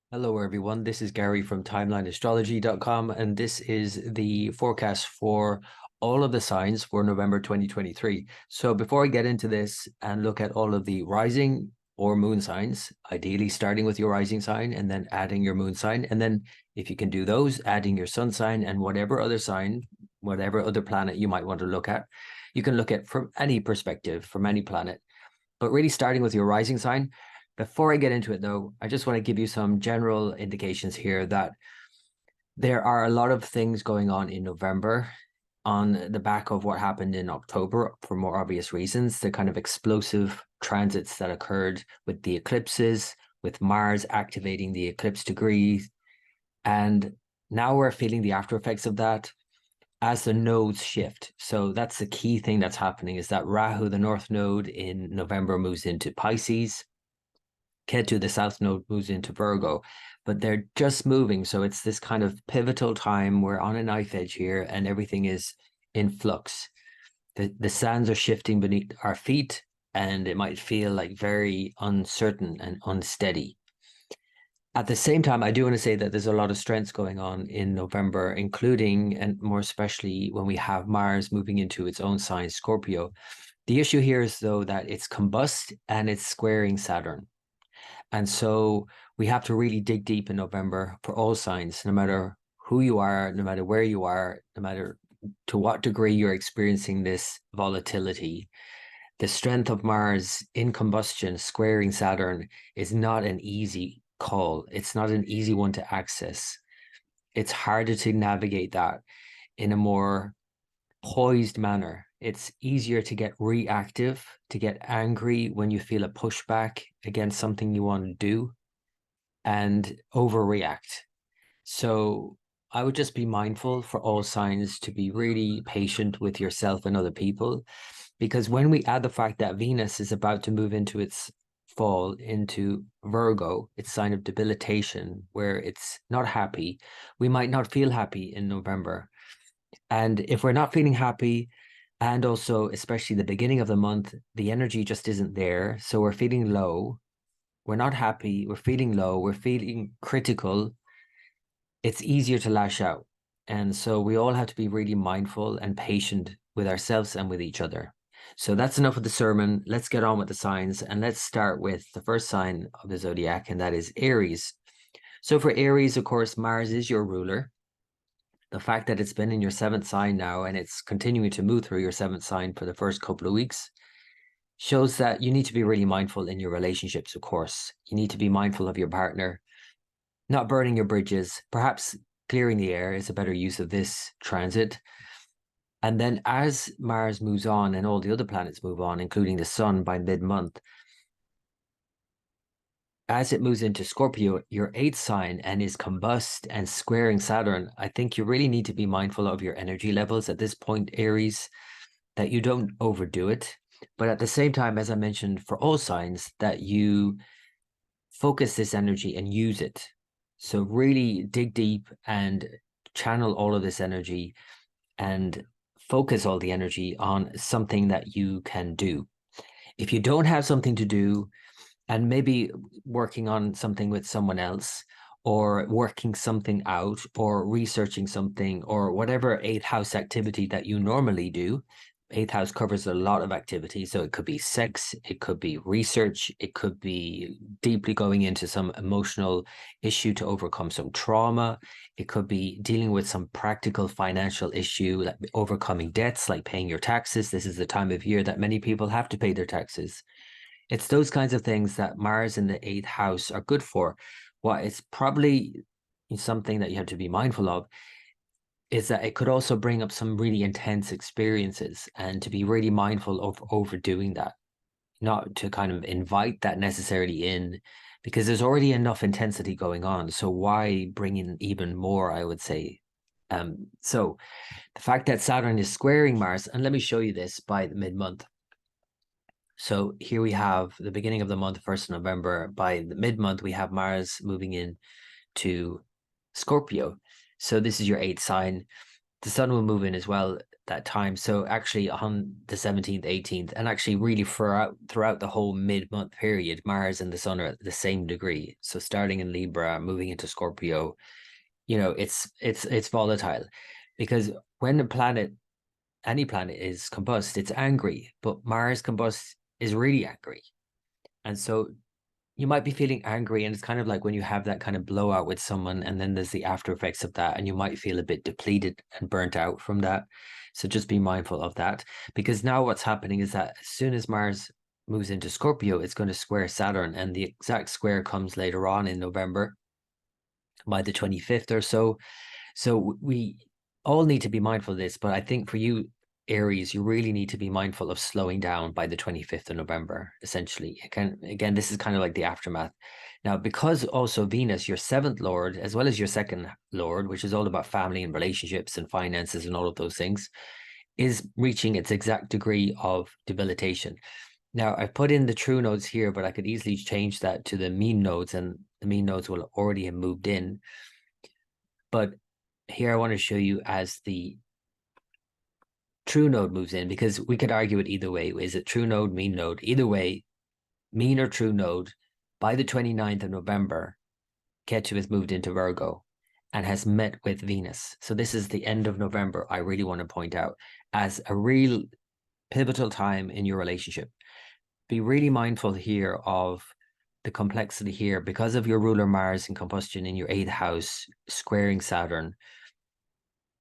Hello, everyone. This is Gary from timelineastrology.com, and this is the forecast for all of the signs for November 2023. So before I get into this and look at all of the rising or moon signs, ideally starting with your rising sign and then adding your moon sign, and then if you can do those, adding your sun sign and whatever other sign, whatever other planet you might want to look at, you can look at from any perspective, from any planet. But really starting with your rising sign, before I get into it though, I just want to give you some general indications here that there are a lot of things going on in November on the back of what happened in October for more obvious reasons, the kind of explosive transits that occurred with the eclipses, with Mars activating the eclipse degrees. And now we're feeling the after effects of that as the nodes shift. So that's the key thing that's happening is that Rahu, the north node in November, moves into Pisces. Ketu, the south node, moves into Virgo, but they're just moving. So it's this kind of pivotal time. We're on a knife edge here and everything is in flux. The sands are shifting beneath our feet and it might feel like very uncertain and unsteady. At the same time, I do want to say that there's a lot of strengths going on in November, including and more especially when we have Mars moving into its own sign, Scorpio. The issue here is, though, that it's combust and it's squaring Saturn. And so we have to really dig deep in November for all signs, no matter who you are, no matter where you are, no matter to what degree you're experiencing this volatility. The strength of Mars in combustion squaring Saturn is not an easy call. It's not an easy one to access. It's harder to navigate that in a more poised manner. It's easier to get reactive, to get angry when you feel a pushback against something you want to do and overreact. So I would just be mindful for all signs to be really patient with yourself and other people, because when we add the fact that Venus is about to move into its fall into Virgo, its sign of debilitation, where it's not happy, we might not feel happy in November. And if we're not feeling happy, and also especially the beginning of the month, the energy just isn't there. So we're feeling low. We're not happy. We're feeling low. We're feeling critical. It's easier to lash out. And so we all have to be really mindful and patient with ourselves and with each other. So that's enough of the sermon. Let's get on with the signs. And let's start with the first sign of the zodiac, and that is Aries. So for Aries, of course, Mars is your ruler. The fact that it's been in your seventh sign now and it's continuing to move through your seventh sign for the first couple of weeks shows that you need to be really mindful in your relationships, of course. You need to be mindful of your partner, not burning your bridges. Perhaps clearing the air is a better use of this transit. And then as Mars moves on and all the other planets move on, including the sun by mid-month, as it moves into Scorpio, your eighth sign, and is combust and squaring Saturn, I think you really need to be mindful of your energy levels at this point, Aries, that you don't overdo it. But at the same time, as I mentioned, for all signs, that you focus this energy and use it. So really dig deep and channel all of this energy and focus all the energy on something that you can do. If you don't have something to do, and maybe working on something with someone else, or working something out, or researching something, or whatever eighth house activity that you normally do. Eighth house covers a lot of activity. So it could be sex, it could be research, it could be deeply going into some emotional issue to overcome some trauma. It could be dealing with some practical financial issue, like overcoming debts, like paying your taxes. This is the time of year that many people have to pay their taxes. It's those kinds of things that Mars in the eighth house are good for. What is probably something that you have to be mindful of is that it could also bring up some really intense experiences, and to be really mindful of overdoing that, not to kind of invite that necessarily in, because there's already enough intensity going on. So why bring in even more, I would say. So the fact that Saturn is squaring Mars, and let me show you this by the mid-month. So here we have the beginning of the month, 1st of November. By the mid-month, we have Mars moving in to Scorpio. So this is your eighth sign. The sun will move in as well that time. So actually on the 17th, 18th, and actually really throughout the whole mid-month period, Mars and the Sun are at the same degree. So starting in Libra, moving into Scorpio, you know, it's volatile, because when any planet is combust, it's angry, but Mars combust is really angry. And so you might be feeling angry, and it's kind of like when you have that kind of blowout with someone, and then there's the after effects of that, and you might feel a bit depleted and burnt out from that. So just be mindful of that, because now what's happening is that as soon as Mars moves into Scorpio, it's going to square Saturn, and the exact square comes later on in November by the 25th or so. So we all need to be mindful of this, but I think for you, Aries, you really need to be mindful of slowing down by the 25th of November, essentially. Again, this is kind of like the aftermath. Now, because also Venus, your seventh lord, as well as your second lord, which is all about family and relationships and finances and all of those things, is reaching its exact degree of debilitation. Now, I've put in the true nodes here, but I could easily change that to the mean nodes, and the mean nodes will already have moved in. But here I want to show you as the true node moves in, because we could argue it either way. Is it true node, mean node? Either way, mean or true node, by the 29th of November, Ketu has moved into Virgo and has met with Venus. So this is the end of November, I really want to point out, as a real pivotal time in your relationship. Be really mindful here of the complexity here, because of your ruler Mars in combustion in your 8th house, squaring Saturn,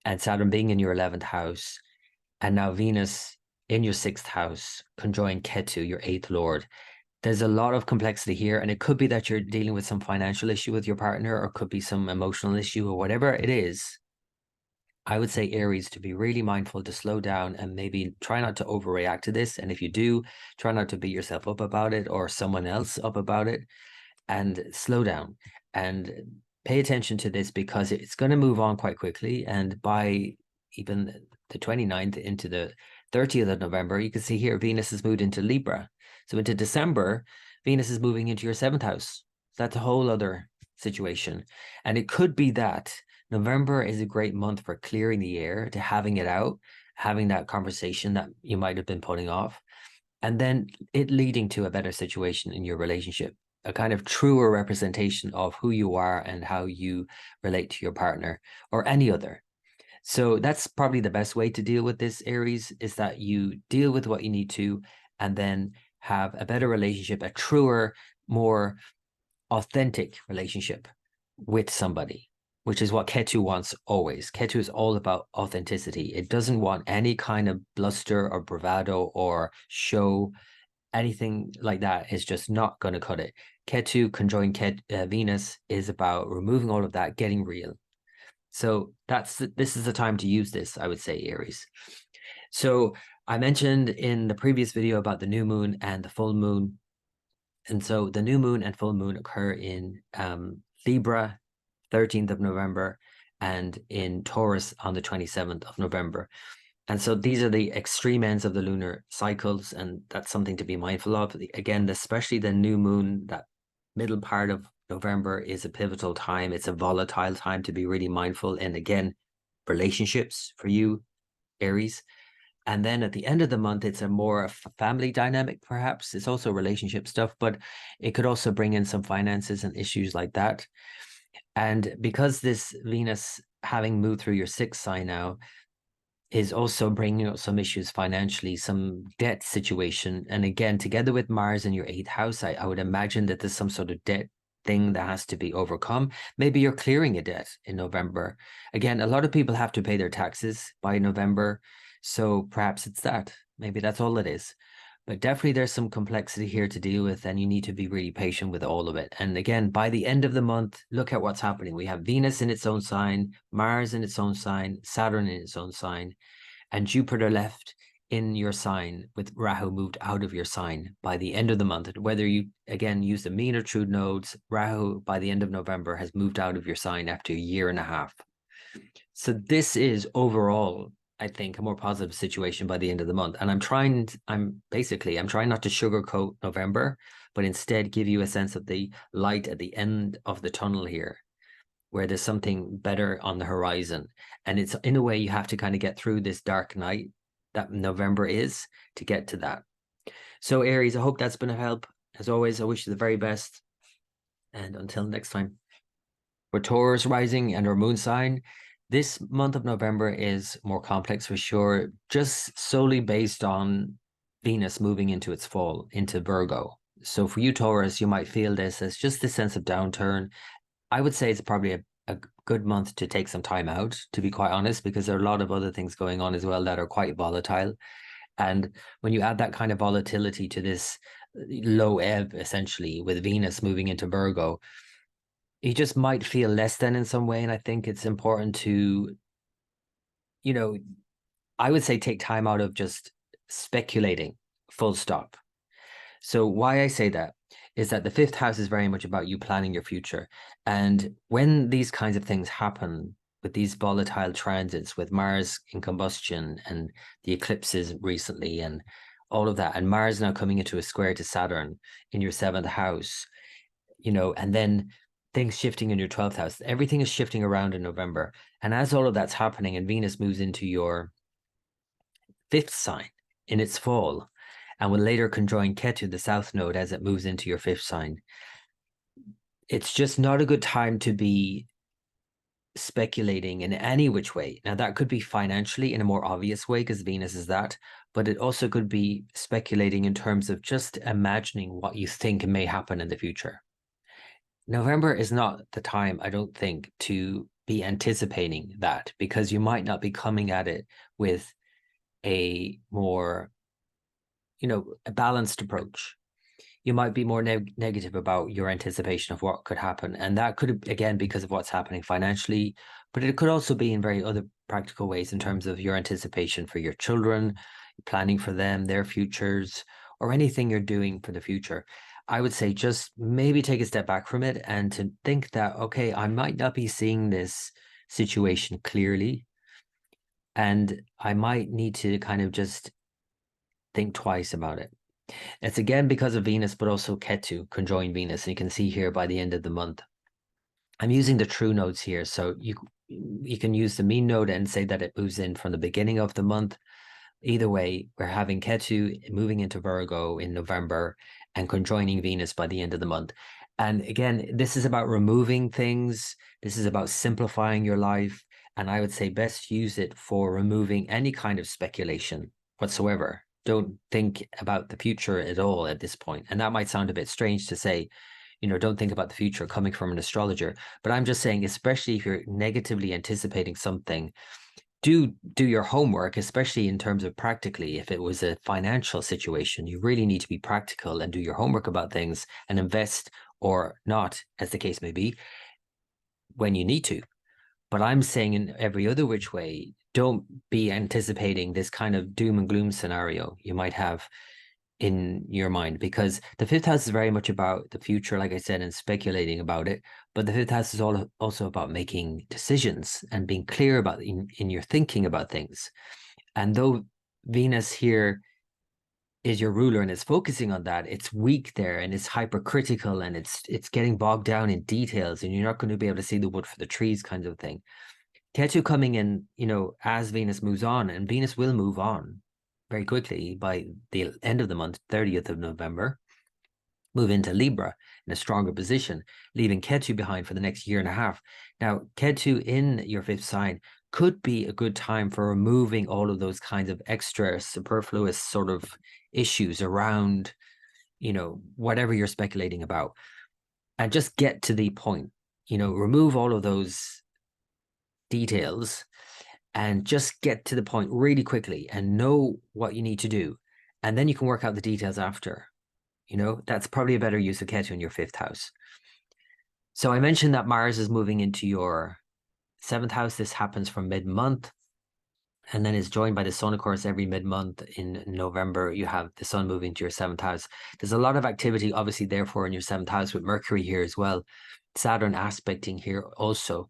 and Saturn being in your 11th house, and now Venus in your 6th house, conjoined Ketu, your 8th lord. There's a lot of complexity here, and it could be that you're dealing with some financial issue with your partner, or could be some emotional issue, or whatever it is. I would say, Aries, to be really mindful, to slow down and maybe try not to overreact to this. And if you do, try not to beat yourself up about it or someone else up about it, and slow down and pay attention to this, because it's going to move on quite quickly. And by even the 29th into the 30th of November, you can see here Venus has moved into Libra. So into December, Venus is moving into your 7th house. That's a whole other situation. And it could be that November is a great month for clearing the air, to having it out, having that conversation that you might have been putting off, and then it leading to a better situation in your relationship, a kind of truer representation of who you are and how you relate to your partner or any other. So that's probably the best way to deal with this, Aries, is that you deal with what you need to, and then have a better relationship, a truer, more authentic relationship with somebody, which is what Ketu wants always. Ketu is all about authenticity. It doesn't want any kind of bluster or bravado or show. Anything like that is just not going to cut it. Ketu conjoined Venus is about removing all of that, getting real. So this is the time to use this, I would say, Aries. So I mentioned in the previous video about the new moon and the full moon. And so the new moon and full moon occur in Libra, 13th of November, and in Taurus on the 27th of November. And so these are the extreme ends of the lunar cycles, and that's something to be mindful of. Again, especially the new moon, that middle part of November, is a pivotal time. It's a volatile time to be really mindful. And again, relationships for you, Aries. And then at the end of the month, it's a more family dynamic, perhaps. It's also relationship stuff, but it could also bring in some finances and issues like that. And because this Venus, having moved through your 6th sign now, is also bringing up some issues financially, some debt situation. And again, together with Mars in your 8th house, I would imagine that there's some sort of debt thing that has to be overcome. Maybe you're clearing a debt in November. Again, a lot of people have to pay their taxes by November. So perhaps it's that. Maybe that's all it is. But definitely there's some complexity here to deal with, and you need to be really patient with all of it. And again, by the end of the month, look at what's happening. We have Venus in its own sign, Mars in its own sign, Saturn in its own sign, and Jupiter left in your sign, with Rahu moved out of your sign by the end of the month. Whether you, again, use the mean or true nodes, Rahu by the end of November has moved out of your sign after a year and a half. So this is overall, I think, a more positive situation by the end of the month. And I'm trying not to sugarcoat November, but instead give you a sense of the light at the end of the tunnel here. where there's something better on the horizon. And it's in a way you have to kind of get through this dark night that November is to get to that. So Aries, I hope that's been a help. As always, I wish you the very best. And until next time. For Taurus rising and our moon sign, this month of November is more complex for sure, just solely based on Venus moving into its fall, into Virgo. So for you, Taurus, you might feel this as just this sense of downturn. I would say it's probably a good month to take some time out, to be quite honest, because there are a lot of other things going on as well that are quite volatile. And when you add that kind of volatility to this low ebb, essentially, with Venus moving into Virgo, you just might feel less than in some way. And I think it's important to, you know, I would say take time out of just speculating, full stop. So why I say that is that the fifth house is very much about you planning your future. And when these kinds of things happen with these volatile transits, with Mars in combustion and the eclipses recently and all of that, and Mars now coming into a square to Saturn in your seventh house, and then things shifting in your 12th house, everything is shifting around in November. And as all of that's happening and Venus moves into your fifth sign in its fall, and will later conjoin Ketu, the south node, as it moves into your fifth sign, it's just not a good time to be speculating in any which way. Now, that could be financially in a more obvious way because Venus is that, but it also could be speculating in terms of just imagining what you think may happen in the future. November is not the time, I don't think, to be anticipating that, because you might not be coming at it with a more, a balanced approach. You might be more negative about your anticipation of what could happen. And that could, again, because of what's happening financially, but it could also be in very other practical ways in terms of your anticipation for your children, planning for them, their futures, or anything you're doing for the future. I would say just maybe take a step back from it and to think that, okay, I might not be seeing this situation clearly, and I might need to kind of just think twice about it. It's again because of Venus, but also Ketu conjoined Venus. And you can see here by the end of the month, I'm using the true nodes here. So you can use the mean node and say that it moves in from the beginning of the month. Either way, we're having Ketu moving into Virgo in November and conjoining Venus by the end of the month. And again, this is about removing things. This is about simplifying your life. And I would say best use it for removing any kind of speculation whatsoever. Don't think about the future at all at this point. And that might sound a bit strange to say, don't think about the future coming from an astrologer. But I'm just saying, especially if you're negatively anticipating something, do your homework, especially in terms of practically. If it was a financial situation, you really need to be practical and do your homework about things and invest or not, as the case may be, when you need to. But I'm saying in every other which way, don't be anticipating this kind of doom and gloom scenario you might have in your mind, because the fifth house is very much about the future, like I said, and speculating about it. But the fifth house is also about making decisions and being clear about in your thinking about things. And though Venus here is your ruler and it's focusing on that, it's weak there and it's hypercritical and it's getting bogged down in details, and you're not going to be able to see the wood for the trees kind of thing. Ketu coming in, as Venus moves on, and Venus will move on very quickly by the end of the month, 30th of November, move into Libra in a stronger position, leaving Ketu behind for the next year and a half. Now, Ketu in your fifth sign could be a good time for removing all of those kinds of extra superfluous sort of issues around, whatever you're speculating about, and just get to the point, remove all of those details and just get to the point really quickly and know what you need to do. And then you can work out the details after. That's probably a better use of Ketu in your fifth house. So I mentioned that Mars is moving into your seventh house. This happens from mid-month, and then is joined by the Sun, of course, every mid-month in November. You have the Sun moving to your seventh house. There's a lot of activity, obviously, therefore, in your seventh house with Mercury here as well. Saturn aspecting here also.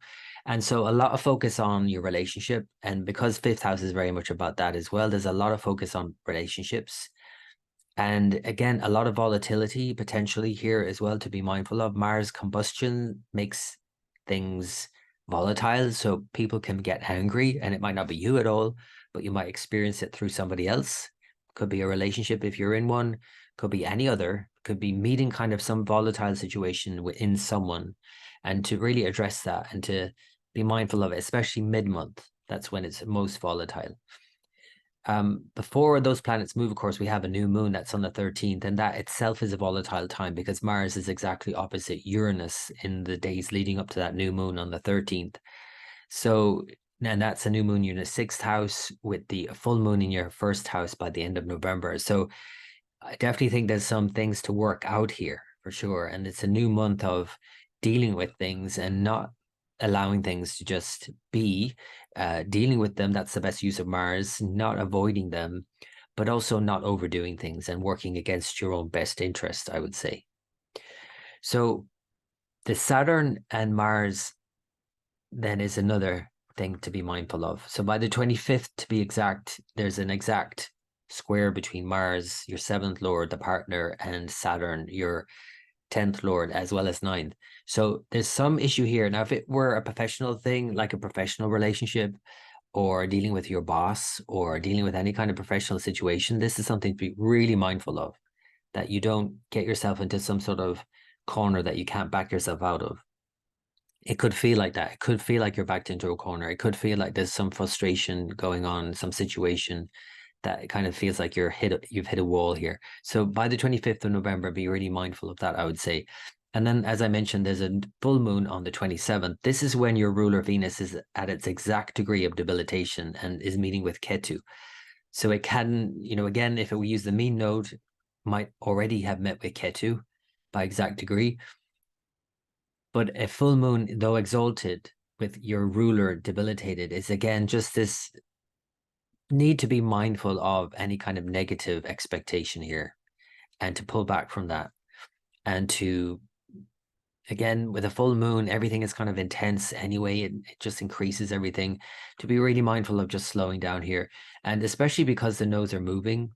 And so a lot of focus on your relationship. And because fifth house is very much about that as well, there's a lot of focus on relationships. And again, a lot of volatility potentially here as well to be mindful of. Mars combustion makes things volatile. So people can get angry, and it might not be you at all, but you might experience it through somebody else. Could be a relationship if you're in one, could be any other, could be meeting kind of some volatile situation within someone. And to really address that and to be mindful of it, especially mid-month, that's when it's most volatile. Before those planets move, of course, we have a new moon that's on the 13th, and that itself is a volatile time because Mars is exactly opposite Uranus in the days leading up to that new moon on the 13th. So, and that's a new moon in your 6th house with the full moon in your 1st house by the end of November. So I definitely think there's some things to work out here for sure. And it's a new month of dealing with things and not allowing things to just be, dealing with them. That's the best use of Mars, not avoiding them, but also not overdoing things and working against your own best interest, I would say. So the Saturn and Mars then is another thing to be mindful of. So by the 25th, to be exact, there's an exact square between Mars, your 7th lord, the partner, and Saturn, your 10th lord, as well as 9th. So there's some issue here. Now, if it were a professional thing, like a professional relationship, or dealing with your boss, or dealing with any kind of professional situation, this is something to be really mindful of, that you don't get yourself into some sort of corner that you can't back yourself out of. It could feel like that. It could feel like you're backed into a corner. It could feel like there's some frustration going on, some situation that it kind of feels like you've hit a wall here. So by the 25th of November, be really mindful of that, I would say. And then, as I mentioned, there's a full moon on the 27th. This is when your ruler Venus is at its exact degree of debilitation and is meeting with Ketu. So it can, again, if we use the mean node, might already have met with Ketu by exact degree. But a full moon, though exalted, with your ruler debilitated, is again just this need to be mindful of any kind of negative expectation here and to pull back from that. And to, again, with a full moon, everything is kind of intense anyway. It just increases everything. To be really mindful of just slowing down here. And especially because the nodes are moving.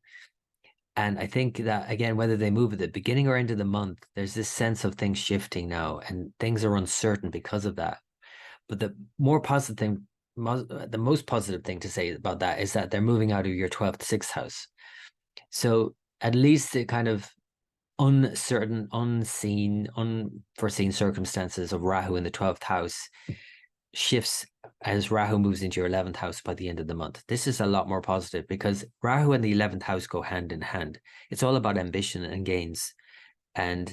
And I think that, again, whether they move at the beginning or end of the month, there's this sense of things shifting now and things are uncertain because of that. But the most positive thing to say about that is that they're moving out of your 12th, 6th house. So at least the kind of uncertain, unseen, unforeseen circumstances of Rahu in the 12th house shifts as Rahu moves into your 11th house by the end of the month. This is a lot more positive because Rahu and the 11th house go hand in hand. It's all about ambition and gains. And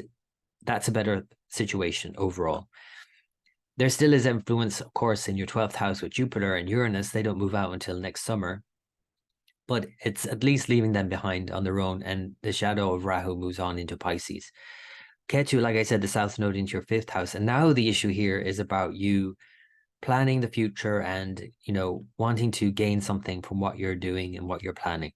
that's a better situation overall. There still is influence, of course, in your 12th house with Jupiter and Uranus. They don't move out until next summer. But it's at least leaving them behind on their own. And the shadow of Rahu moves on into Pisces. Ketu, like I said, the south node into your 5th house. And now the issue here is about you planning the future and, wanting to gain something from what you're doing and what you're planning.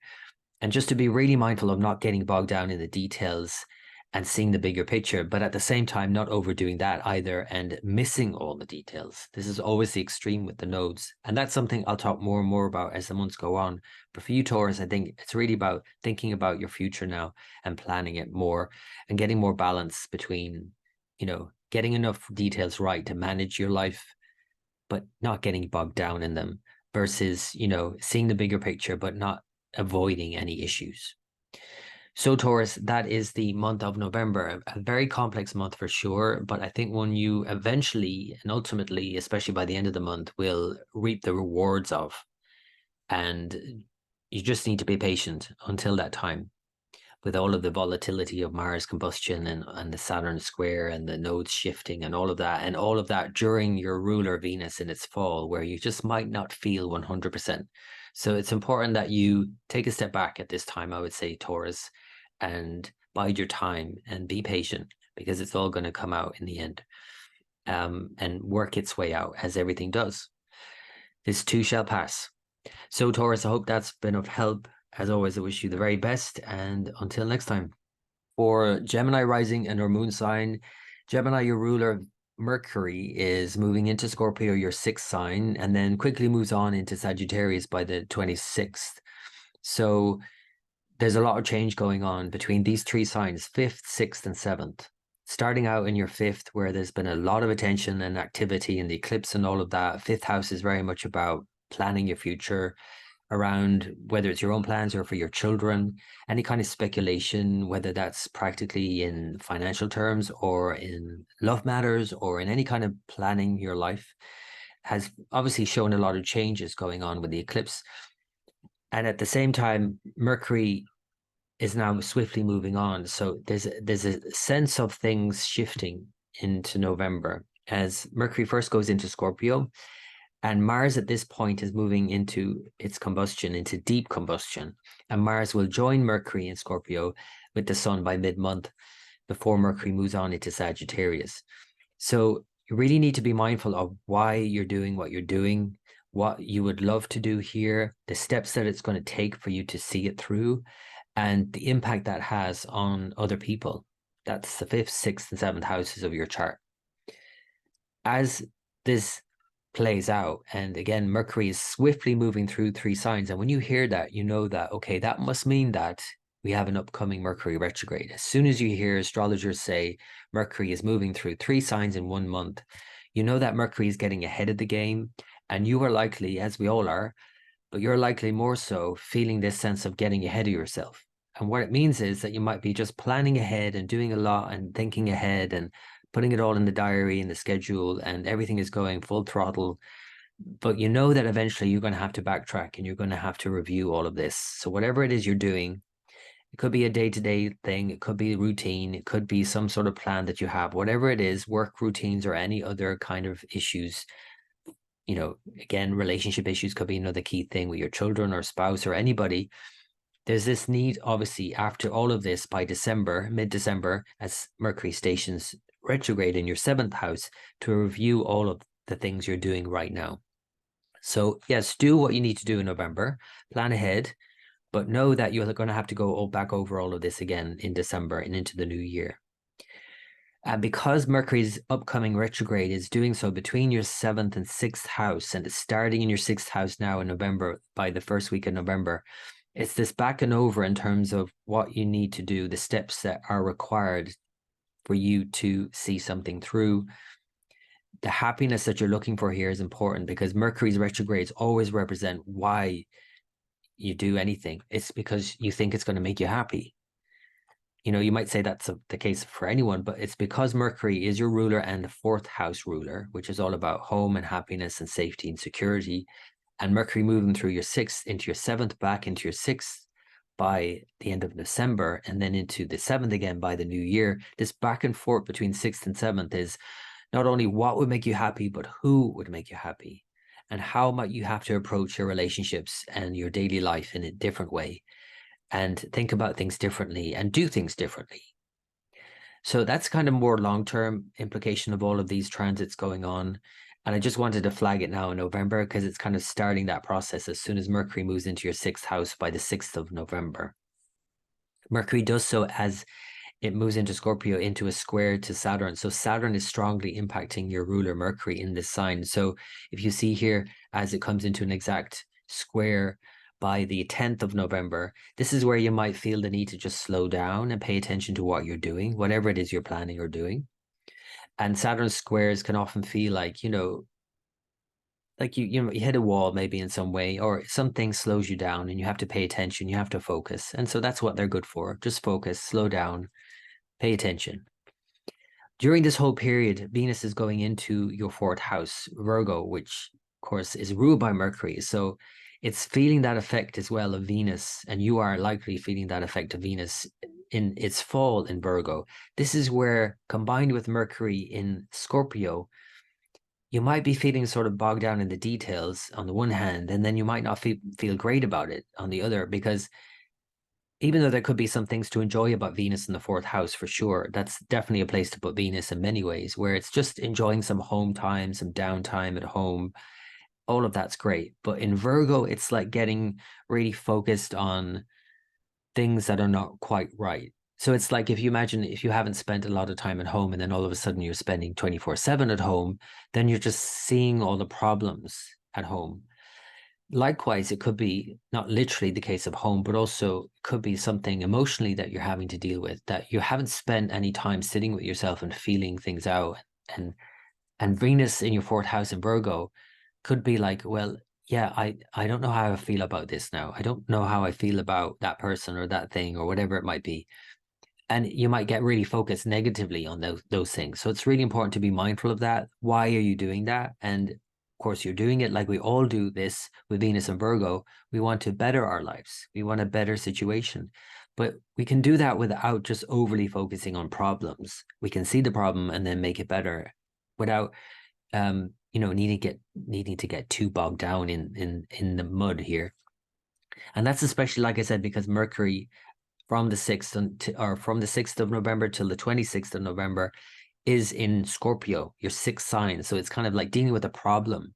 And just to be really mindful of not getting bogged down in the details and seeing the bigger picture, but at the same time, not overdoing that either and missing all the details. This is always the extreme with the nodes. And that's something I'll talk more and more about as the months go on. But for you, Taurus, I think it's really about thinking about your future now and planning it more and getting more balance between, getting enough details right to manage your life, but not getting bogged down in them versus, seeing the bigger picture, but not avoiding any issues. So Taurus, that is the month of November, a very complex month for sure, but I think when you eventually and ultimately, especially by the end of the month, will reap the rewards of. And you just need to be patient until that time with all of the volatility of Mars combustion and the Saturn square and the nodes shifting and all of that during your ruler Venus in its fall, where you just might not feel 100%. So it's important that you take a step back at this time, I would say, Taurus, and bide your time and be patient because it's all going to come out in the end, and work its way out as everything does. This too shall pass. So Taurus, I hope that's been of help. As always, I wish you the very best, and until next time. For Gemini rising and or moon sign, Gemini, your ruler Mercury is moving into Scorpio, your 6th sign, and then quickly moves on into Sagittarius by the 26th. So there's a lot of change going on between these 3 signs, 5th, 6th, and 7th. starting out in your fifth, where there's been a lot of attention and activity in the eclipse and all of that. Fifth house is very much about planning your future, around whether it's your own plans or for your children, any kind of speculation, whether that's practically in financial terms or in love matters or in any kind of planning your life, has obviously shown a lot of changes going on with the eclipse. And at the same time, Mercury is now swiftly moving on. So there's a sense of things shifting into November as Mercury first goes into Scorpio, and Mars at this point is moving into its combustion, into deep combustion. And Mars will join Mercury in Scorpio with the Sun by mid-month before Mercury moves on into Sagittarius. So you really need to be mindful of why you're doing what you're doing, what you would love to do here, the steps that it's going to take for you to see it through, and the impact that has on other people. That's the fifth, sixth, and seventh houses of your chart. As this plays out, and again, Mercury is swiftly moving through 3 signs, and when you hear that, you know that, okay, that must mean that we have an upcoming Mercury retrograde. As soon as you hear astrologers say Mercury is moving through 3 signs in 1 month, you know that Mercury is getting ahead of the game, and you are likely, as we all are, but you're likely more so feeling this sense of getting ahead of yourself. And what it means is that you might be just planning ahead and doing a lot and thinking ahead and putting it all in the diary and the schedule, and everything is going full throttle. But you know that eventually you're going to have to backtrack and you're going to have to review all of this. So whatever it is you're doing, it could be a day-to-day thing, it could be routine, it could be some sort of plan that you have, whatever it is, work routines or any other kind of issues. You know, again, relationship issues could be another key thing with your children or spouse or anybody. There's this need, obviously, after all of this, by December, mid-December, as Mercury stations retrograde in your 7th house, to review all of the things you're doing right now. So yes, do what you need to do in November, plan ahead, but know that you're going to have to go back over all of this again in December and into the new year. And because Mercury's upcoming retrograde is doing so between your 7th and 6th house, and it's starting in your 6th house now in November, by the first week of November, it's this back and over in terms of what you need to do, the steps that are required for you to see something through. The happiness that you're looking for here is important, because Mercury's retrogrades always represent why you do anything. It's because you think it's going to make you happy. You know, you might say that's the case for anyone, but it's because Mercury is your ruler and the 4th house ruler, which is all about home and happiness and safety and security. And Mercury moving through your 6th into your 7th, back into your 6th by the end of December, and then into the 7th again by the new year. This back and forth between 6th and 7th is not only what would make you happy, but who would make you happy, and how might you have to approach your relationships and your daily life in a different way, and think about things differently and do things differently. So that's kind of more long-term implication of all of these transits going on. And I just wanted to flag it now in November, because it's kind of starting that process as soon as Mercury moves into your 6th house by the 6th of November. Mercury does so as it moves into Scorpio, into a square to Saturn. So Saturn is strongly impacting your ruler Mercury in this sign. So if you see here, as it comes into an exact square by the 10th of November, this is where you might feel the need to just slow down and pay attention to what you're doing, whatever it is you're planning or doing. And Saturn squares can often feel like, you know, like you hit a wall maybe in some way, or something slows you down and you have to pay attention, you have to focus. And so that's what they're good for. Just focus, slow down, pay attention. During this whole period, Venus is going into your 4th house, Virgo, which of course is ruled by Mercury. So it's feeling that effect as well of Venus, and you are likely feeling that effect of Venus in its fall in Virgo. This is where, combined with Mercury in Scorpio, you might be feeling sort of bogged down in the details on the one hand, and then you might not feel great about it on the other, because even though there could be some things to enjoy about Venus in the 4th house, for sure, that's definitely a place to put Venus in many ways, where it's just enjoying some home time, some downtime at home. All of that's great. But in Virgo, it's like getting really focused on things that are not quite right. So it's like, if you imagine, if you haven't spent a lot of time at home and then all of a sudden you're spending 24/7 at home, then you're just seeing all the problems at home. Likewise, it could be not literally the case of home, but also could be something emotionally that you're having to deal with, that you haven't spent any time sitting with yourself and feeling things out. And and Venus in your fourth house in Virgo could be like, well, yeah, I don't know how I feel about this now. I don't know how I feel about that person or that thing or whatever it might be. And you might get really focused negatively on those things. So it's really important to be mindful of that. Why are you doing that? And of course, you're doing it like we all do this with Venus and Virgo. We want to better our lives. We want a better situation. But we can do that without just overly focusing on problems. We can see the problem and then make it better without needing to get too bogged down in the mud here. And that's especially, like I said, because Mercury from the 6th of November till the 26th of November is in Scorpio, your sixth sign. So it's kind of like dealing with a problem,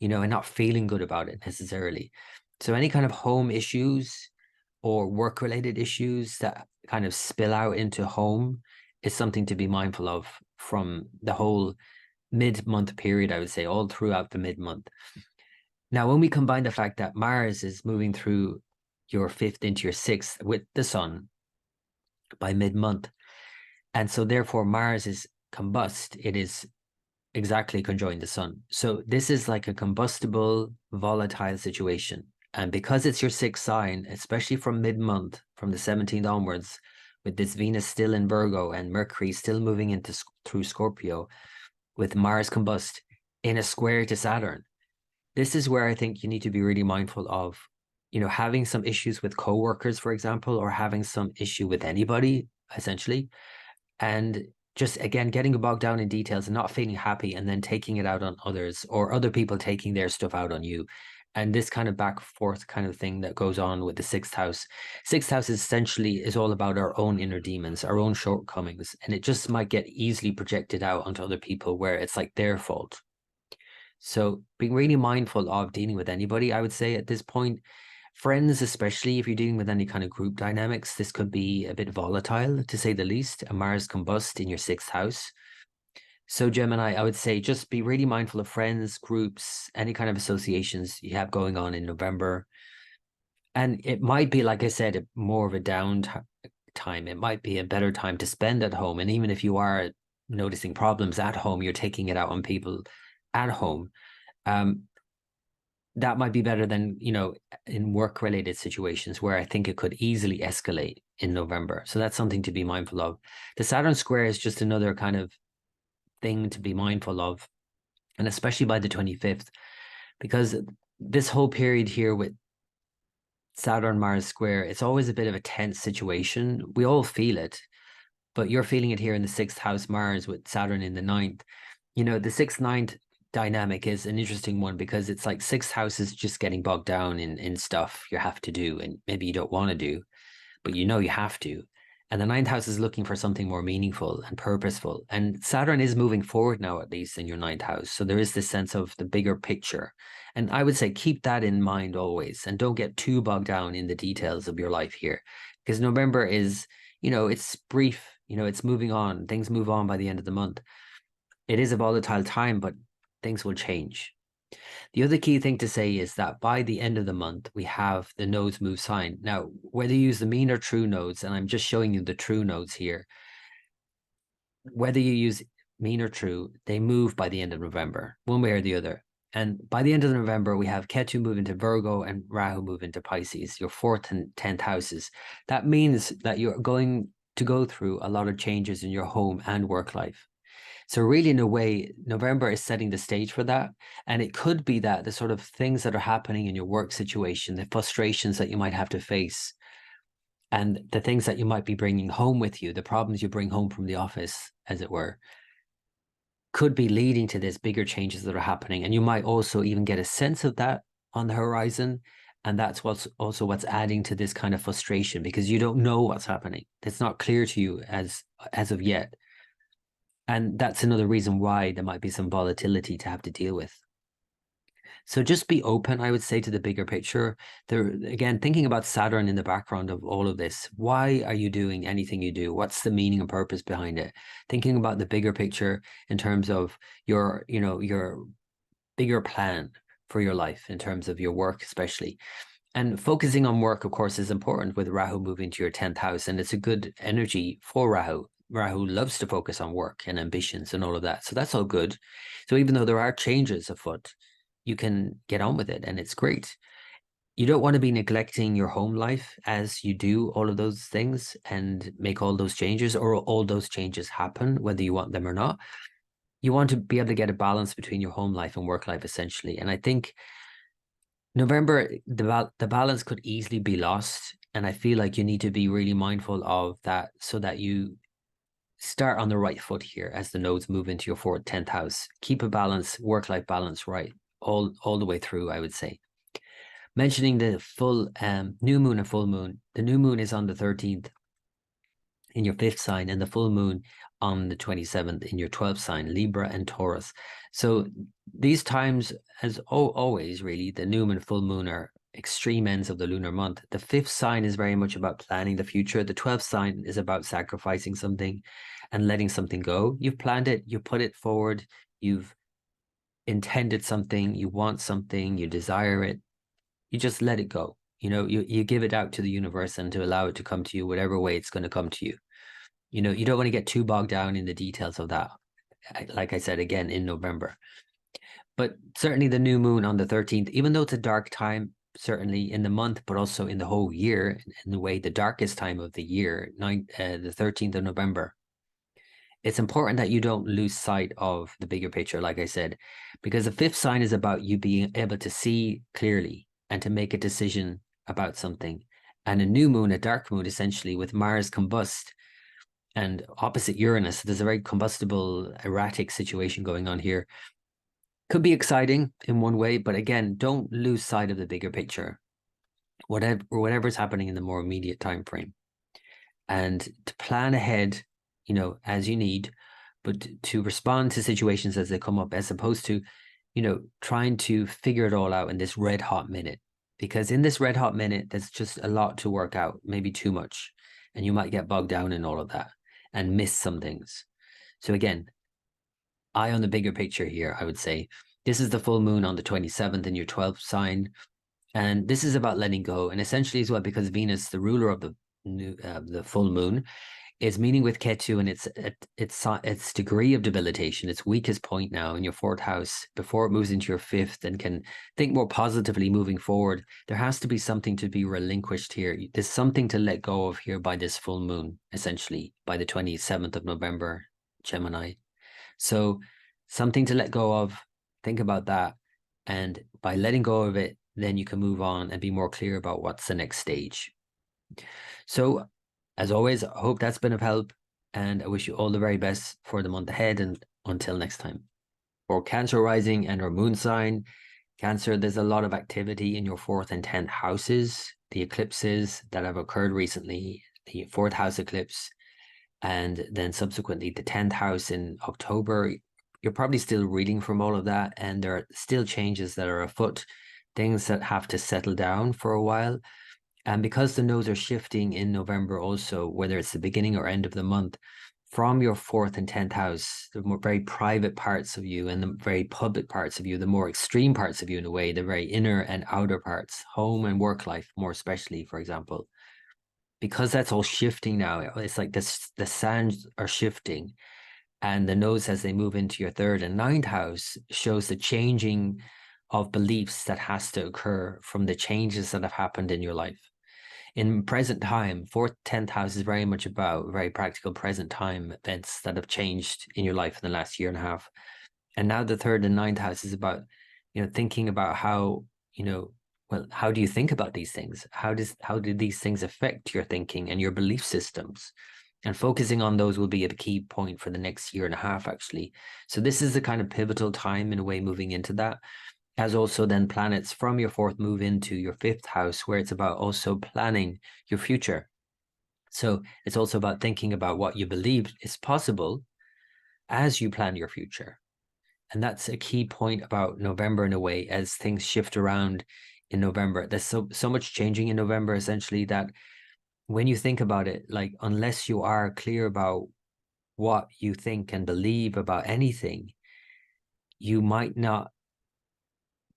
and not feeling good about it necessarily. So any kind of home issues or work-related issues that kind of spill out into home is something to be mindful of from the whole mid-month period, I would say, all throughout the mid-month. Now, when we combine the fact that Mars is moving through your fifth into your sixth with the sun by mid-month, and so therefore Mars is combust, it is exactly conjoined the sun. So this is like a combustible, volatile situation. And because it's your sixth sign, especially from mid-month, from the 17th onwards, with this Venus still in Virgo and Mercury still moving through Scorpio, with Mars combust in a square to Saturn, this is where I think you need to be really mindful of, having some issues with coworkers, for example, or having some issue with anybody, essentially. And just, again, getting bogged down in details and not feeling happy and then taking it out on others or other people taking their stuff out on you. And this kind of back forth kind of thing that goes on with the sixth house. Sixth house essentially is all about our own inner demons, our own shortcomings. And it just might get easily projected out onto other people where it's like their fault. So being really mindful of dealing with anybody, I would say at this point, friends, especially if you're dealing with any kind of group dynamics, this could be a bit volatile to say the least. A Mars combust in your sixth house. So Gemini, I would say just be really mindful of friends, groups, any kind of associations you have going on in November. And it might be, like I said, more of a down time. It might be a better time to spend at home. And even if you are noticing problems at home, you're taking it out on people at home. That might be better than, in work-related situations where I think it could easily escalate in November. So that's something to be mindful of. The Saturn square is just another kind of thing to be mindful of, and especially by the 25th, because this whole period here with Saturn Mars square, it's always a bit of a tense situation. We all feel it, but you're feeling it here in the sixth house Mars with Saturn in the ninth. The sixth, ninth dynamic is an interesting one because it's like sixth house is just getting bogged down in stuff you have to do and maybe you don't want to do, but you have to. And the ninth house is looking for something more meaningful and purposeful. And Saturn is moving forward now, at least in your ninth house. So there is this sense of the bigger picture. And I would say keep that in mind always and don't get too bogged down in the details of your life here. Because November is, it's brief, it's moving on. Things move on by the end of the month. It is a volatile time, but things will change. The other key thing to say is that by the end of the month, we have the nodes move sign. Now, whether you use the mean or true nodes, and I'm just showing you the true nodes here, whether you use mean or true, they move by the end of November, one way or the other. And by the end of November, we have Ketu move into Virgo and Rahu move into Pisces, your 4th and 10th houses. That means that you're going to go through a lot of changes in your home and work life. So really, in a way, November is setting the stage for that. And it could be that the sort of things that are happening in your work situation, the frustrations that you might have to face, and the things that you might be bringing home with you, the problems you bring home from the office, as it were, could be leading to this bigger changes that are happening. And you might also even get a sense of that on the horizon. And that's what's adding to this kind of frustration because you don't know what's happening. It's not clear to you as of yet. And that's another reason why there might be some volatility to have to deal with. So just be open, I would say, to the bigger picture. Again, thinking about Saturn in the background of all of this. Why are you doing anything you do? What's the meaning and purpose behind it? Thinking about the bigger picture in terms of your bigger plan for your life in terms of your work, especially. And focusing on work, of course, is important with Rahu moving to your 10th house. And it's a good energy for Rahu. Rahu loves to focus on work and ambitions and all of that. So that's all good. So even though there are changes afoot, you can get on with it and it's great. You don't want to be neglecting your home life as you do all of those things and make all those changes, or all those changes happen, whether you want them or not. You want to be able to get a balance between your home life and work life, essentially. And I think November, the balance could easily be lost. And I feel like you need to be really mindful of that so that you start on the right foot here as the nodes move into your 4th, 10th house. Keep a balance, work-life balance, right, all the way through, I would say. Mentioning the full new moon and full moon, the new moon is on the 13th in your 5th sign, and the full moon on the 27th in your 12th sign, Libra and Taurus. So these times, as always, really, the new moon and full moon are extreme ends of the lunar month. The 5th sign is very much about planning the future. The 12th sign is about sacrificing something and letting something go. You've planned it, you put it forward, you've intended something, you want something, you desire it, you just let it go. You know, you give it out to the universe and to allow it to come to you, whatever way it's going to come to you. You know, you don't want to get too bogged down in the details of that. Like I said, again, in November. But certainly the new moon on the 13th, even though it's a dark time, certainly in the month, but also in the whole year, in the way, the darkest time of the year, the 13th of November, it's important that you don't lose sight of the bigger picture, like I said, because the 5th sign is about you being able to see clearly and to make a decision about something. And a new moon, a dark moon, essentially, with Mars combust and opposite Uranus, there's a very combustible, erratic situation going on here. Could be exciting in one way, but again, don't lose sight of the bigger picture, whatever's happening in the more immediate time frame. And to plan ahead, you know, as you need, but to respond to situations as they come up, as opposed to, you know, trying to figure it all out in this red hot minute. Because in this red hot minute, there's just a lot to work out, maybe too much. And you might get bogged down in all of that and miss some things. So again, eye on the bigger picture here, I would say. This is the full moon on the 27th in your 12th sign. And this is about letting go. And essentially as well, because Venus, the ruler of the full moon, is meeting with Ketu, and its degree of debilitation, its weakest point now in your 4th house, before it moves into your 5th and can think more positively moving forward. There has to be something to be relinquished here. There's something to let go of here by this full moon, essentially, by the 27th of November, Gemini. So something to let go of, think about that. And by letting go of it, then you can move on and be more clear about what's the next stage. So as always, I hope that's been of help, and I wish you all the very best for the month ahead, and until next time. For Cancer rising and or moon sign, Cancer, there's a lot of activity in your 4th and 10th houses. The eclipses that have occurred recently, the 4th house eclipse, and then subsequently the 10th house in October. You're probably still reading from all of that, and there are still changes that are afoot, things that have to settle down for a while. And because the nodes are shifting in November also, whether it's the beginning or end of the month, from your 4th and 10th house, the more very private parts of you and the very public parts of you, the more extreme parts of you in a way, the very inner and outer parts, home and work life, more especially, for example, because that's all shifting now. It's like the sands are shifting, and the nodes as they move into your 3rd and 9th house shows the changing of beliefs that has to occur from the changes that have happened in your life. In present time, 4th, 10th house is very much about very practical present time events that have changed in your life in the last year and a half. And now the 3rd and 9th house is about, you know, thinking about how, you know, well, how do you think about these things? How do these things affect your thinking and your belief systems? And focusing on those will be a key point for the next year and a half, actually. So this is the kind of pivotal time in a way moving into that. As also then planets from your 4th move into your 5th house, where it's about also planning your future. So it's also about thinking about what you believe is possible as you plan your future. And that's a key point about November in a way, as things shift around in November. There's so much changing in November, essentially, that when you think about it, like, unless you are clear about what you think and believe about anything, you might not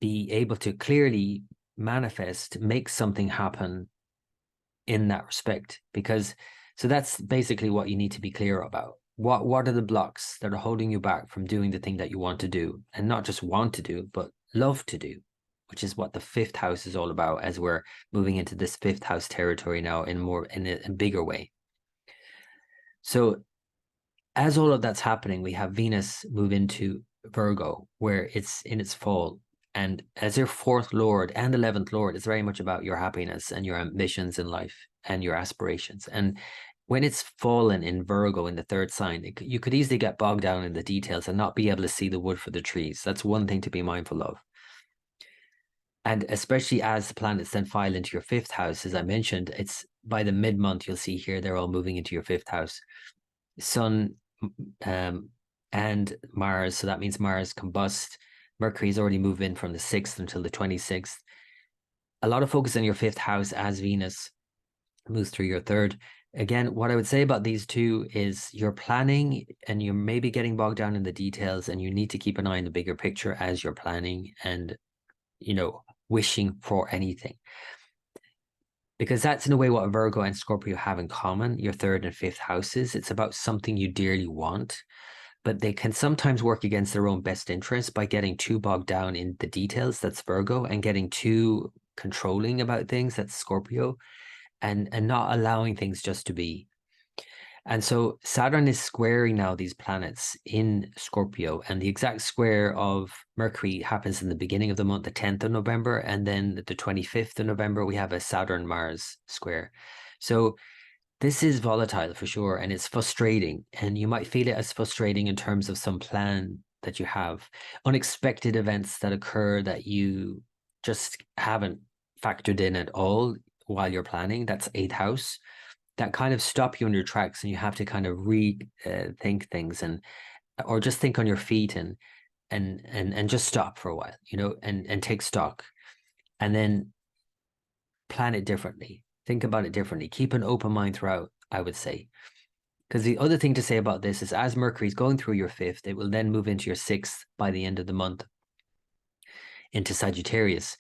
be able to clearly manifest, make something happen in that respect. Because so that's basically what you need to be clear about. What are the blocks that are holding you back from doing the thing that you want to do, and not just want to do, but love to do, which is what the fifth house is all about, as we're moving into this fifth house territory now in a bigger way. So as all of that's happening, we have Venus move into Virgo, where it's in its fall. And as your fourth lord and 11th lord, it's very much about your happiness and your ambitions in life and your aspirations. And when it's fallen in Virgo in the third sign, you could easily get bogged down in the details and not be able to see the wood for the trees. That's one thing to be mindful of. And especially as the planets then file into your fifth house, as I mentioned, it's by the mid-month, you'll see here, they're all moving into your fifth house. Sun and Mars, so that means Mars combust. Mercury's already moved in from the 6th until the 26th. A lot of focus on your fifth house as Venus moves through your third. Again, what I would say about these two is you're planning and you're maybe getting bogged down in the details, and you need to keep an eye on the bigger picture as you're planning and, you know, wishing for anything. Because that's in a way what Virgo and Scorpio have in common, your third and fifth houses. It's about something you dearly want, but they can sometimes work against their own best interest by getting too bogged down in the details, that's Virgo, and getting too controlling about things, that's Scorpio, and not allowing things just to be. And so Saturn is squaring now these planets in Scorpio, and the exact square of Mercury happens in the beginning of the month, the 10th of November, and then the 25th of November, we have a Saturn-Mars square. So this is volatile for sure, and it's frustrating, and you might feel it as frustrating in terms of some plan that you have, unexpected events that occur that you just haven't factored in at all while you're planning. That's eighth house. That kind of stop you in your tracks, and you have to kind of rethink things, and or just think on your feet and just stop for a while, you know, and take stock, and then plan it differently. Think about it differently. Keep an open mind throughout, I would say. Because the other thing to say about this is as Mercury's going through your fifth, it will then move into your sixth by the end of the month into Sagittarius,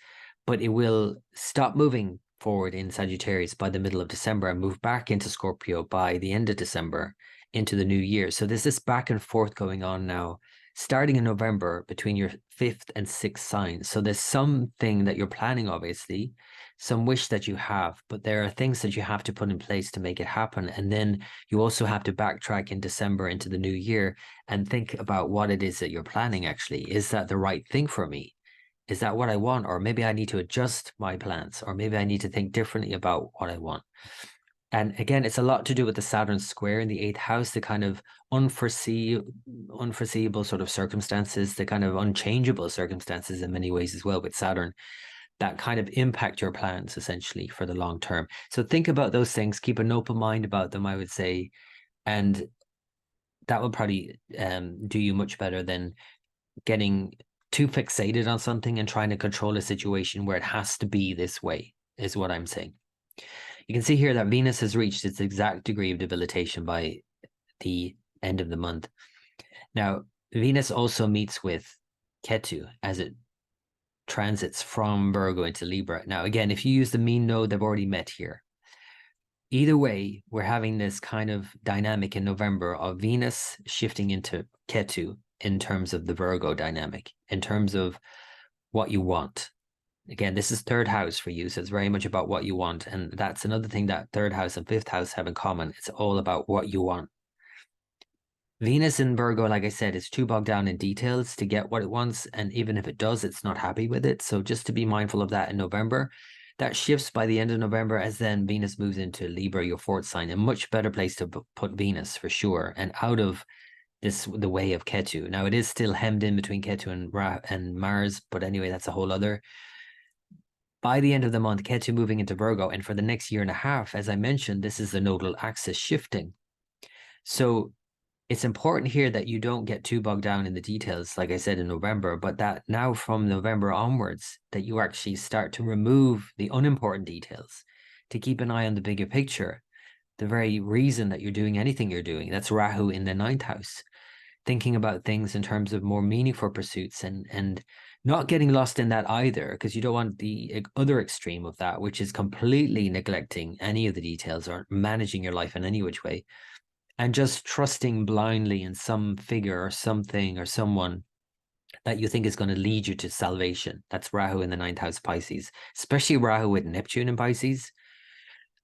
but it will stop moving forward in Sagittarius by the middle of December and move back into Scorpio by the end of December into the new year. So there's this back and forth going on now, starting in November between your fifth and sixth signs. So there's something that you're planning, obviously, some wish that you have, but there are things that you have to put in place to make it happen. And then you also have to backtrack in December into the new year and think about what it is that you're planning actually. Is that the right thing for me? Is that what I want? Or maybe I need to adjust my plans, or maybe I need to think differently about what I want. And again, it's a lot to do with the Saturn square in the eighth house, the kind of unforeseeable sort of circumstances, the kind of unchangeable circumstances in many ways as well with Saturn, that kind of impact your plans essentially for the long term. So think about those things, keep an open mind about them, I would say, and that will probably do you much better than getting too fixated on something and trying to control a situation where it has to be this way, is what I'm saying. You can see here that Venus has reached its exact degree of debilitation by the end of the month. Now, Venus also meets with Ketu as it transits from Virgo into Libra. Now, again, if you use the mean node, they've already met here. Either way, we're having this kind of dynamic in November of Venus shifting into Ketu in terms of the Virgo dynamic, in terms of what you want. Again, this is third house for you, so it's very much about what you want. And that's another thing that third house and fifth house have in common. It's all about what you want. Venus in Virgo, like I said, is too bogged down in details to get what it wants. And even if it does, it's not happy with it. So just to be mindful of that in November. That shifts by the end of November as then Venus moves into Libra, your fourth sign, a much better place to put Venus for sure, and out of the way of Ketu. Now, it is still hemmed in between Ketu and Mars, but anyway, that's a whole other. By the end of the month, Ketu moving into Virgo, and for the next year and a half, as I mentioned, this is the nodal axis shifting. So it's important here that you don't get too bogged down in the details, like I said in November, but that now from November onwards, that you actually start to remove the unimportant details to keep an eye on the bigger picture, the very reason that you're doing anything you're doing. That's Rahu in the ninth house, thinking about things in terms of more meaningful pursuits and not getting lost in that either, because you don't want the other extreme of that, which is completely neglecting any of the details or managing your life in any which way, and just trusting blindly in some figure or something or someone that you think is going to lead you to salvation. That's Rahu in the ninth house Pisces, especially Rahu with Neptune in Pisces.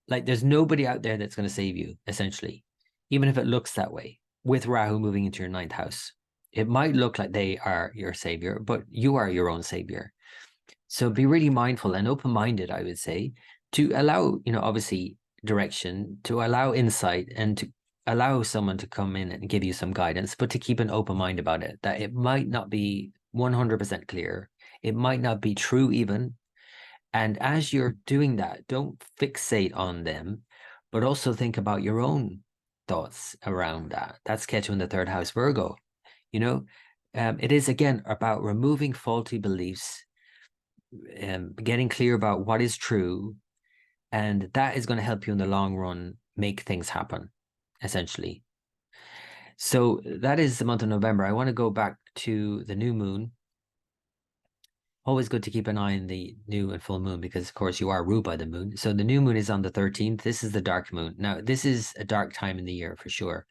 Like there's nobody out there that's going to save you, essentially, even if it looks that way. With Rahu moving into your ninth house, it might look like they are your savior, but you are your own savior. So be really mindful and open-minded, I would say, to allow, obviously direction, to allow insight, and to allow someone to come in and give you some guidance, but to keep an open mind about it, that it might not be 100% clear. It might not be true even. And as you're doing that, don't fixate on them, but also think about your own thoughts around that. That's Ketu in the third house, Virgo. It is, again, about removing faulty beliefs, getting clear about what is true, and that is going to help you in the long run make things happen, essentially. So that is the month of November. I want to go back to the new moon. Always good to keep an eye on the new and full moon because, of course, you are ruled by the moon. So the new moon is on the 13th. This is the dark moon. Now, this is a dark time in the year for sure.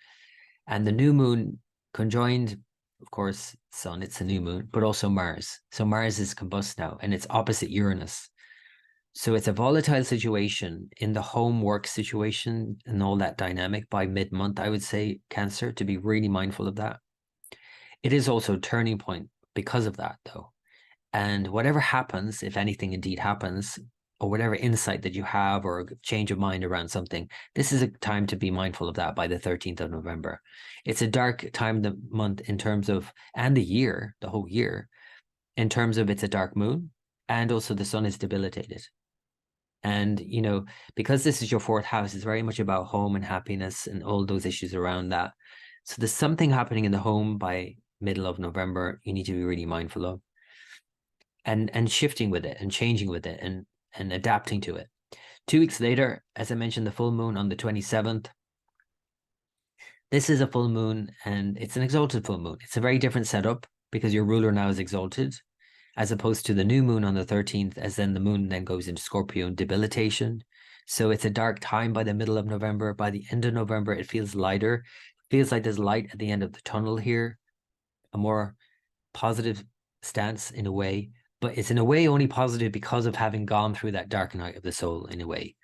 And the new moon conjoined, of course, sun, it's a new moon, but also Mars. So Mars is combust now and it's opposite Uranus. So it's a volatile situation in the home work situation and all that dynamic by mid-month, I would say, Cancer, to be really mindful of that. It is also a turning point because of that, though. And whatever happens, if anything indeed happens, or whatever insight that you have or change of mind around something, this is a time to be mindful of that by the 13th of November. It's a dark time of the month in terms of, and the year, the whole year, in terms of it's a dark moon, and also the sun is debilitated. And, because this is your fourth house, it's very much about home and happiness and all those issues around that. So there's something happening in the home by middle of November you need to be really mindful of. And shifting with it and changing with it and adapting to it. 2 weeks later, as I mentioned, the full moon on the 27th. This is a full moon and it's an exalted full moon. It's a very different setup because your ruler now is exalted, as opposed to the new moon on the 13th, as then the moon then goes into Scorpio and debilitation. So it's a dark time by the middle of November. By the end of November, it feels lighter. It feels like there's light at the end of the tunnel here, a more positive stance in a way, but it's in a way only positive because of having gone through that dark night of the soul in a way.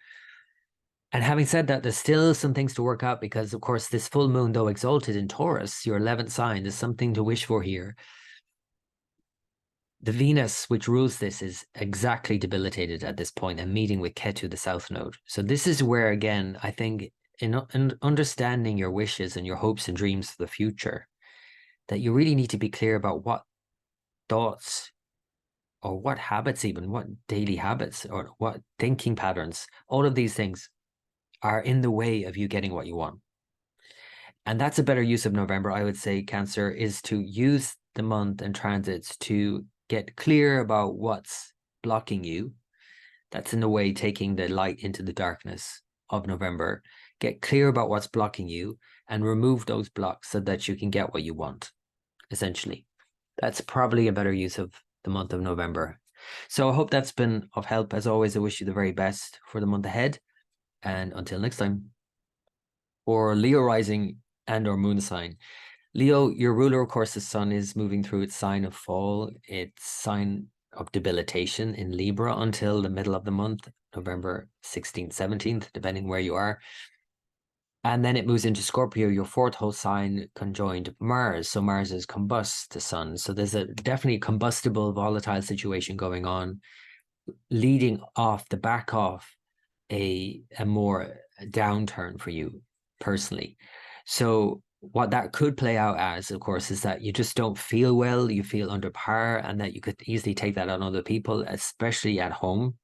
And having said that, there's still some things to work out because, of course, this full moon, though exalted in Taurus, your 11th sign, there's something to wish for here. The Venus, which rules this, is exactly debilitated at this point and meeting with Ketu, the south node. So this is where, again, I think in understanding your wishes and your hopes and dreams for the future, that you really need to be clear about what thoughts or what habits, even what daily habits or what thinking patterns, all of these things are in the way of you getting what you want. And that's a better use of November, I would say, Cancer, is to use the month and transits to get clear about what's blocking you. That's in a way taking the light into the darkness of November. Get clear about what's blocking you and remove those blocks so that you can get what you want, essentially. That's probably a better use of the month of November. So I hope that's been of help. As always, I wish you the very best for the month ahead. And until next time. For Leo rising and or moon sign. Leo, your ruler, of course, the sun is moving through its sign of fall, its sign of debilitation in Libra until the middle of the month, November 16th, 17th, depending where you are. And then it moves into Scorpio, your fourth host sign, conjoined Mars. So Mars is combust the sun. So there's a definitely combustible, volatile situation going on, leading off the back of a more downturn for you personally. So what that could play out as, of course, is that you just don't feel well, you feel under par, and that you could easily take that on other people, especially at home.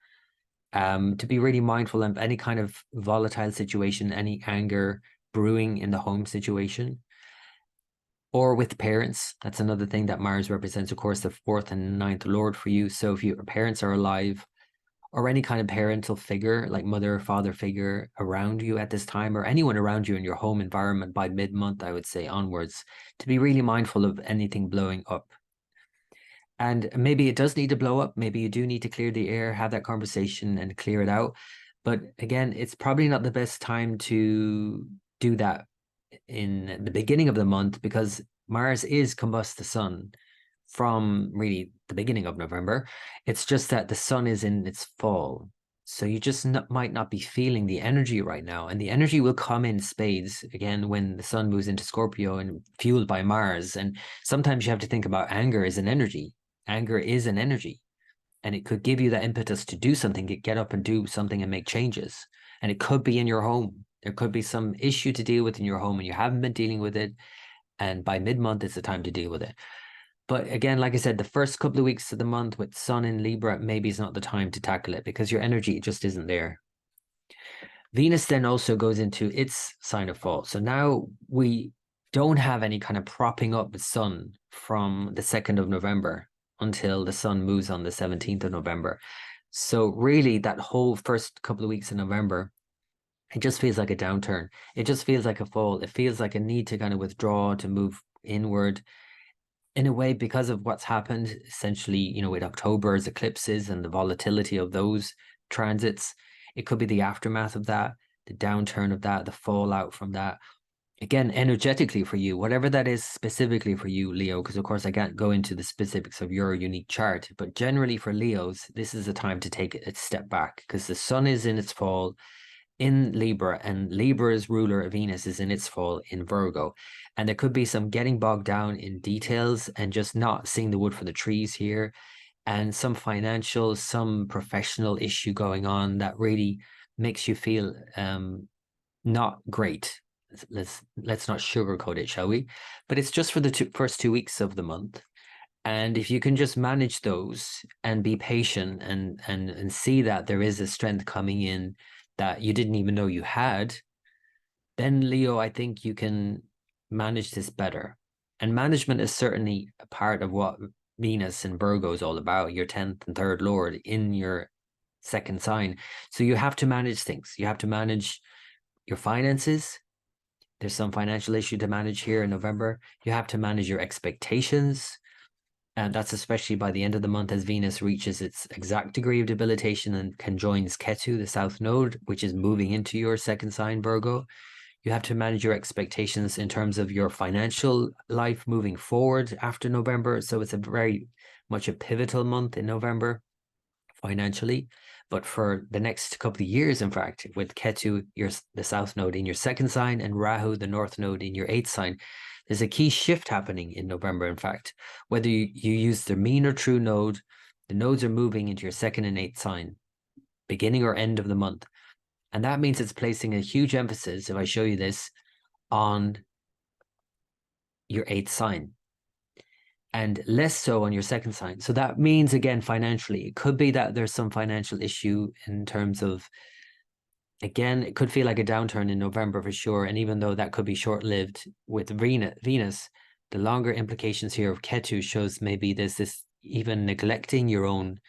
To be really mindful of any kind of volatile situation, any anger brewing in the home situation, or with parents. That's another thing that Mars represents, of course, the fourth and ninth lord for you. So if your parents are alive, or any kind of parental figure, like mother or father figure around you at this time, or anyone around you in your home environment by mid-month, I would say onwards, to be really mindful of anything blowing up. And maybe it does need to blow up. Maybe you do need to clear the air, have that conversation and clear it out. But again, it's probably not the best time to do that in the beginning of the month, because Mars is combust the sun from really the beginning of November. It's just that the sun is in its fall. So you just might not be feeling the energy right now. And the energy will come in spades again when the sun moves into Scorpio and fueled by Mars. And sometimes you have to think about anger as an energy. Anger is an energy, and it could give you that impetus to do something, get up and do something and make changes. And it could be in your home. There could be some issue to deal with in your home and you haven't been dealing with it. And by mid-month, it's the time to deal with it. But again, like I said, the first couple of weeks of the month with Sun in Libra, maybe is not the time to tackle it because your energy just isn't there. Venus then also goes into its sign of fall. So now we don't have any kind of propping up the sun from the 2nd of November until the sun moves on the 17th of November. So really that whole first couple of weeks in November, it just feels like a downturn. It just feels like a fall. It feels like a need to kind of withdraw, to move inward in a way, because of what's happened essentially, you know, with October's eclipses and the volatility of those transits. It could be the aftermath of that, the downturn of that, the fallout from that. Again, energetically for you, whatever that is specifically for you, Leo, because of course I can't go into the specifics of your unique chart, but generally for Leos, this is a time to take a step back because the sun is in its fall in Libra, and Libra's ruler Venus is in its fall in Virgo. And there could be some getting bogged down in details and just not seeing the wood for the trees here, and some financial, some professional issue going on that really makes you feel not great. Let's not sugarcoat it, shall we? But it's just for the first 2 weeks of the month. And if you can just manage those and be patient and see that there is a strength coming in that you didn't even know you had, then Leo, I think you can manage this better. And management is certainly a part of what Venus and Virgo is all about, your 10th and 3rd Lord in your second sign. So you have to manage things. You have to manage your finances. There's some financial issue to manage here in November. You have to manage your expectations. And that's especially by the end of the month as Venus reaches its exact degree of debilitation and conjoins Ketu, the south node, which is moving into your second sign, Virgo. You have to manage your expectations in terms of your financial life moving forward after November. So it's a very much a pivotal month in November financially. But for the next couple of years, in fact, with Ketu, the south node in your second sign, and Rahu, the north node in your 8th sign, there's a key shift happening in November, in fact. Whether you use the mean or true node, the nodes are moving into your 2nd and 8th sign, beginning or end of the month. And that means it's placing a huge emphasis, if I show you this, on your 8th sign and less so on your second sign. So that means, again, financially, it could be that there's some financial issue in terms of, again, it could feel like a downturn in November for sure. And even though that could be short-lived with Venus, the longer implications here of Ketu shows maybe there's this even neglecting your own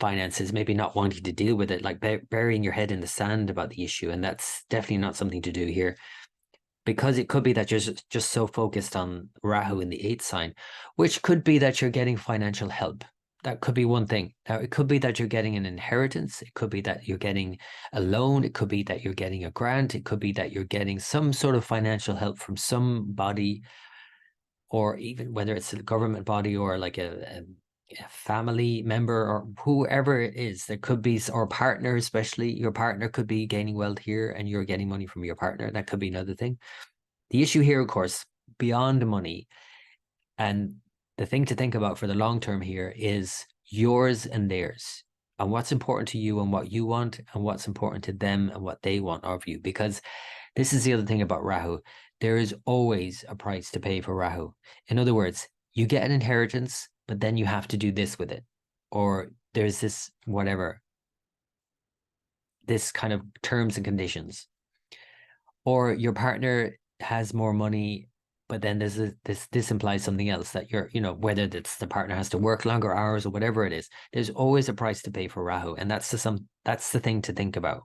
finances, maybe not wanting to deal with it, like burying your head in the sand about the issue. And that's definitely not something to do here, because it could be that you're just so focused on Rahu in the 8th sign, which could be that you're getting financial help. That could be one thing. Now, it could be that you're getting an inheritance. It could be that you're getting a loan. It could be that you're getting a grant. It could be that you're getting some sort of financial help from somebody, or even whether it's a government body or like a family member or whoever it is. There could be, or partner, especially your partner could be gaining wealth here and you're getting money from your partner. That could be another thing. The issue here, of course, beyond money, and the thing to think about for the long term here, is yours and theirs, and what's important to you and what you want, and what's important to them and what they want of you. Because this is the other thing about Rahu. There is always a price to pay for Rahu. In other words, you get an inheritance, but then you have to do this with it. Or there's this, whatever, this kind of terms and conditions. Or your partner has more money, but then there's this implies something else, that you're, you know, whether it's the partner has to work longer hours or whatever it is, there's always a price to pay for Rahu. And that's the thing to think about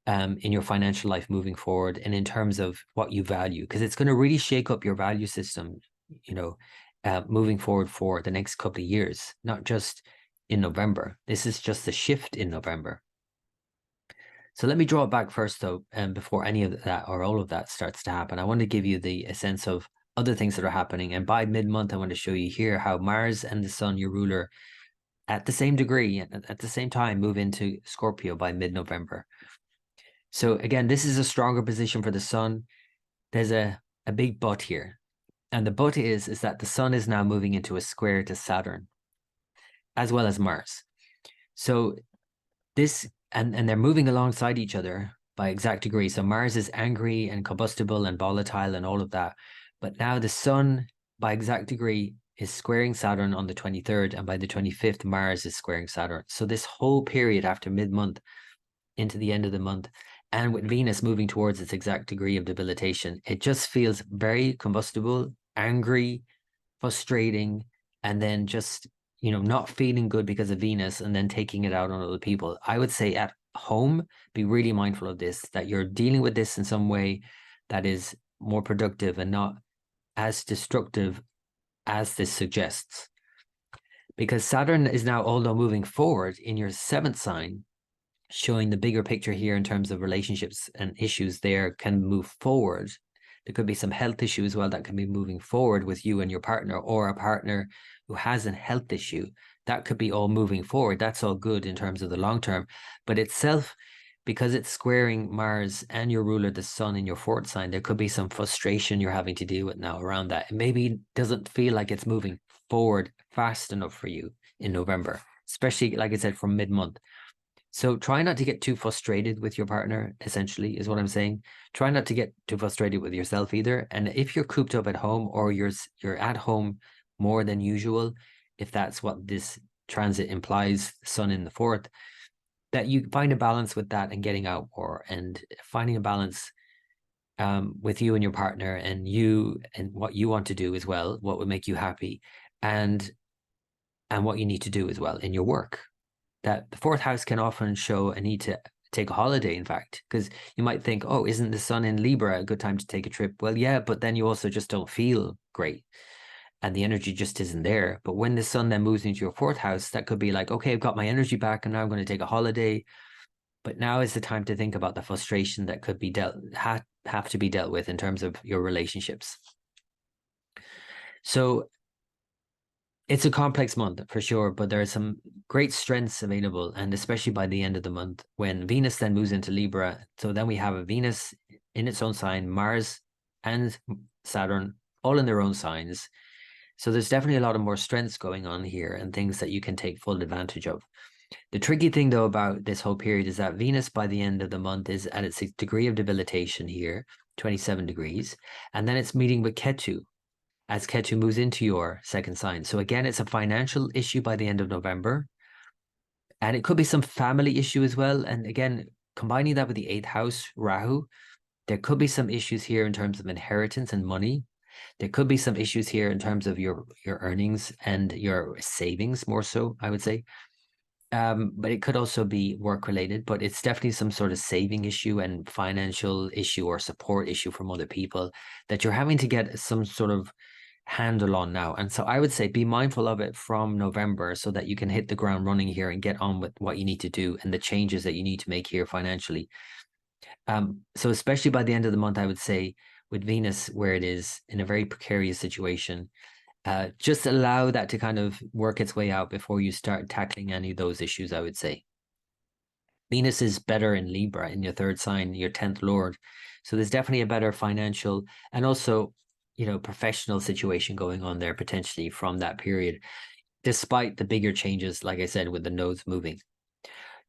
in your financial life moving forward, and in terms of what you value, because it's going to really shake up your value system, you know, moving forward for the next couple of years, not just in November. This is just a shift in November. So let me draw it back first, though, and before any of that or all of that starts to happen, I want to give you a sense of other things that are happening. And by mid-month, I want to show you here how Mars and the Sun, your ruler, at the same degree, at the same time, move into Scorpio by mid-November. So again, this is a stronger position for the Sun. There's a big but here. And the but is that the Sun is now moving into a square to Saturn, as well as Mars. So this, and they're moving alongside each other by exact degrees. So Mars is angry and combustible and volatile and all of that. But now the Sun, by exact degree, is squaring Saturn on the 23rd. And by the 25th, Mars is squaring Saturn. So this whole period after mid-month into the end of the month, and with Venus moving towards its exact degree of debilitation, it just feels very combustible, angry, frustrating, and then just, not feeling good because of Venus and then taking it out on other people. I would say at home, be really mindful of this, that you're dealing with this in some way that is more productive and not as destructive as this suggests. Because Saturn is now, although moving forward in your 7th sign, showing the bigger picture here in terms of relationships and issues there can move forward. There could be some health issue as well that can be moving forward with you and your partner, or a partner who has a health issue. That could be all moving forward. That's all good in terms of the long term. But itself, because it's squaring Mars and your ruler, the Sun, in your 4th sign, there could be some frustration you're having to deal with now around that. It maybe doesn't feel like it's moving forward fast enough for you in November, especially, like I said, from mid-month. So try not to get too frustrated with your partner, essentially, is what I'm saying. Try not to get too frustrated with yourself either. And if you're cooped up at home, or you're at home more than usual, if that's what this transit implies, Sun in the 4th, that you find a balance with that and getting out more, and finding a balance with you and your partner, and you and what you want to do as well, what would make you happy, and what you need to do as well in your work. That the 4th house can often show a need to take a holiday, in fact, because you might think, oh, isn't the Sun in Libra a good time to take a trip? Well, yeah, but then you also just don't feel great and the energy just isn't there. But when the Sun then moves into your 4th house, that could be like, okay, I've got my energy back and now I'm going to take a holiday. But now is the time to think about the frustration that could be have to be dealt with in terms of your relationships. So it's a complex month for sure, but there are some great strengths available, and especially by the end of the month when Venus then moves into Libra. So then we have a Venus in its own sign, Mars and Saturn all in their own signs. So there's definitely a lot of more strengths going on here and things that you can take full advantage of. The tricky thing, though, about this whole period is that Venus by the end of the month is at its degree of debilitation here, 27 degrees, and then it's meeting with Ketu, as Ketu moves into your 2nd sign. So again, it's a financial issue by the end of November. And it could be some family issue as well. And again, combining that with the 8th house, Rahu, there could be some issues here in terms of inheritance and money. There could be some issues here in terms of your earnings and your savings, more so, I would say. But it could also be work related, but it's definitely some sort of saving issue and financial issue or support issue from other people that you're having to get some sort of handle on now. And so I would say be mindful of it from November so that you can hit the ground running here and get on with what you need to do and the changes that you need to make here financially. So especially by the end of the month, I would say with Venus where it is in a very precarious situation, just allow that to kind of work its way out before you start tackling any of those issues, I would say. Venus is better in Libra, in your 3rd sign, your 10th lord. So there's definitely a better financial and also, professional situation going on there potentially from that period, despite the bigger changes, like I said, with the nodes moving.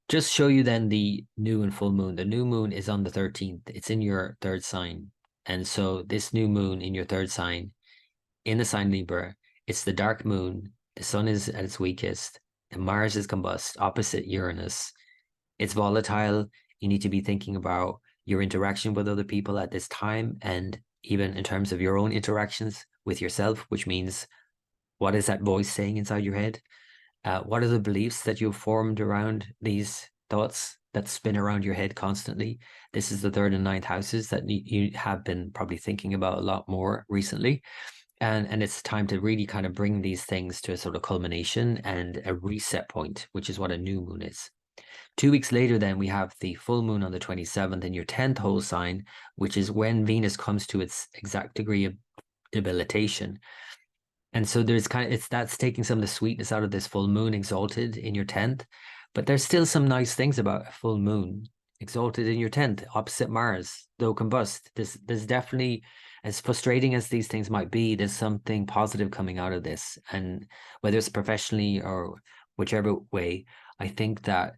Just show you then the new and full moon. The new moon is on the 13th. It's in your 3rd sign. And so this new moon in your 3rd sign, in the sign Libra, it's the dark moon. The Sun is at its weakest. And Mars is combust, opposite Uranus. It's volatile. You need to be thinking about your interaction with other people at this time, and even in terms of your own interactions with yourself, which means what is that voice saying inside your head? What are the beliefs that you've formed around these thoughts that spin around your head constantly? This is the 3rd and 9th houses that you have been probably thinking about a lot more recently. And it's time to really kind of bring these things to a sort of culmination and a reset point, which is what a new moon is. 2 weeks later, then we have the full moon on the 27th in your 10th whole sign, which is when Venus comes to its exact degree of debilitation. And so there's that's taking some of the sweetness out of this full moon exalted in your 10th, but there's still some nice things about a full moon exalted in your 10th, opposite Mars, though combust. There's definitely, as frustrating as these things might be, there's something positive coming out of this. And whether it's professionally or whichever way, I think that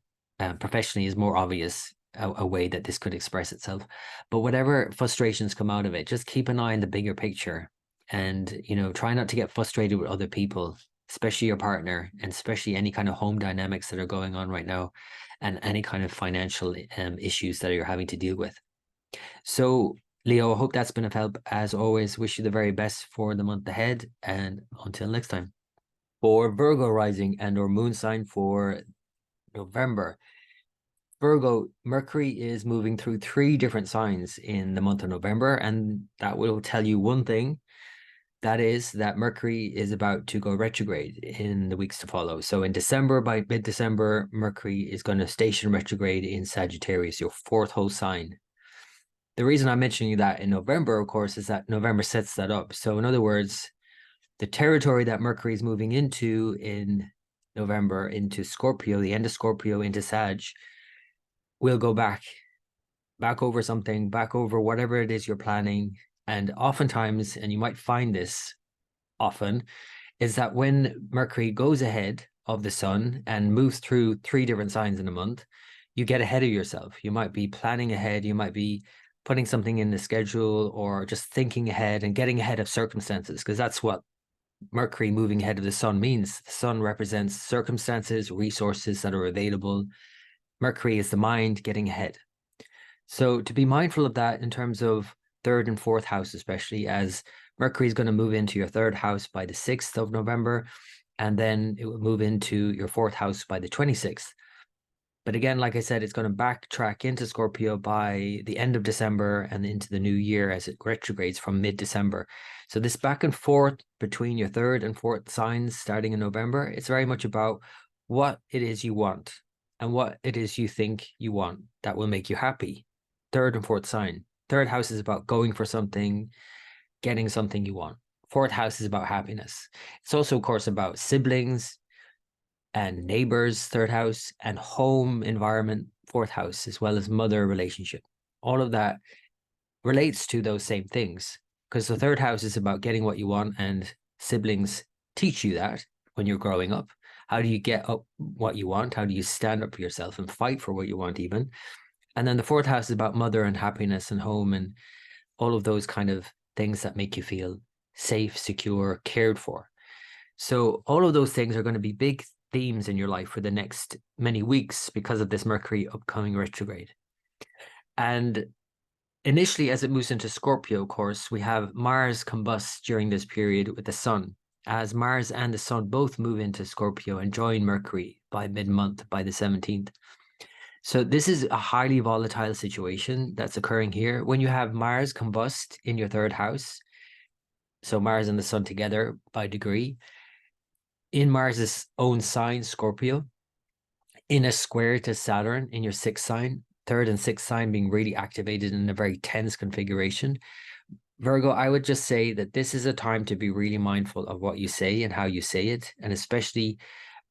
professionally is more obvious a way that this could express itself. But whatever frustrations come out of it, just keep an eye on the bigger picture. And, try not to get frustrated with other people, especially your partner, and especially any kind of home dynamics that are going on right now, and any kind of financial issues that you're having to deal with. So, Leo, I hope that's been of help. As always, wish you the very best for the month ahead. And until next time. For Virgo rising and or moon sign for November, Virgo, Mercury is moving through 3 different signs in the month of November, and that will tell you one thing. That is that Mercury is about to go retrograde in the weeks to follow. So in December, by mid-December, Mercury is going to station retrograde in Sagittarius, your 4th whole sign. The reason I'm mentioning that in November, of course, is that November sets that up. So in other words, the territory that Mercury is moving into in November, into Scorpio, the end of Scorpio into Sag, will go back over something, back over whatever it is you're planning. And oftentimes, and you might find this often, is that when Mercury goes ahead of the sun and moves through 3 different signs in a month, you get ahead of yourself. You might be planning ahead, you might be putting something in the schedule, or just thinking ahead and getting ahead of circumstances, because that's what Mercury moving ahead of the sun means. The sun represents circumstances, resources that are available. Mercury is the mind getting ahead. So to be mindful of that in terms of 3rd and 4th house, especially as Mercury is going to move into your 3rd house by the 6th of November, and then it will move into your 4th house by the 26th. But again, like I said, it's going to backtrack into Scorpio by the end of December and into the new year as it retrogrades from mid-December. So this back and forth between your 3rd and 4th signs starting in November, it's very much about what it is you want and what it is you think you want that will make you happy. 3rd and 4th sign. 3rd house is about going for something, getting something you want. 4th house is about happiness. It's also, of course, about siblings and neighbors, 3rd house, and home environment, 4th house, as well as mother relationship. All of that relates to those same things, because the 3rd house is about getting what you want, and siblings teach you that when you're growing up. How do you get up what you want? How do you stand up for yourself and fight for what you want even? And then the 4th house is about mother and happiness and home and all of those kind of things that make you feel safe, secure, cared for. So all of those things are going to be big themes in your life for the next many weeks because of this Mercury upcoming retrograde. And initially, as it moves into Scorpio, of course, we have Mars combust during this period with the sun, as Mars and the sun both move into Scorpio and join Mercury by mid-month, by the 17th. So this is a highly volatile situation that's occurring here. When you have Mars combust in your 3rd house, so Mars and the sun together by degree, in Mars's own sign, Scorpio, in a square to Saturn in your 6th sign, 3rd and 6th sign being really activated in a very tense configuration. Virgo, I would just say that this is a time to be really mindful of what you say and how you say it, and especially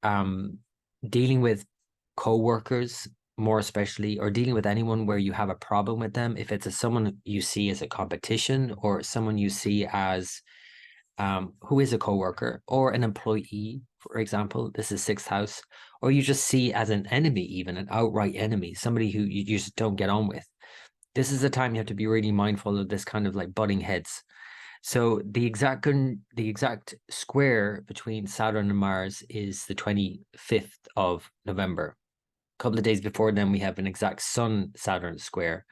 dealing with co-workers, more especially, or dealing with anyone where you have a problem with them. If it's someone you see as a competition, or someone you see as who is a co-worker or an employee, for example, this is 6th house, or you just see as an enemy, even an outright enemy, somebody who you just don't get on with. This is a time you have to be really mindful of this kind of like butting heads. So the exact square between Saturn and Mars is the 25th of November. A couple of days before then, we have an exact Sun-Saturn square,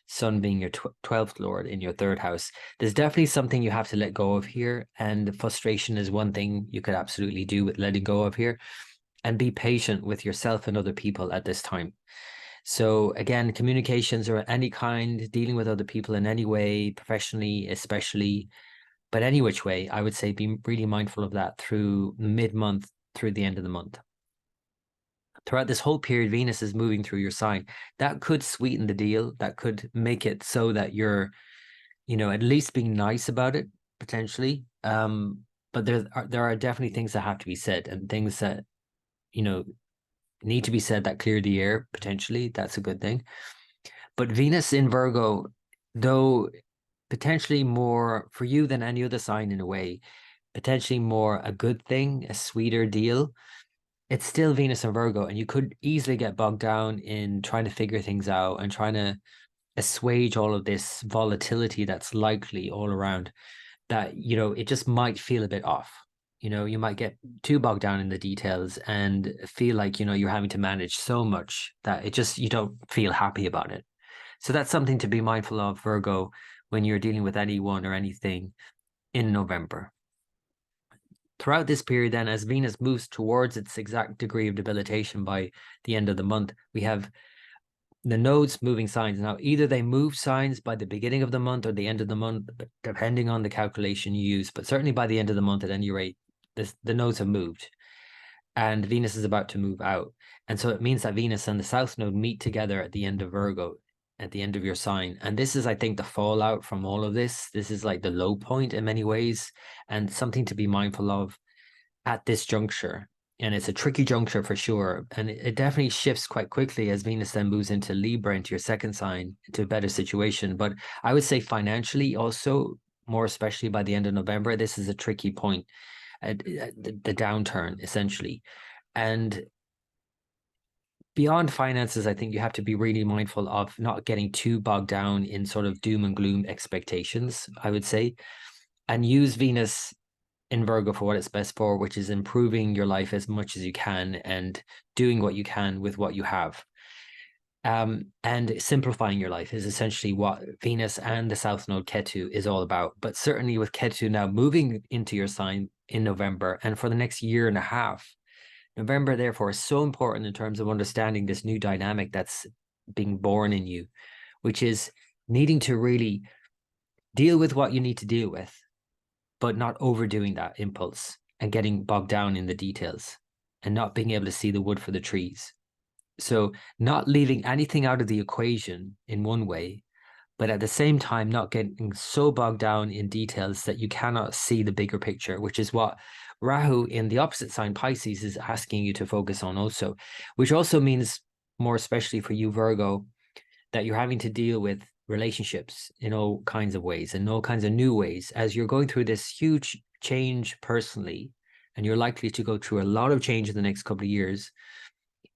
Sun being your 12th lord in your 3rd house. There's definitely something you have to let go of here, and frustration is one thing you could absolutely do with letting go of here, and be patient with yourself and other people at this time. So again, communications are any kind, dealing with other people in any way, professionally especially, But any which way, I would say be really mindful of that through mid-month through the end of the month. Throughout this whole period, Venus is moving through your sign. That could sweeten the deal. That could make it so that you're, at least being nice about it, potentially. But there are definitely things that have to be said, and things that, need to be said that clear the air, potentially. That's a good thing. But Venus in Virgo, though potentially more for you than any other sign in a way, potentially more a good thing, a sweeter deal, it's still Venus and Virgo, and you could easily get bogged down in trying to figure things out and trying to assuage all of this volatility that's likely all around, that, it just might feel a bit off. You might get too bogged down in the details and feel like, you're having to manage so much that you don't feel happy about it. So that's something to be mindful of, Virgo, when you're dealing with anyone or anything in November. Throughout this period, then, as Venus moves towards its exact degree of debilitation by the end of the month, we have the nodes moving signs. Now, either they move signs by the beginning of the month or the end of the month, depending on the calculation you use, but certainly by the end of the month, at any rate, the nodes have moved and Venus is about to move out. And so it means that Venus and the South Node meet together at the end of Virgo, at the end of your sign. And this is, I think, the fallout from all of this. This is like the low point in many ways, and something to be mindful of at this juncture. And it's a tricky juncture for sure. And it definitely shifts quite quickly as Venus then moves into Libra, into your second sign, into a better situation. But I would say financially also, more especially by the end of November, this is a tricky point, the downturn, essentially. And beyond finances, I think you have to be really mindful of not getting too bogged down in sort of doom and gloom expectations, I would say, and use Venus in Virgo for what it's best for, which is improving your life as much as you can and doing what you can with what you have. And simplifying your life is essentially what Venus and the South Node Ketu is all about. But certainly with Ketu now moving into your sign in November and for the next year and a half, November, therefore, is so important in terms of understanding this new dynamic that's being born in you, which is needing to really deal with what you need to deal with, but not overdoing that impulse and getting bogged down in the details and not being able to see the wood for the trees. So not leaving anything out of the equation in one way, but at the same time, not getting so bogged down in details that you cannot see the bigger picture, which is what Rahu in the opposite sign, Pisces, is asking you to focus on also, which also means, more especially for you, Virgo, that you're having to deal with relationships in all kinds of ways and all kinds of new ways as you're going through this huge change personally. And you're likely to go through a lot of change in the next couple of years.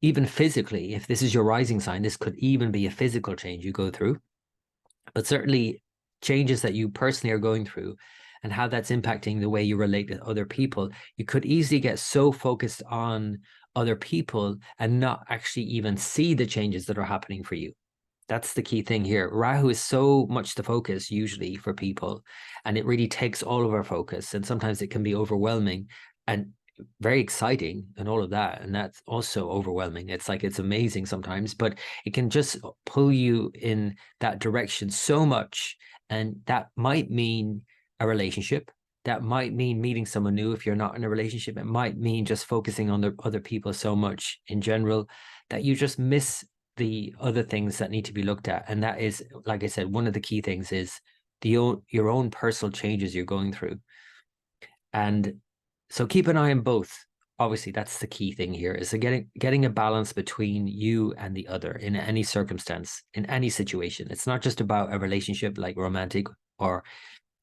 Even physically, if this is your rising sign, this could even be a physical change you go through, but certainly changes that you personally are going through and how that's impacting the way you relate with other people. You could easily get so focused on other people and not actually even see the changes that are happening for you. That's the key thing here. Rahu is so much the focus usually for people, and it really takes all of our focus. And sometimes it can be overwhelming and very exciting and all of that. And that's also overwhelming. It's like, it's amazing sometimes, but it can just pull you in that direction so much. And that might mean a relationship. That might mean meeting someone new if you're not in a relationship. It might mean just focusing on the other people so much in general that you just miss the other things that need to be looked at. And that is, like I said, one of the key things is your own personal changes you're going through. And so keep an eye on both. Obviously, that's the key thing here, is getting a balance between you and the other in any circumstance, in any situation. It's not just about a relationship like romantic or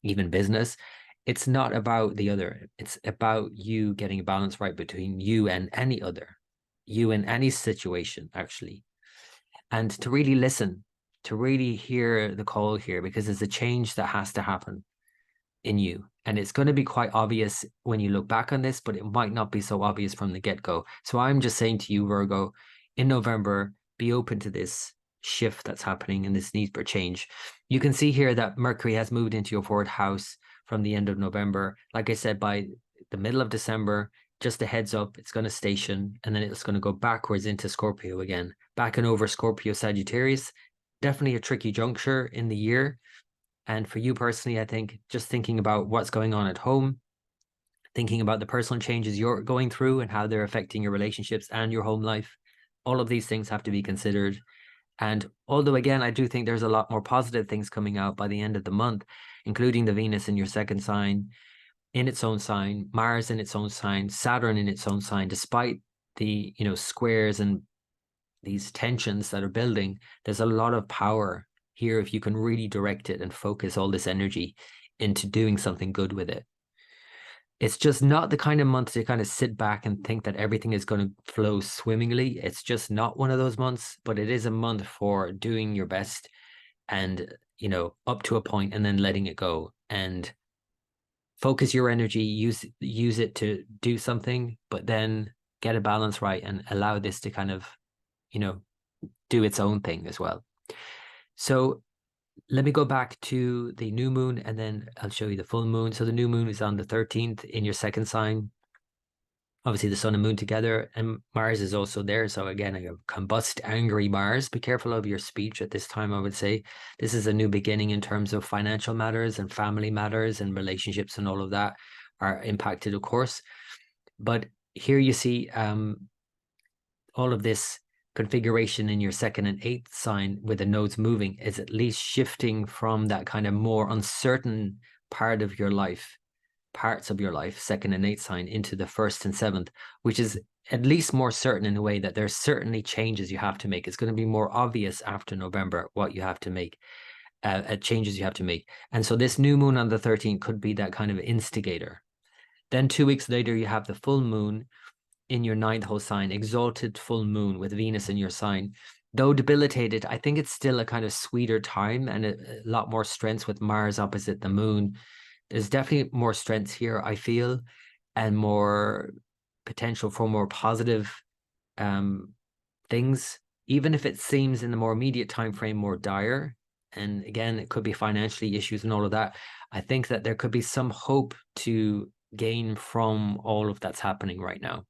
even business. It's not about the other. It's about you getting a balance right between you and any other, you in any situation, actually. And to really listen, to really hear the call here, because there's a change that has to happen in you. And it's going to be quite obvious when you look back on this, but it might not be so obvious from the get-go. So I'm just saying to you, Virgo, in November, be open to this shift that's happening and this need for change. You can see here that Mercury has moved into your fourth house from the end of November. Like I said, by the middle of December, just a heads up, it's going to station, and then it's going to go backwards into Scorpio again, back and over Scorpio Sagittarius. Definitely a tricky juncture in the year. And for you personally, I think just thinking about what's going on at home, thinking about the personal changes you're going through and how they're affecting your relationships and your home life, all of these things have to be considered. And although, again, I do think there's a lot more positive things coming out by the end of the month, including the Venus in your second sign, in its own sign, Mars in its own sign, Saturn in its own sign, despite the, squares and these tensions that are building, there's a lot of power here if you can really direct it and focus all this energy into doing something good with it. It's just not the kind of month to kind of sit back and think that everything is going to flow swimmingly. It's just not one of those months, but it is a month for doing your best and, up to a point and then letting it go and focus your energy, use it to do something, but then get a balance right and allow this to kind of, do its own thing as well. So let me go back to the new moon and then I'll show you the full moon. So the new moon is on the 13th in your second sign. Obviously the sun and moon together, and Mars is also there. So again, a combust, angry Mars. Be careful of your speech at this time, I would say. This is a new beginning in terms of financial matters and family matters and relationships, and all of that are impacted, of course. But here you see all of this configuration in your second and eighth sign with the nodes moving is at least shifting from that kind of more uncertain parts of your life, second and eighth sign, into the first and seventh, which is at least more certain in a way that there's certainly changes you have to make. It's going to be more obvious after November what you have to make, changes you have to make. And so this new moon on the 13th could be that kind of instigator. Then 2 weeks later, you have the full moon in your ninth house sign, exalted full moon with Venus in your sign. Though debilitated, I think it's still a kind of sweeter time and a lot more strength with Mars opposite the moon. There's definitely more strength here, I feel, and more potential for more positive things, even if it seems in the more immediate time frame more dire. And again, it could be financially issues and all of that. I think that there could be some hope to gain from all of that's happening right now.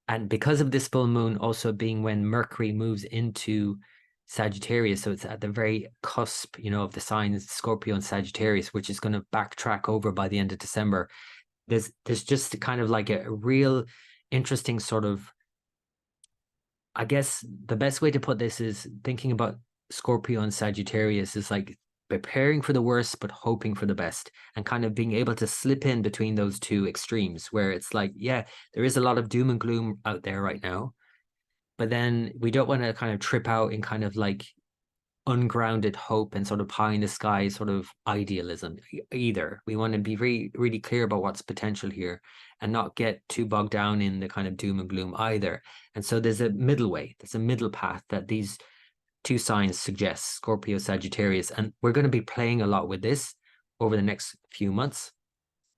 And because of this full moon also being when Mercury moves into Sagittarius, so it's at the very cusp, of the signs Scorpio and Sagittarius, which is going to backtrack over by the end of December. There's just kind of like a real interesting sort of, I guess the best way to put this is thinking about Scorpio and Sagittarius is like preparing for the worst, but hoping for the best, and kind of being able to slip in between those two extremes where it's like, yeah, there is a lot of doom and gloom out there right now, but then we don't want to kind of trip out in kind of like ungrounded hope and sort of pie in the sky sort of idealism either. We want to be really, really clear about what's potential here and not get too bogged down in the kind of doom and gloom either. And so there's a middle way, there's a middle path that these two signs suggest, Scorpio, Sagittarius, and we're going to be playing a lot with this over the next few months.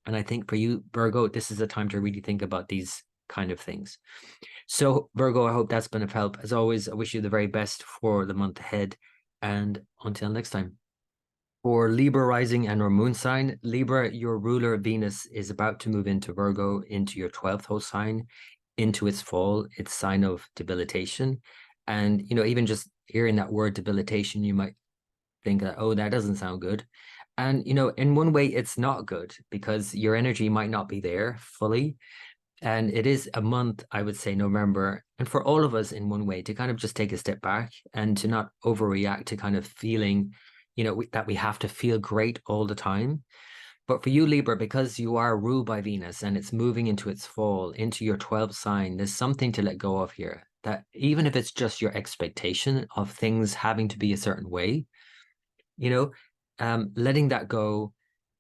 And I think for you, Virgo, this is a time to really think about these kind of things. So Virgo, I hope that's been of help. As always, I wish you the very best for the month ahead, and until next time. For Libra rising and or moon sign, Libra, your ruler Venus is about to move into Virgo, into your 12th house sign, into its fall, its sign of debilitation. And, even just hearing that word debilitation, you might think that, oh, that doesn't sound good. And, in one way, it's not good because your energy might not be there fully. And it is a month, I would say, November, and for all of us in one way to kind of just take a step back and to not overreact to kind of feeling, that we have to feel great all the time. But for you, Libra, because you are ruled by Venus and it's moving into its fall, into your 12th sign, there's something to let go of here. That even if it's just your expectation of things having to be a certain way, letting that go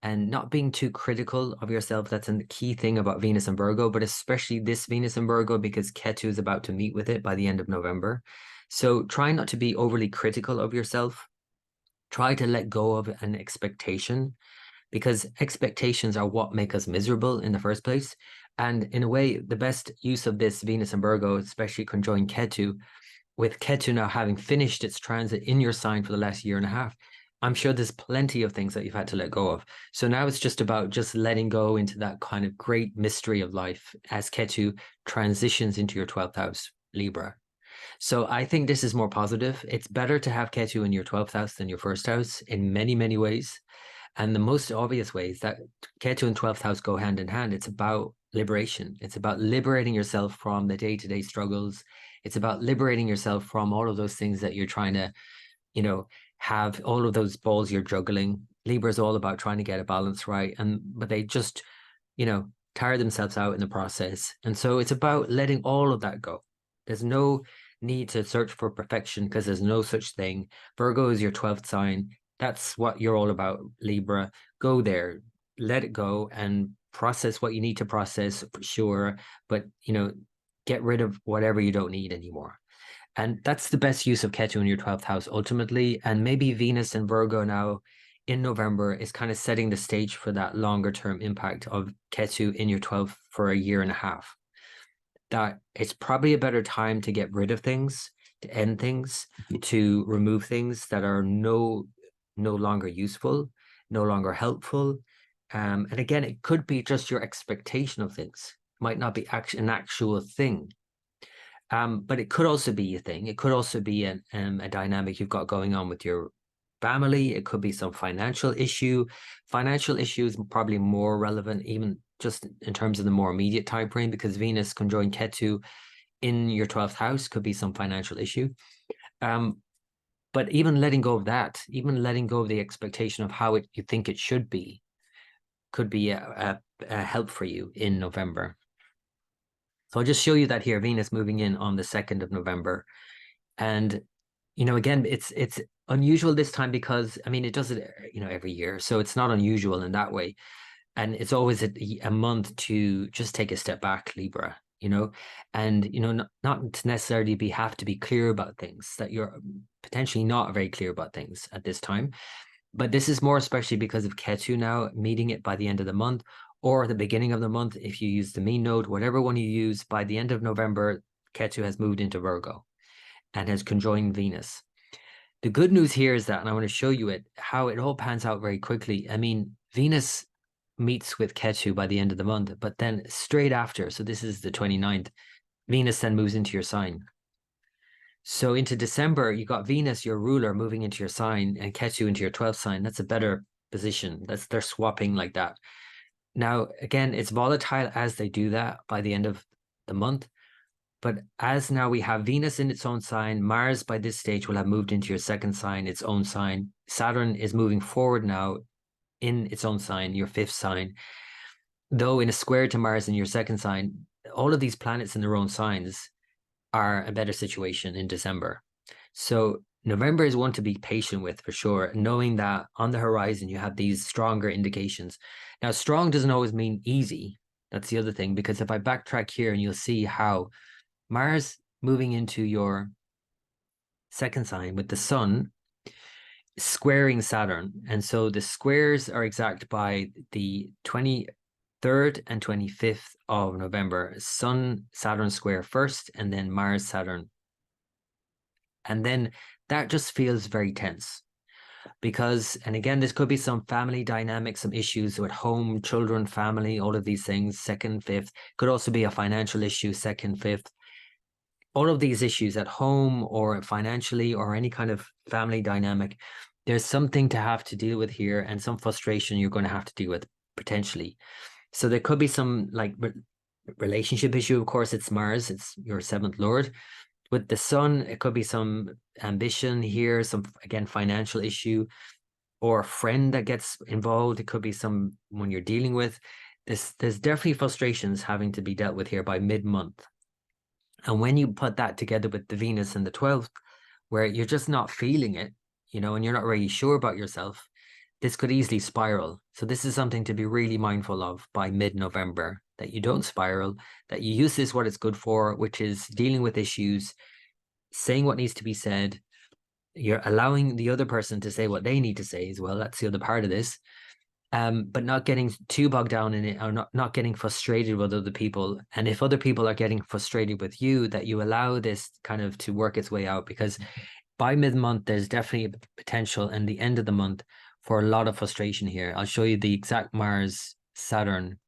and not being too critical of yourself. That's a key thing about Venus and Virgo, but especially this Venus and Virgo because Ketu is about to meet with it by the end of November. So try not to be overly critical of yourself. Try to let go of an expectation, because expectations are what make us miserable in the first place. And in a way, the best use of this Venus and Virgo, especially conjoined Ketu, with Ketu now having finished its transit in your sign for the last year and a half, I'm sure there's plenty of things that you've had to let go of. So now it's just about just letting go into that kind of great mystery of life as Ketu transitions into your 12th house, Libra. So I think this is more positive. It's better to have Ketu in your 12th house than your first house in many, many ways. And the most obvious way is that Ketu and 12th house go hand in hand. It's about liberation. It's about liberating yourself from the day-to-day struggles. It's about liberating yourself from all of those things that you're trying to, you know, have all of those balls you're juggling. Libra is all about trying to get a balance right. But they just, tire themselves out in the process. And so it's about letting all of that go. There's no need to search for perfection because there's no such thing. Virgo is your 12th sign. That's what you're all about, Libra. Go there, let it go and process what you need to process for sure. But, get rid of whatever you don't need anymore. And that's the best use of Ketu in your 12th house ultimately. And maybe Venus and Virgo now in November is kind of setting the stage for that longer term impact of Ketu in your 12th for a year and a half. That it's probably a better time to get rid of things, to end things, to remove things that are no longer useful, no longer helpful. And again, it could be just your expectation of things. It might not be an actual thing. But it could also be a thing. It could also be a dynamic you've got going on with your family. It could be some financial issue. Financial issue is probably more relevant, even just in terms of the more immediate time frame, because Venus conjoined Ketu in your 12th house could be some financial issue. But even letting go of that, even letting go of the expectation of how you think it should be, could be a help for you in November. So I'll just show you that here, Venus moving in on the 2nd of November. And, again, it's unusual this time because, it does it, every year. So it's not unusual in that way. And it's always a month to just take a step back, Libra, and, not necessarily have to be clear about things, that you're potentially not very clear about things at this time. But this is more especially because of Ketu now meeting it by the end of the month, or the beginning of the month, if you use the mean node, whatever one you use, by the end of November, Ketu has moved into Virgo and has conjoined Venus. The good news here is that, and I want to show you how it all pans out very quickly. Venus meets with Ketu by the end of the month, but then straight after, so this is the 29th, Venus then moves into your sign. So into December, you got Venus, your ruler, moving into your sign, and Ketu into your 12th sign. That's a better position. They're swapping like that. Now, again, it's volatile as they do that by the end of the month. But as now we have Venus in its own sign, Mars by this stage will have moved into your second sign, its own sign. Saturn is moving forward now in its own sign, your 5th sign. Though in a square to Mars in your second sign, all of these planets in their own signs are a better situation in December. So November is one to be patient with for sure, knowing that on the horizon you have these stronger indications. Now, strong doesn't always mean easy. That's the other thing, because if I backtrack here and you'll see how Mars moving into your second sign with the sun squaring Saturn. And so the squares are exact by the 23rd and 25th of November. Sun, Saturn square first, and then Mars, Saturn. And then that just feels very tense because, and again, this could be some family dynamics, some issues with home, children, family, all of these things, 2nd, 5th. Could also be a financial issue, 2nd, 5th. All of these issues at home or financially or any kind of family dynamic, there's something to have to deal with here and some frustration you're going to have to deal with potentially. So there could be some like relationship issue. Of course, it's Mars, it's your 7th lord. With the sun, it could be some ambition here, some, again, financial issue or a friend that gets involved. It could be someone you're dealing with. There's definitely frustrations having to be dealt with here by mid-month. And when you put that together with the Venus and the 12th, where you're just not feeling it, and you're not really sure about yourself, this could easily spiral. So this is something to be really mindful of by mid-November, that you don't spiral, that you use this what it's good for, which is dealing with issues, saying what needs to be said. You're allowing the other person to say what they need to say as well. That's the other part of this. But not getting too bogged down in it, or not getting frustrated with other people. And if other people are getting frustrated with you, that you allow this kind of to work its way out, because by mid-month, there's definitely a potential and the end of the month for a lot of frustration here. I'll show you the exact Mars-Saturn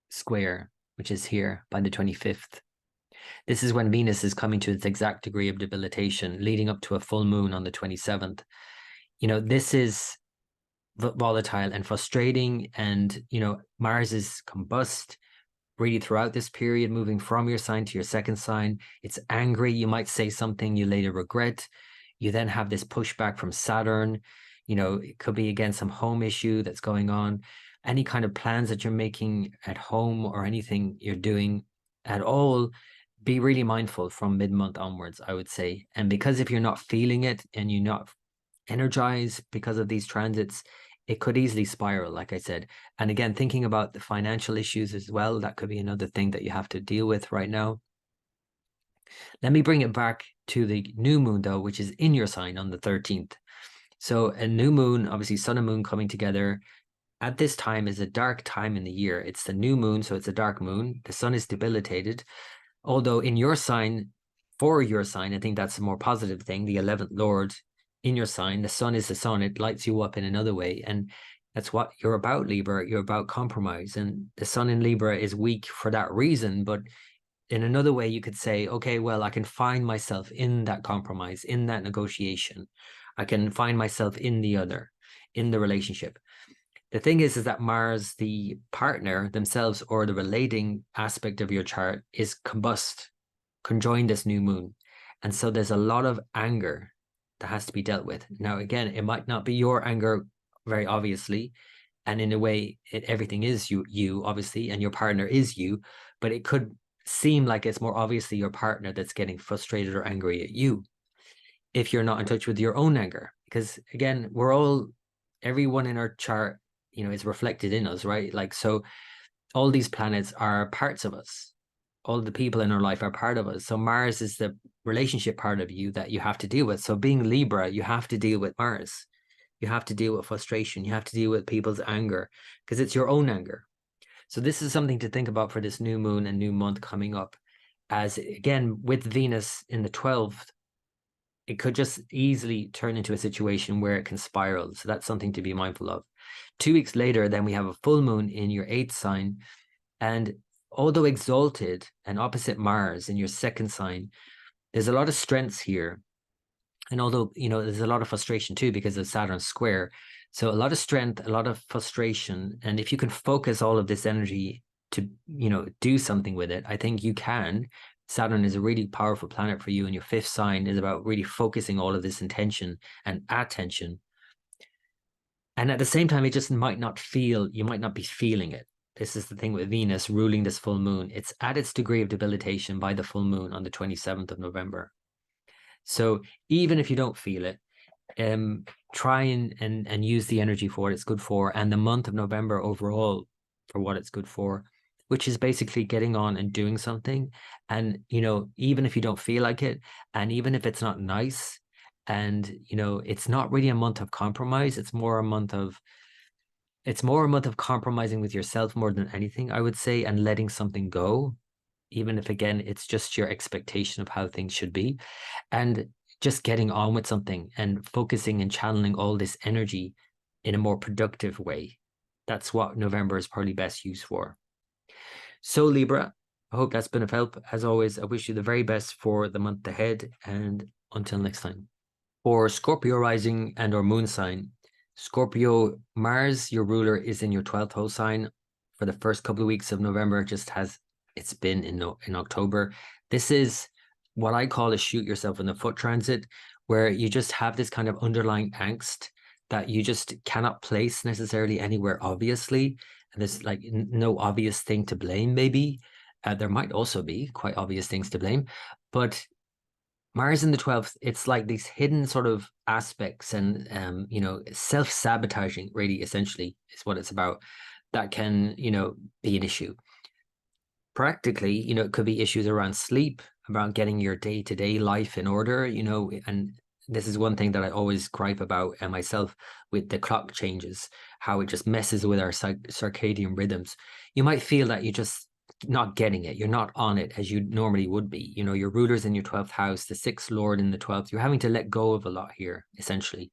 square, which is here by the 25th. This is when Venus is coming to its exact degree of debilitation, leading up to a full moon on the 27th. This is volatile and frustrating, and Mars is combust really throughout this period, moving from your sign to your second sign. It's angry. You might say something you later regret. You then have this pushback from Saturn. It could be, again, some home issue that's going on. Any kind of plans that you're making at home or anything you're doing at all, be really mindful from mid-month onwards, I would say. And because if you're not feeling it and you're not energized because of these transits, it could easily spiral, like I said. And again, thinking about the financial issues as well, that could be another thing that you have to deal with right now. Let me bring it back to the new moon, though, which is in your sign on the 13th. So a new moon, obviously sun and moon coming together at this time, is a dark time in the year. It's the new moon, so it's a dark moon. The sun is debilitated. Although in your sign, for your sign, I think that's a more positive thing. The 11th Lord in your sign, the sun is the sun. It lights you up in another way. And that's what you're about, Libra. You're about compromise. And the sun in Libra is weak for that reason. But in another way, you could say, okay, well, I can find myself in that compromise, in that negotiation. I can find myself in the other, in the relationship. The thing is that Mars, the partner themselves, or the relating aspect of your chart, is combust, conjoined this new moon. And so there's a lot of anger that has to be dealt with. Now, again, it might not be your anger very obviously. And in a way, everything is you, obviously, and your partner is you. But it could seem like it's more obviously your partner that's getting frustrated or angry at you if you're not in touch with your own anger. Because again, everyone in our chart, is reflected in us, right? Like, so all these planets are parts of us. All the people in our life are part of us. So Mars is the relationship part of you that you have to deal with. So being Libra, you have to deal with Mars. You have to deal with frustration. You have to deal with people's anger because it's your own anger. So this is something to think about for this new moon and new month coming up. As again, with Venus in the 12th, it could just easily turn into a situation where it can spiral. So that's something to be mindful of. 2 weeks later, then we have a full moon in your 8th sign. And although exalted and opposite Mars in your 2nd sign, there's a lot of strengths here. And although, there's a lot of frustration too because of Saturn square. So a lot of strength, a lot of frustration. And if you can focus all of this energy to, do something with it, I think you can. Saturn is a really powerful planet for you, and your 5th sign is about really focusing all of this intention and attention. And at the same time, you might not be feeling it. This is the thing with Venus ruling this full moon. It's at its degree of debilitation by the full moon on the 27th of November. So even if you don't feel it, try and use the energy for what it's good for, and the month of November overall for what it's good for, which is basically getting on and doing something. And, even if you don't feel like it, and even if it's not nice, and, it's not really a month of compromise, it's more a month of compromising with yourself more than anything, I would say, and letting something go, even if, again, it's just your expectation of how things should be. And just getting on with something and focusing and channeling all this energy in a more productive way. That's what November is probably best used for. So Libra, I hope that's been of help. As always, I wish you the very best for the month ahead, and until next time. For Scorpio rising and or moon sign, Scorpio, Mars, your ruler, is in your 12th house sign for the first couple of weeks of November, it's been in October. This is what I call a shoot yourself in the foot transit, where you just have this kind of underlying angst that you just cannot place necessarily anywhere obviously. And there's like no obvious thing to blame, maybe. There might also be quite obvious things to blame, but Mars in the 12th, it's like these hidden sort of aspects and, self-sabotaging, really, essentially, is what it's about. That can, be an issue. Practically, it could be issues around sleep, around getting your day-to-day life in order, and this is one thing that I always gripe about myself with the clock changes, how it just messes with our circadian rhythms. You might feel that you're just not getting it. You're not on it as you normally would be. Your ruler's in your 12th house, the 6th Lord in the 12th. You're having to let go of a lot here, essentially.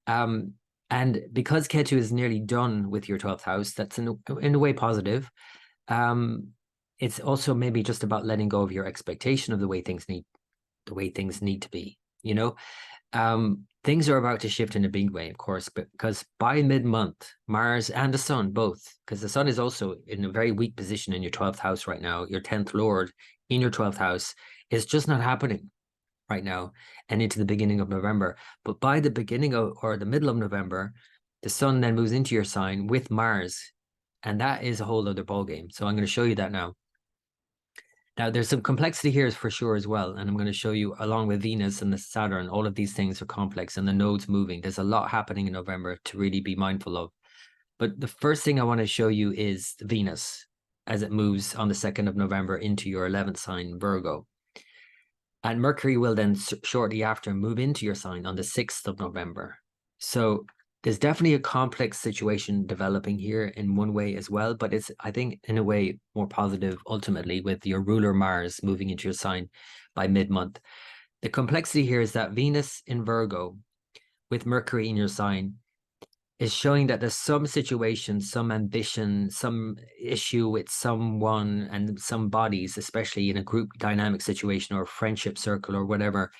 And because Ketu is nearly done with your 12th house, that's in a way positive. it's also maybe just about letting go of your expectation of the way things need to be, you know. Things are about to shift in a big way, of course, because by mid-month, Mars and the Sun both, because the Sun is also in a very weak position in your 12th house right now, your 10th Lord in your 12th house is just not happening right now and into the beginning of November. But by the beginning of, or the middle of November, the Sun then moves into your sign with Mars, and that is a whole other ballgame. So I'm going to show you that now. Now, there's some complexity here for sure as well. And I'm going to show you, along with Venus and the Saturn, all of these things are complex and the nodes moving. There's a lot happening in November to really be mindful of. But the first thing I want to show you is Venus as it moves on the 2nd of November into your 11th sign, Virgo. And Mercury will then shortly after move into your sign on the 6th of November. So there's definitely a complex situation developing here in one way as well, but it's, I think, in a way more positive ultimately with your ruler Mars moving into your sign by mid-month. The complexity here is that Venus in Virgo with Mercury in your sign is showing that there's some situation, some ambition, some issue with someone and some bodies, especially in a group dynamic situation or friendship circle or whatever,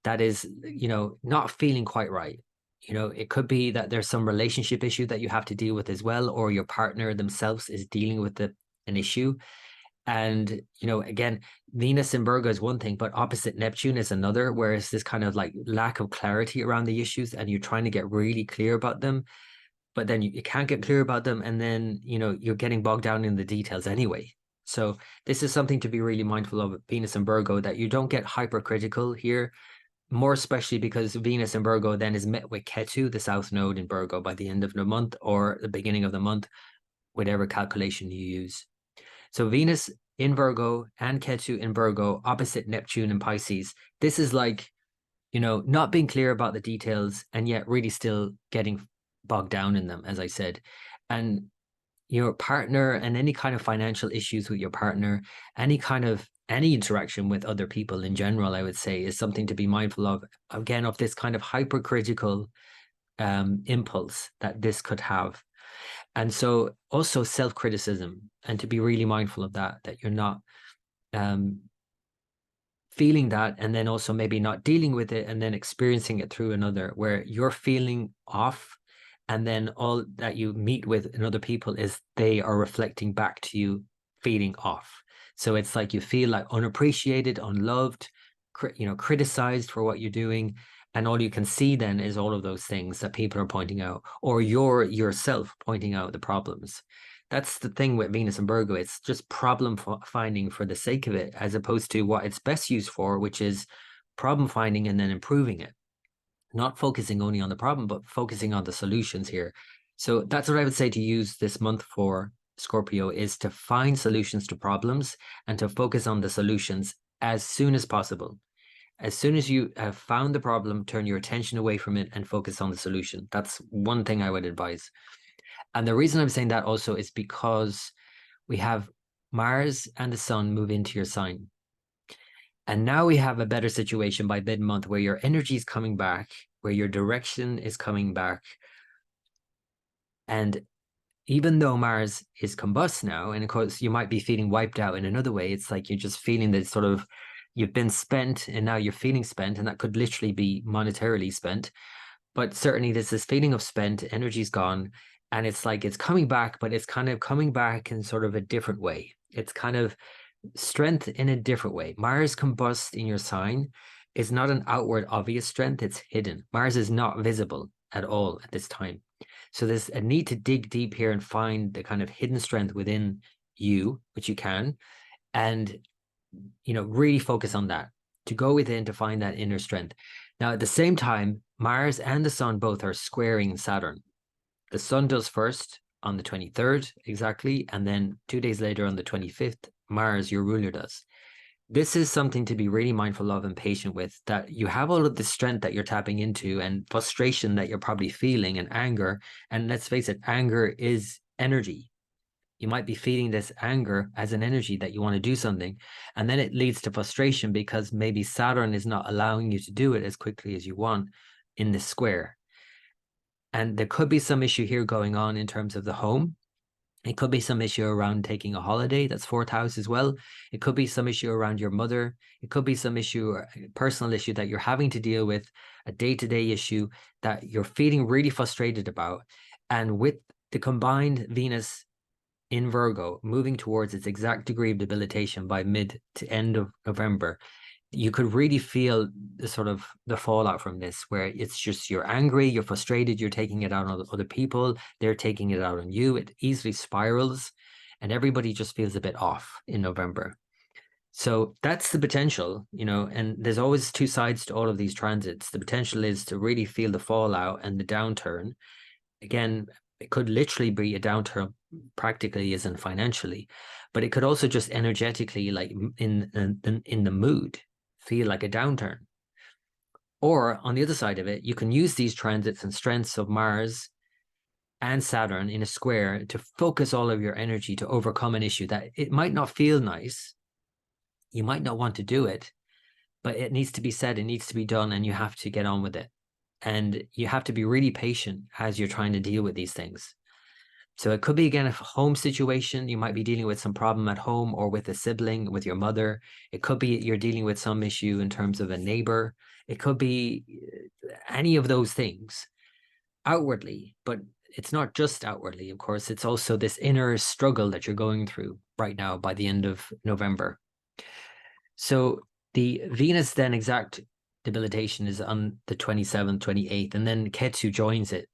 that is, you know, not feeling quite right. You know, it could be that there's some relationship issue that you have to deal with as well, or your partner themselves is dealing with an issue. And, you know, again, Venus in Virgo is one thing, but opposite Neptune is another, where it's this kind of like lack of clarity around the issues and you're trying to get really clear about them, but then you can't get clear about them. And then, you know, you're getting bogged down in the details anyway. So this is something to be really mindful of, Venus and Virgo, that you don't get hypercritical here, more especially because Venus in Virgo then is met with Ketu, the south node in Virgo, by the end of the month or the beginning of the month, whatever calculation you use. So Venus in Virgo and Ketu in Virgo, opposite Neptune and Pisces. This is like, you know, not being clear about the details and yet really still getting bogged down in them, as I said. And your partner and any kind of financial issues with your partner, any interaction with other people in general, I would say, is something to be mindful of, again, of this kind of hypercritical impulse that this could have. And so also self-criticism, and to be really mindful of that you're not feeling that and then also maybe not dealing with it and then experiencing it through another, where you're feeling off and then all that you meet with in other people is they are reflecting back to you feeling off. So it's like you feel like unappreciated, unloved, you know, criticized for what you're doing. And all you can see then is all of those things that people are pointing out, or you're yourself pointing out the problems. That's the thing with Venus and Virgo. It's just problem finding for the sake of it, as opposed to what it's best used for, which is problem finding and then improving it. Not focusing only on the problem, but focusing on the solutions here. So that's what I would say to use this month for, Scorpio, is to find solutions to problems and to focus on the solutions as soon as possible. As soon as you have found the problem, turn your attention away from it and focus on the solution. That's one thing I would advise. And the reason I'm saying that also is because we have Mars and the Sun move into your sign. And now we have a better situation by mid-month where your energy is coming back, where your direction is coming back. And even though Mars is combust now, and of course you might be feeling wiped out in another way, it's like you're just feeling that sort of you've been spent and now you're feeling spent, and that could literally be monetarily spent. But certainly there's this feeling of spent, energy's gone, and it's like it's coming back, but it's kind of coming back in sort of a different way. It's kind of strength in a different way. Mars combust in your sign is not an outward obvious strength, it's hidden. Mars is not visible at all at this time. So there's a need to dig deep here and find the kind of hidden strength within you, which you can, and, you know, really focus on that, to go within to find that inner strength. Now, at the same time, Mars and the Sun both are squaring Saturn. The Sun does first on the 23rd exactly, and then 2 days later on the 25th, Mars, your ruler, does. This is something to be really mindful of and patient with, that you have all of the strength that you're tapping into and frustration that you're probably feeling and anger. And let's face it, anger is energy. You might be feeling this anger as an energy that you want to do something, and then it leads to frustration because maybe Saturn is not allowing you to do it as quickly as you want in this square. And there could be some issue here going on in terms of the home, It could be some issue around taking a holiday. That's fourth house as well. It could be some issue around your mother. It could be some issue, personal issue that you're having to deal with, a day-to-day issue that you're feeling really frustrated about. And with the combined Venus in Virgo moving towards its exact degree of debilitation by mid to end of November, you could really feel the sort of the fallout from this, where it's just you're angry, you're frustrated, you're taking it out on other people, they're taking it out on you. It easily spirals, and everybody just feels a bit off in November. So that's the potential, you know, and there's always two sides to all of these transits. The potential is to really feel the fallout and the downturn. Again, it could literally be a downturn, practically as in financially, but it could also just energetically, like in the mood, feel like a downturn. Or on the other side of it, you can use these transits and strengths of Mars and Saturn in a square to focus all of your energy to overcome an issue that it might not feel nice. You might not want to do it, but it needs to be said, it needs to be done, and you have to get on with it. And you have to be really patient as you're trying to deal with these things. So it could be, again, a home situation. You might be dealing with some problem at home or with a sibling, with your mother. It could be you're dealing with some issue in terms of a neighbor. It could be any of those things outwardly, but it's not just outwardly, of course. It's also this inner struggle that you're going through right now by the end of November. So the Venus then exact debilitation is on the 27th, 28th, and then Ketu joins it.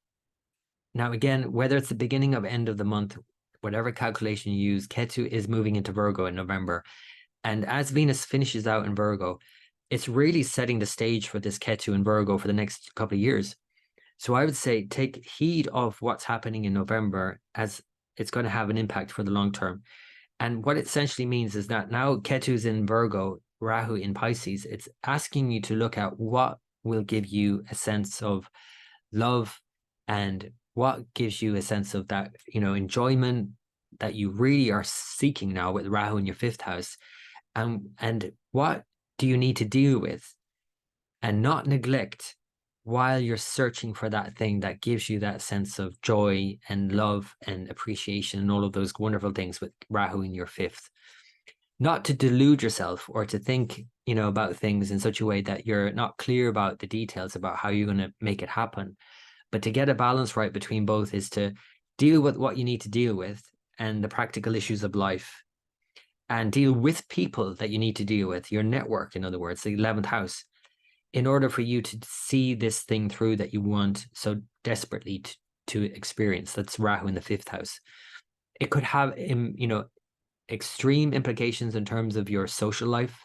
Now, again, whether it's the beginning of end of the month, whatever calculation you use, Ketu is moving into Virgo in November. And as Venus finishes out in Virgo, it's really setting the stage for this Ketu in Virgo for the next couple of years. So I would say take heed of what's happening in November, as it's going to have an impact for the long term. And what it essentially means is that now Ketu's in Virgo, Rahu in Pisces, it's asking you to look at what will give you a sense of love and what gives you a sense of that, you know, enjoyment that you really are seeking now with Rahu in your fifth house. And what do you need to deal with and not neglect while you're searching for that thing that gives you that sense of joy and love and appreciation and all of those wonderful things with Rahu in your fifth. Not to delude yourself or to think, you know, about things in such a way that you're not clear about the details about how you're going to make it happen. But to get a balance right between both is to deal with what you need to deal with and the practical issues of life, and deal with people that you need to deal with, your network, in other words, the 11th house, in order for you to see this thing through that you want so desperately to experience. That's Rahu in the fifth house. It could have, you know, extreme implications in terms of your social life.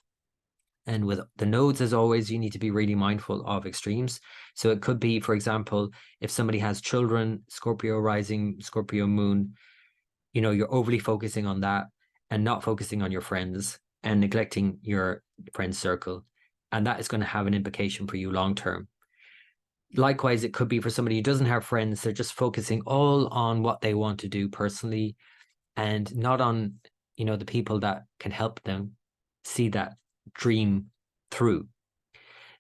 And with the nodes, as always, you need to be really mindful of extremes. So it could be, for example, if somebody has children, Scorpio rising, Scorpio moon, you know, you're overly focusing on that and not focusing on your friends and neglecting your friend circle. And that is going to have an implication for you long term. Likewise, it could be for somebody who doesn't have friends. They're just focusing all on what they want to do personally and not on, you know, the people that can help them see that dream through.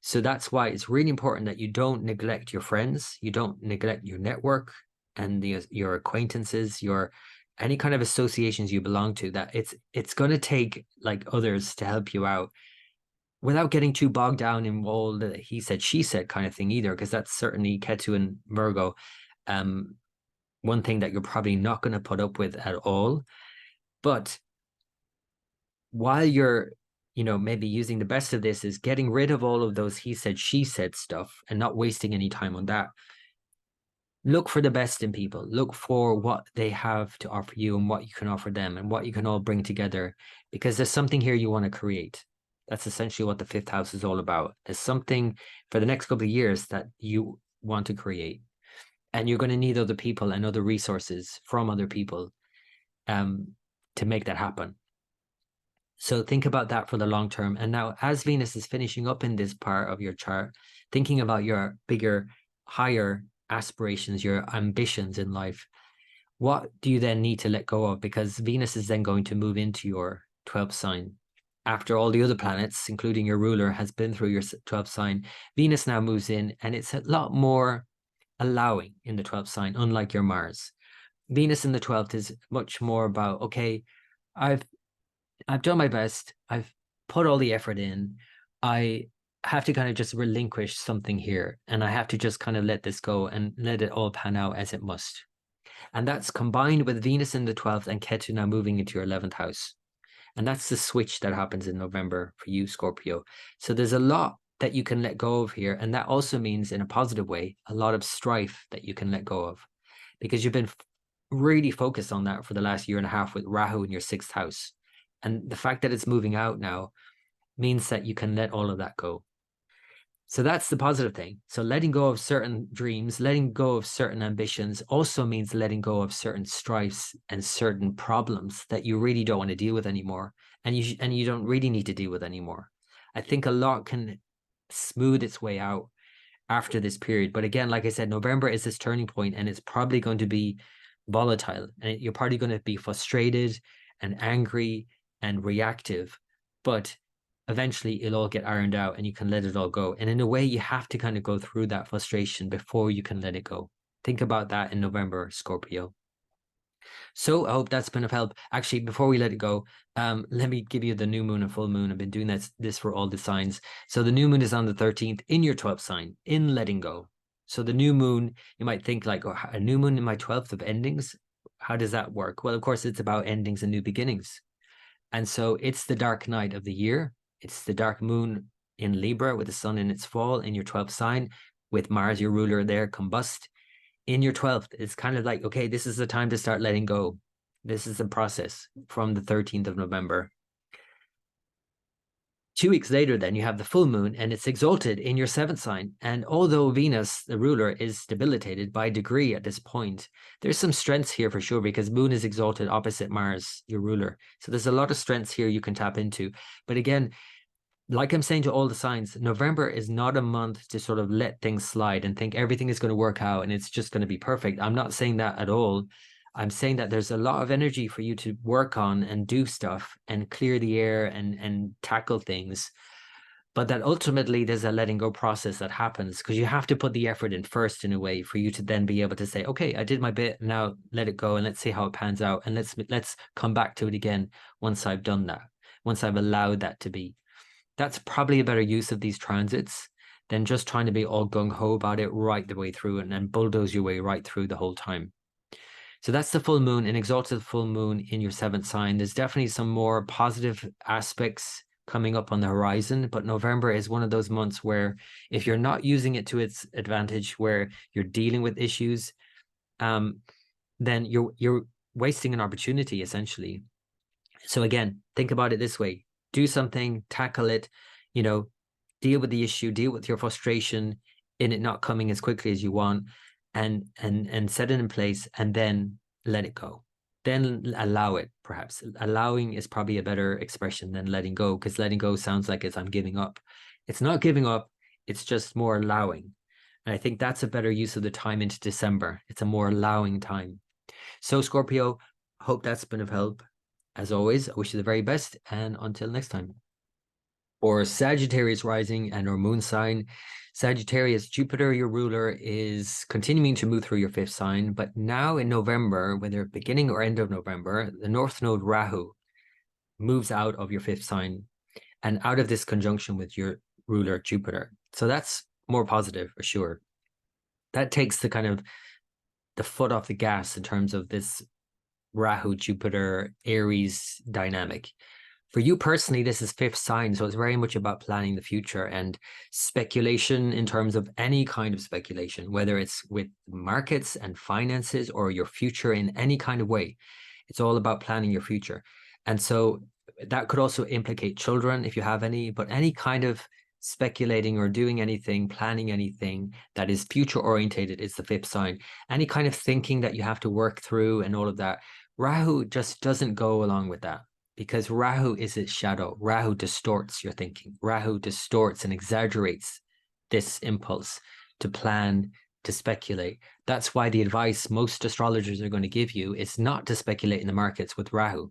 So that's why it's really important that you don't neglect your friends, you don't neglect your network and your acquaintances, your any kind of associations you belong to, that it's going to take like others to help you out without getting too bogged down in all the he said, she said kind of thing either, because that's certainly Ketu and Virgo. One thing that you're probably not going to put up with at all. But while you're, you know, maybe using the best of this is getting rid of all of those he said, she said stuff and not wasting any time on that. Look for the best in people. Look for what they have to offer you and what you can offer them and what you can all bring together, because there's something here you want to create. That's essentially what the fifth house is all about. There's something for the next couple of years that you want to create. And you're going to need other people and other resources from other people to make that happen. So think about that for the long term. And now as Venus is finishing up in this part of your chart, thinking about your bigger, higher aspirations, your ambitions in life, what do you then need to let go of? Because Venus is then going to move into your 12th sign. After all the other planets, including your ruler, has been through your 12th sign, Venus now moves in, and it's a lot more allowing in the 12th sign, unlike your Mars. Venus in the 12th is much more about, okay, I've done my best. I've put all the effort in. I have to kind of just relinquish something here, and I have to just kind of let this go and let it all pan out as it must. And that's combined with Venus in the 12th and Ketu now moving into your 11th house. And that's the switch that happens in November for you, Scorpio. So there's a lot that you can let go of here. And that also means, in a positive way, a lot of strife that you can let go of, because you've been really focused on that for the last year and a half with Rahu in your 6th house. And the fact that it's moving out now means that you can let all of that go. So that's the positive thing. So letting go of certain dreams, letting go of certain ambitions also means letting go of certain strifes and certain problems that you really don't want to deal with anymore. And you don't really need to deal with anymore. I think a lot can smooth its way out after this period. But again, like I said, November is this turning point, and it's probably going to be volatile, and you're probably going to be frustrated and angry and reactive. But eventually it'll all get ironed out and you can let it all go. And in a way, you have to kind of go through that frustration before you can let it go. Think about that in November, Scorpio. So I hope that's been of help. Actually, before we let it go, let me give you the new moon and full moon. I've been doing this for all the signs. So the new moon is on the 13th in your 12th sign, in letting go. So the new moon, you might think like, oh, a new moon in my 12th of endings. How does that work? Well, of course, it's about endings and new beginnings. And so it's the dark night of the year. It's the dark moon in Libra with the sun in its fall in your 12th sign, with Mars, your ruler, there combust in your 12th. It's kind of like, okay, this is the time to start letting go. This is the process from the 13th of November. 2 weeks later, then you have the full moon, and it's exalted in your 7th sign. And although Venus, the ruler, is debilitated by degree at this point, there's some strengths here for sure, because moon is exalted opposite Mars, your ruler. So there's a lot of strengths here you can tap into. But again, like I'm saying to all the signs, November is not a month to sort of let things slide and think everything is going to work out and it's just going to be perfect. I'm not saying that at all. I'm saying that there's a lot of energy for you to work on and do stuff and clear the air and tackle things. But that ultimately there's a letting go process that happens, because you have to put the effort in first, in a way, for you to then be able to say, okay, I did my bit, now let it go and let's see how it pans out. And let's come back to it again once I've done that, once I've allowed that to be. That's probably a better use of these transits than just trying to be all gung-ho about it right the way through and then bulldoze your way right through the whole time. So that's the full moon, an exalted full moon in your 7th sign. There's definitely some more positive aspects coming up on the horizon, but November is one of those months where if you're not using it to its advantage, where you're dealing with issues, then you're wasting an opportunity, essentially. So again, think about it this way. Do something, tackle it, deal with the issue, deal with your frustration in it not coming as quickly as you want, and set it in place, and then let it go. Then allow it, perhaps. Allowing is probably a better expression than letting go, because letting go sounds like I'm giving up. It's not giving up, it's just more allowing. And I think that's a better use of the time into December. It's a more allowing time. So Scorpio, hope that's been of help. As always, I wish you the very best, and until next time. For Sagittarius rising and our moon sign, Sagittarius, Jupiter, your ruler, is continuing to move through your 5th sign, but now in November, whether beginning or end of November, the North Node Rahu moves out of your 5th sign and out of this conjunction with your ruler, Jupiter. So that's more positive, for sure. That takes the kind of the foot off the gas in terms of this Rahu, Jupiter, Aries dynamic. For you personally, this is 5th sign, so it's very much about planning the future and speculation in terms of any kind of speculation, whether it's with markets and finances or your future in any kind of way. It's all about planning your future. And so that could also implicate children, if you have any, but any kind of speculating or doing anything, planning anything that is future orientated is the 5th sign. Any kind of thinking that you have to work through and all of that, Rahu just doesn't go along with that, because Rahu is its shadow. Rahu distorts your thinking. Rahu distorts and exaggerates this impulse to plan, to speculate. That's why the advice most astrologers are going to give you is not to speculate in the markets with Rahu,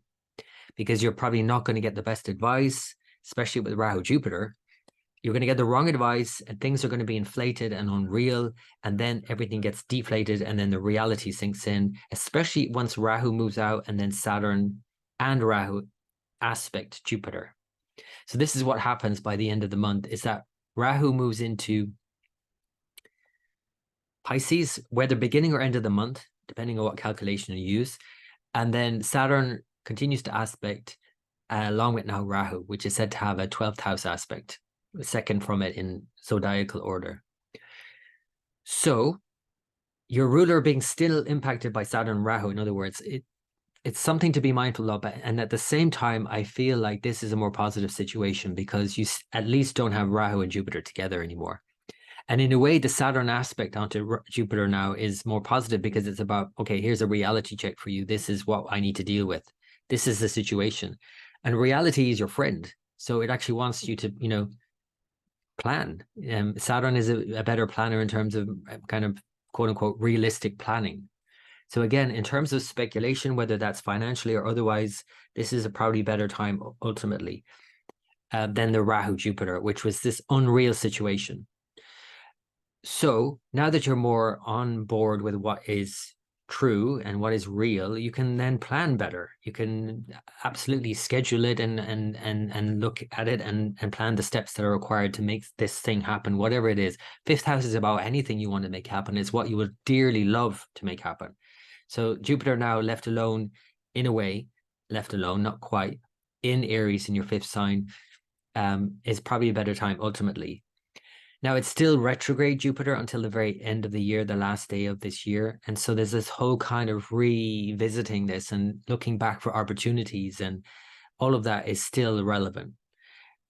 because you're probably not going to get the best advice, especially with Rahu Jupiter. You're going to get the wrong advice and things are going to be inflated and unreal. And then everything gets deflated and then the reality sinks in, especially once Rahu moves out and then Saturn and Rahu aspect Jupiter. So this is what happens by the end of the month, is that Rahu moves into Pisces, whether beginning or end of the month, depending on what calculation you use. And then Saturn continues to aspect along with now Rahu, which is said to have a 12th house aspect, second from it in zodiacal order. So your ruler being still impacted by Saturn and Rahu, in other words, it's something to be mindful of. And at the same time, I feel like this is a more positive situation because you at least don't have Rahu and Jupiter together anymore. And in a way, the Saturn aspect onto Jupiter now is more positive because it's about, okay, here's a reality check for you. This is what I need to deal with. This is the situation. And reality is your friend. So it actually wants you to, you know, plan. Saturn is a better planner in terms of kind of quote unquote realistic planning. So again, in terms of speculation, whether that's financially or otherwise, this is a probably better time ultimately than the Rahu Jupiter, which was this unreal situation. So now that you're more on board with what is true and what is real, you can then plan better. You can absolutely schedule it and look at it and plan the steps that are required to make this thing happen, whatever it is. Fifth house is about anything you want to make happen. It's what you would dearly love to make happen. So Jupiter now left alone, in a way, left alone, not quite, in Aries in your fifth sign, is probably a better time ultimately. Now, it's still retrograde Jupiter until the very end of the year, the last day of this year. And so there's this whole kind of revisiting this and looking back for opportunities, and all of that is still relevant.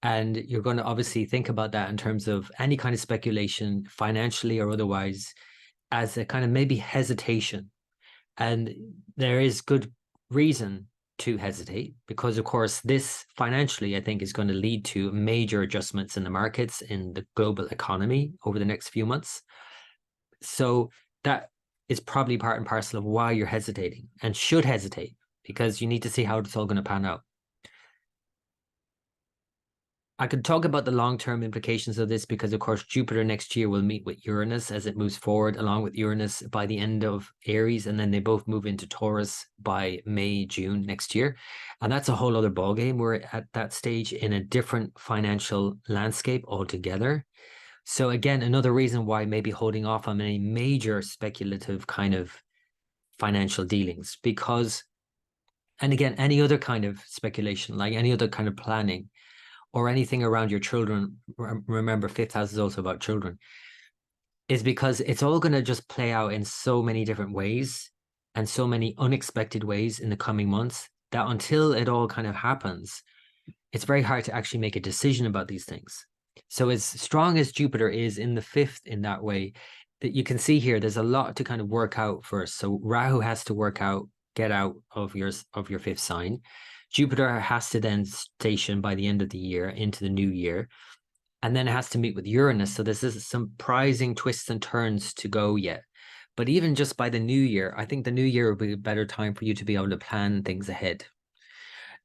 And you're going to obviously think about that in terms of any kind of speculation, financially or otherwise, as a kind of maybe hesitation. And there is good reason to hesitate because, of course, this financially, I think, is going to lead to major adjustments in the markets, in the global economy over the next few months. So that is probably part and parcel of why you're hesitating and should hesitate, because you need to see how it's all going to pan out. I could talk about the long-term implications of this because, of course, Jupiter next year will meet with Uranus as it moves forward, along with Uranus by the end of Aries, and then they both move into Taurus by May, June next year. And that's a whole other ballgame. We're at that stage in a different financial landscape altogether. So again, another reason why maybe holding off on any major speculative kind of financial dealings, because, and again, any other kind of speculation, like any other kind of planning, or anything around your children, remember fifth house is also about children, is because it's all going to just play out in so many different ways and so many unexpected ways in the coming months that until it all kind of happens, it's very hard to actually make a decision about these things. So as strong as Jupiter is in the fifth in that way, that you can see here, there's a lot to kind of work out first. So Rahu has to work out, get out of your fifth sign. Jupiter has to then station by the end of the year into the new year. And then it has to meet with Uranus. So this is some surprising twists and turns to go yet. But even just by the new year, I think the new year will be a better time for you to be able to plan things ahead.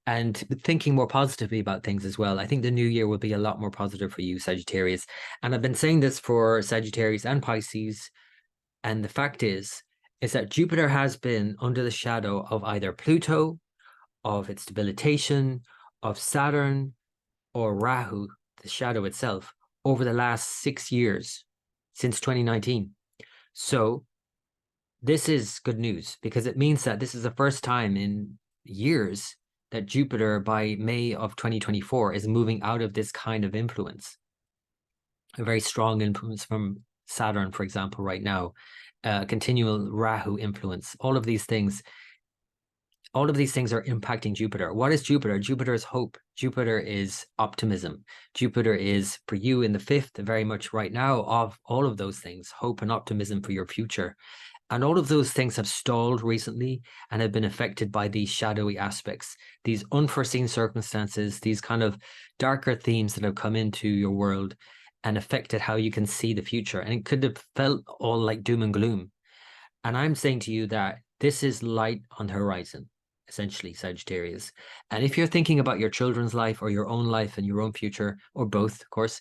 And thinking more positively about things as well. I think the new year will be a lot more positive for you, Sagittarius. And I've been saying this for Sagittarius and Pisces. And the fact is that Jupiter has been under the shadow of either Pluto, of its debilitation, of Saturn, or Rahu, the shadow itself, over the last 6 years, since 2019. So this is good news because it means that this is the first time in years that Jupiter by May of 2024 is moving out of this kind of influence. A very strong influence from Saturn, for example, right now, continual Rahu influence, all of these things are impacting Jupiter. What is Jupiter? Jupiter is hope. Jupiter is optimism. Jupiter is, for you in the fifth, very much right now, of all of those things, hope and optimism for your future. And all of those things have stalled recently and have been affected by these shadowy aspects, these unforeseen circumstances, these kind of darker themes that have come into your world and affected how you can see the future. And it could have felt all like doom and gloom. And I'm saying to you that this is light on the horizon, essentially, Sagittarius. And if you're thinking about your children's life or your own life and your own future, or both, of course,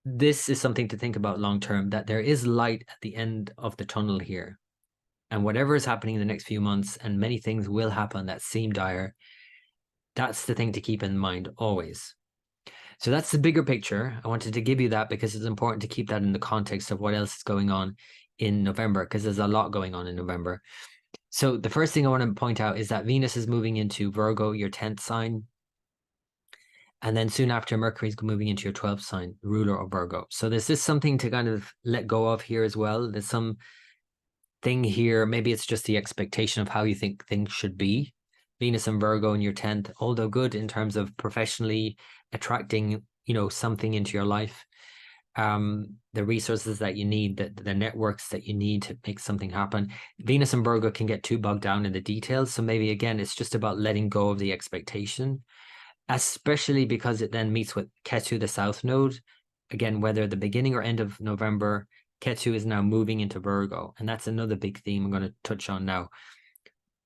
this is something to think about long term, that there is light at the end of the tunnel here. And whatever is happening in the next few months, and many things will happen that seem dire, that's the thing to keep in mind always. So that's the bigger picture. I wanted to give you that because it's important to keep that in the context of what else is going on in November, because there's a lot going on in November. So the first thing I want to point out is that Venus is moving into Virgo, your 10th sign. And then soon after, Mercury is moving into your 12th sign, ruler of Virgo. So there's just something to kind of let go of here as well. There's some thing here. Maybe it's just the expectation of how you think things should be. Venus and Virgo in your 10th, although good in terms of professionally attracting, something into your life. The resources that you need, the networks that you need to make something happen. Venus and Virgo can get too bogged down in the details. So maybe, again, it's just about letting go of the expectation, especially because it then meets with Ketu, the South Node. Again, whether the beginning or end of November, Ketu is now moving into Virgo. And that's another big theme I'm going to touch on now.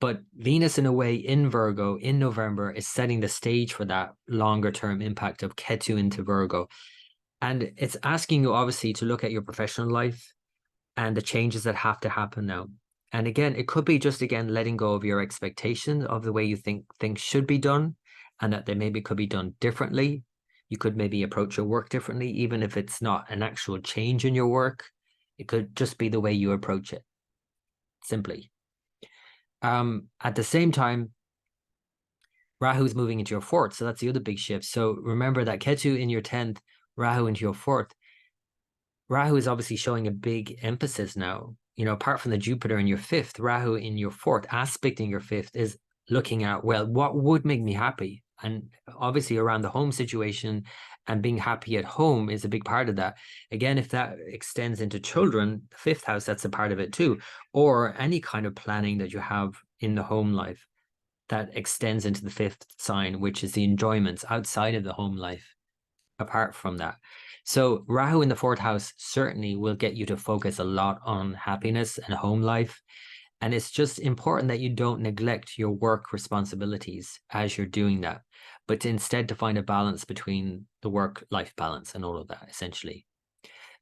But Venus, in a way, in Virgo in November is setting the stage for that longer term impact of Ketu into Virgo. And it's asking you, obviously, to look at your professional life and the changes that have to happen now. And again, it could be just, again, letting go of your expectations of the way you think things should be done, and that they maybe could be done differently. You could maybe approach your work differently, even if it's not an actual change in your work. It could just be the way you approach it, simply. At the same time, Rahu's moving into your 4th, so that's the other big shift. So remember that Ketu in your 10th, Rahu into your 4th. Rahu is obviously showing a big emphasis now. Apart from the Jupiter in your 5th, Rahu in your 4th, aspecting your 5th, is looking at, well, what would make me happy? And obviously around the home situation and being happy at home is a big part of that. Again, if that extends into children, the 5th house, that's a part of it too. Or any kind of planning that you have in the home life that extends into the 5th sign, which is the enjoyments outside of the home life, apart from that. So Rahu in the 4th house certainly will get you to focus a lot on happiness and home life. And it's just important that you don't neglect your work responsibilities as you're doing that, but instead to find a balance between the work-life balance and all of that, essentially.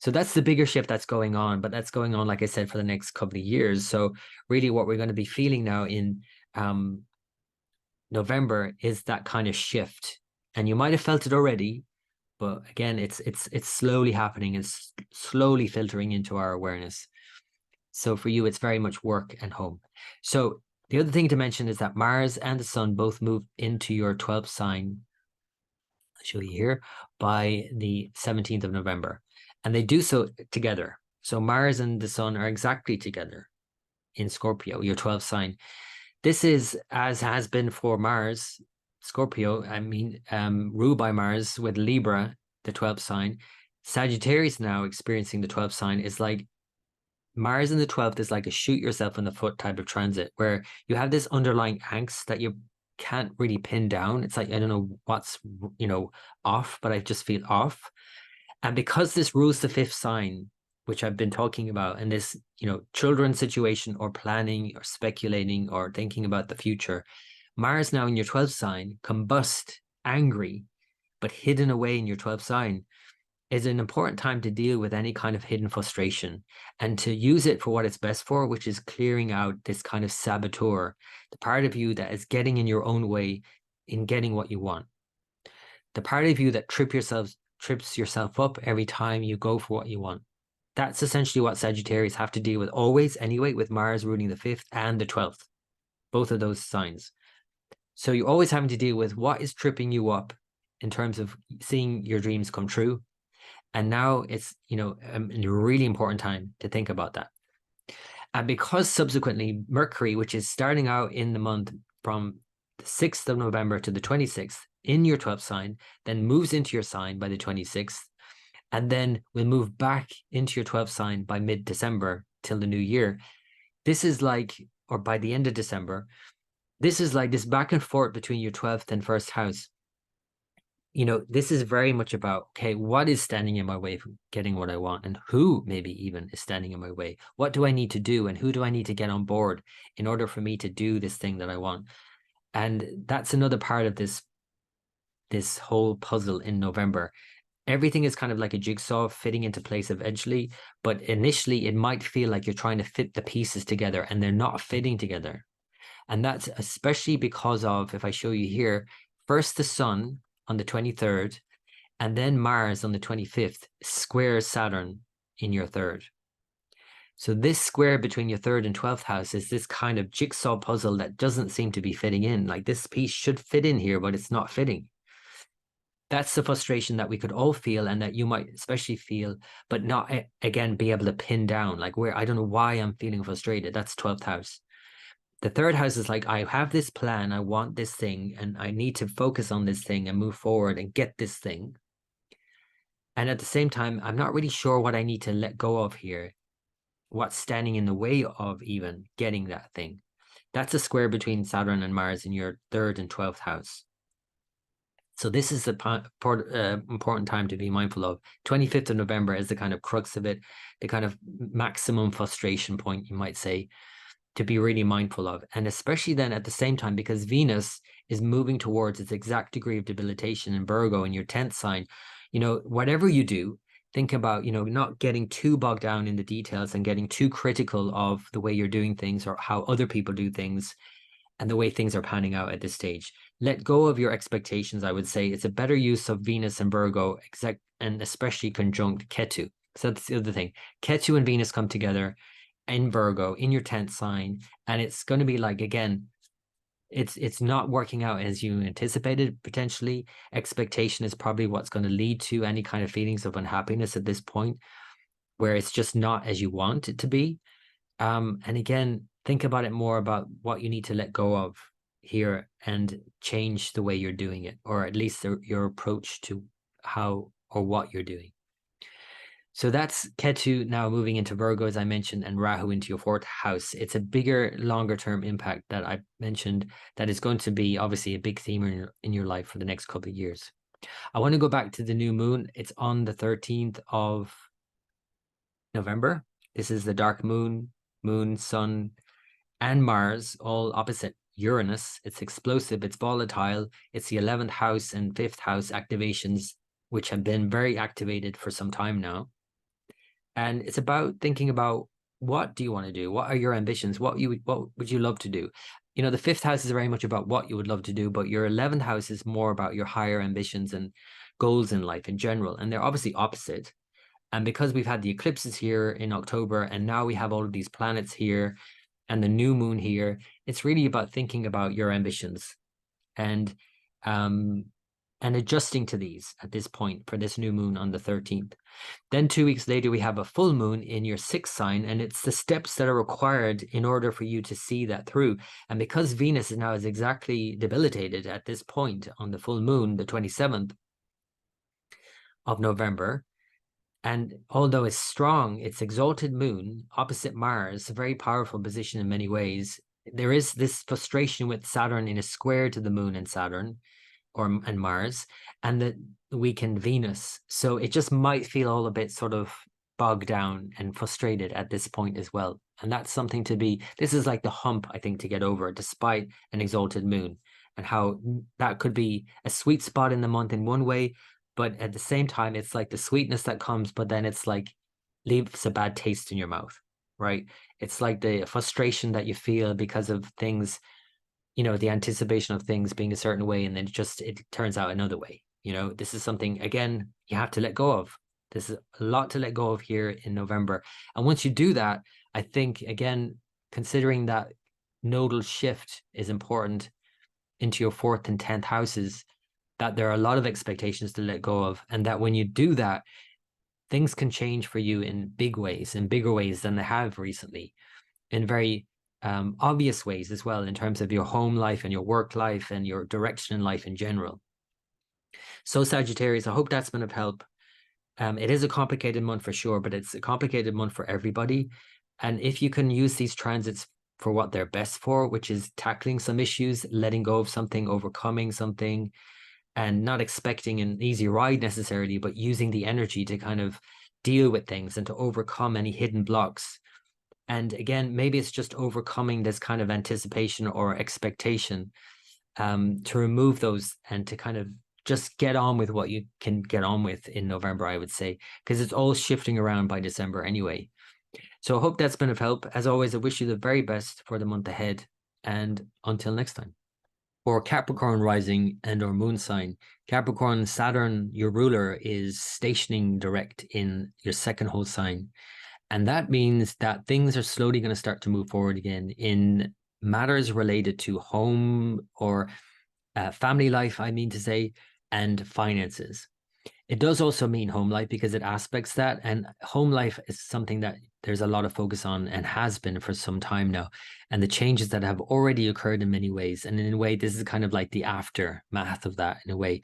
So that's the bigger shift that's going on, but that's going on, like I said, for the next couple of years. So really what we're going to be feeling now in November is that kind of shift. And you might have felt it already, but again, it's slowly happening. It's slowly filtering into our awareness. So for you, it's very much work and home. So the other thing to mention is that Mars and the Sun both move into your 12th sign, I'll show you here, by the 17th of November. And they do so together. So Mars and the Sun are exactly together in Scorpio, your 12th sign. This is, as has been for Mars, Scorpio, ruled by Mars with Libra, the 12th sign. Sagittarius now experiencing the 12th sign is like Mars in the 12th is like a shoot yourself in the foot type of transit, where you have this underlying angst that you can't really pin down. It's like, I don't know what's, off, but I just feel off. And because this rules the 5th sign, which I've been talking about, and this, children situation or planning or speculating or thinking about the future, Mars now in your 12th sign, combust, angry, but hidden away in your 12th sign, is an important time to deal with any kind of hidden frustration and to use it for what it's best for, which is clearing out this kind of saboteur, the part of you that is getting in your own way in getting what you want. The part of you that trips yourself up every time you go for what you want. That's essentially what Sagittarius have to deal with always anyway, with Mars ruling the 5th and the 12th, both of those signs. So you're always having to deal with what is tripping you up in terms of seeing your dreams come true. And now it's, a really important time to think about that. And because subsequently Mercury, which is starting out in the month from the 6th of November to the 26th in your 12th sign, then moves into your sign by the 26th, and then will move back into your 12th sign by mid-December till the new year. This is like, or by the end of December, this is like this back and forth between your 12th and 1st house. This is very much about, okay, what is standing in my way from getting what I want, and who maybe even is standing in my way? What do I need to do, and who do I need to get on board in order for me to do this thing that I want? And that's another part of this whole puzzle in November. everything is kind of like a jigsaw fitting into place eventually, but initially it might feel like you're trying to fit the pieces together and they're not fitting together. And that's especially because of, if I show you here, first the sun on the 23rd, and then Mars on the 25th squares Saturn in your third. So this square between your third and 12th house is this kind of jigsaw puzzle that doesn't seem to be fitting in. Like this piece should fit in here, but it's not fitting. That's the frustration that we could all feel, and that you might especially feel, but not, again, be able to pin down, like, where I don't know why I'm feeling frustrated. That's 12th house. The third house is like, I have this plan, I want this thing, and I need to focus on this thing and move forward and get this thing. And at the same time, I'm not really sure what I need to let go of here, what's standing in the way of even getting that thing. That's a square between Saturn and Mars in your third and 12th house. So this is the important time to be mindful of. 25th of November is the kind of crux of it, the kind of maximum frustration point, you might say, to be really mindful of. And especially then at the same time, because Venus is moving towards its exact degree of debilitation in Virgo in your 10th sign, you know, whatever you do, think about, you know, not getting too bogged down in the details and getting too critical of the way you're doing things or how other people do things and the way things are panning out at this stage. Let go of your expectations, I would say. It's a better use of Venus and Virgo, and especially conjunct Ketu. So that's the other thing. Ketu and Venus come together in Virgo, in your 10th sign, and it's going to be like, again, it's not working out as you anticipated, potentially. Expectation is probably what's going to lead to any kind of feelings of unhappiness at this point, where it's just not as you want it to be. And again, think about it more about what you need to let go of here and change the way you're doing it, or at least your approach to how or what you're doing. So that's Ketu now moving into Virgo, as I mentioned, and Rahu into your 4th house. It's a bigger, longer term impact that I mentioned that is going to be obviously a big theme in your life for the next couple of years. I want to go back to the new moon. It's on the 13th of November. This is the dark moon, sun, and Mars, all opposite Uranus. It's explosive, it's volatile. It's the 11th house and 5th house activations, which have been very activated for some time now. And it's about thinking about, what do you want to do? What are your ambitions? What would you love to do? You know, the 5th house is very much about what you would love to do, but your 11th house is more about your higher ambitions and goals in life in general. And they're obviously opposite. And because we've had the eclipses here in October, and now we have all of these planets here and the new moon here, it's really about thinking about your ambitions and adjusting to these at this point for this new moon on the 13th. Then 2 weeks later, we have a full moon in your 6th sign, and it's the steps that are required in order for you to see that through. And because Venus is now exactly debilitated at this point on the full moon, the 27th of November, and although it's strong, it's exalted moon opposite Mars, a very powerful position in many ways. There is this frustration with Saturn in a square to the moon and Saturn, and Mars, and the weakened Venus. So it just might feel all a bit sort of bogged down and frustrated at this point as well. And that's something this is like the hump, I think, to get over, despite an exalted moon, and how that could be a sweet spot in the month in one way, but at the same time, it's like the sweetness that comes, but then it's like leaves a bad taste in your mouth, right? It's like the frustration that you feel because of things, you know, the anticipation of things being a certain way, and then it turns out another way. You know, this is something, again, you have to let go of. There's a lot to let go of here in November. And once you do that, I think, again, considering that nodal shift is important into your 4th and 10th houses, that there are a lot of expectations to let go of. And that when you do that, things can change for you in big ways, in bigger ways than they have recently, in very obvious ways as well, in terms of your home life and your work life and your direction in life in general. So Sagittarius, I hope that's been of help. It is a complicated month for sure, but it's a complicated month for everybody. And if you can use these transits for what they're best for, which is tackling some issues, letting go of something, overcoming something, and not expecting an easy ride necessarily, but using the energy to kind of deal with things and to overcome any hidden blocks. And again, maybe it's just overcoming this kind of anticipation or expectation, to remove those and to kind of just get on with what you can get on with in November, I would say, because it's all shifting around by December anyway. So I hope that's been of help. As always, I wish you the very best for the month ahead, and until next time. For Capricorn rising and or moon sign, Capricorn, Saturn, your ruler, is stationing direct in your second house sign. And that means that things are slowly going to start to move forward again in matters related to home or family life, I mean to say, and finances. It does also mean home life because it aspects that. And home life is something that there's a lot of focus on and has been for some time now. And the changes that have already occurred in many ways. And in a way, this is kind of like the aftermath of that in a way.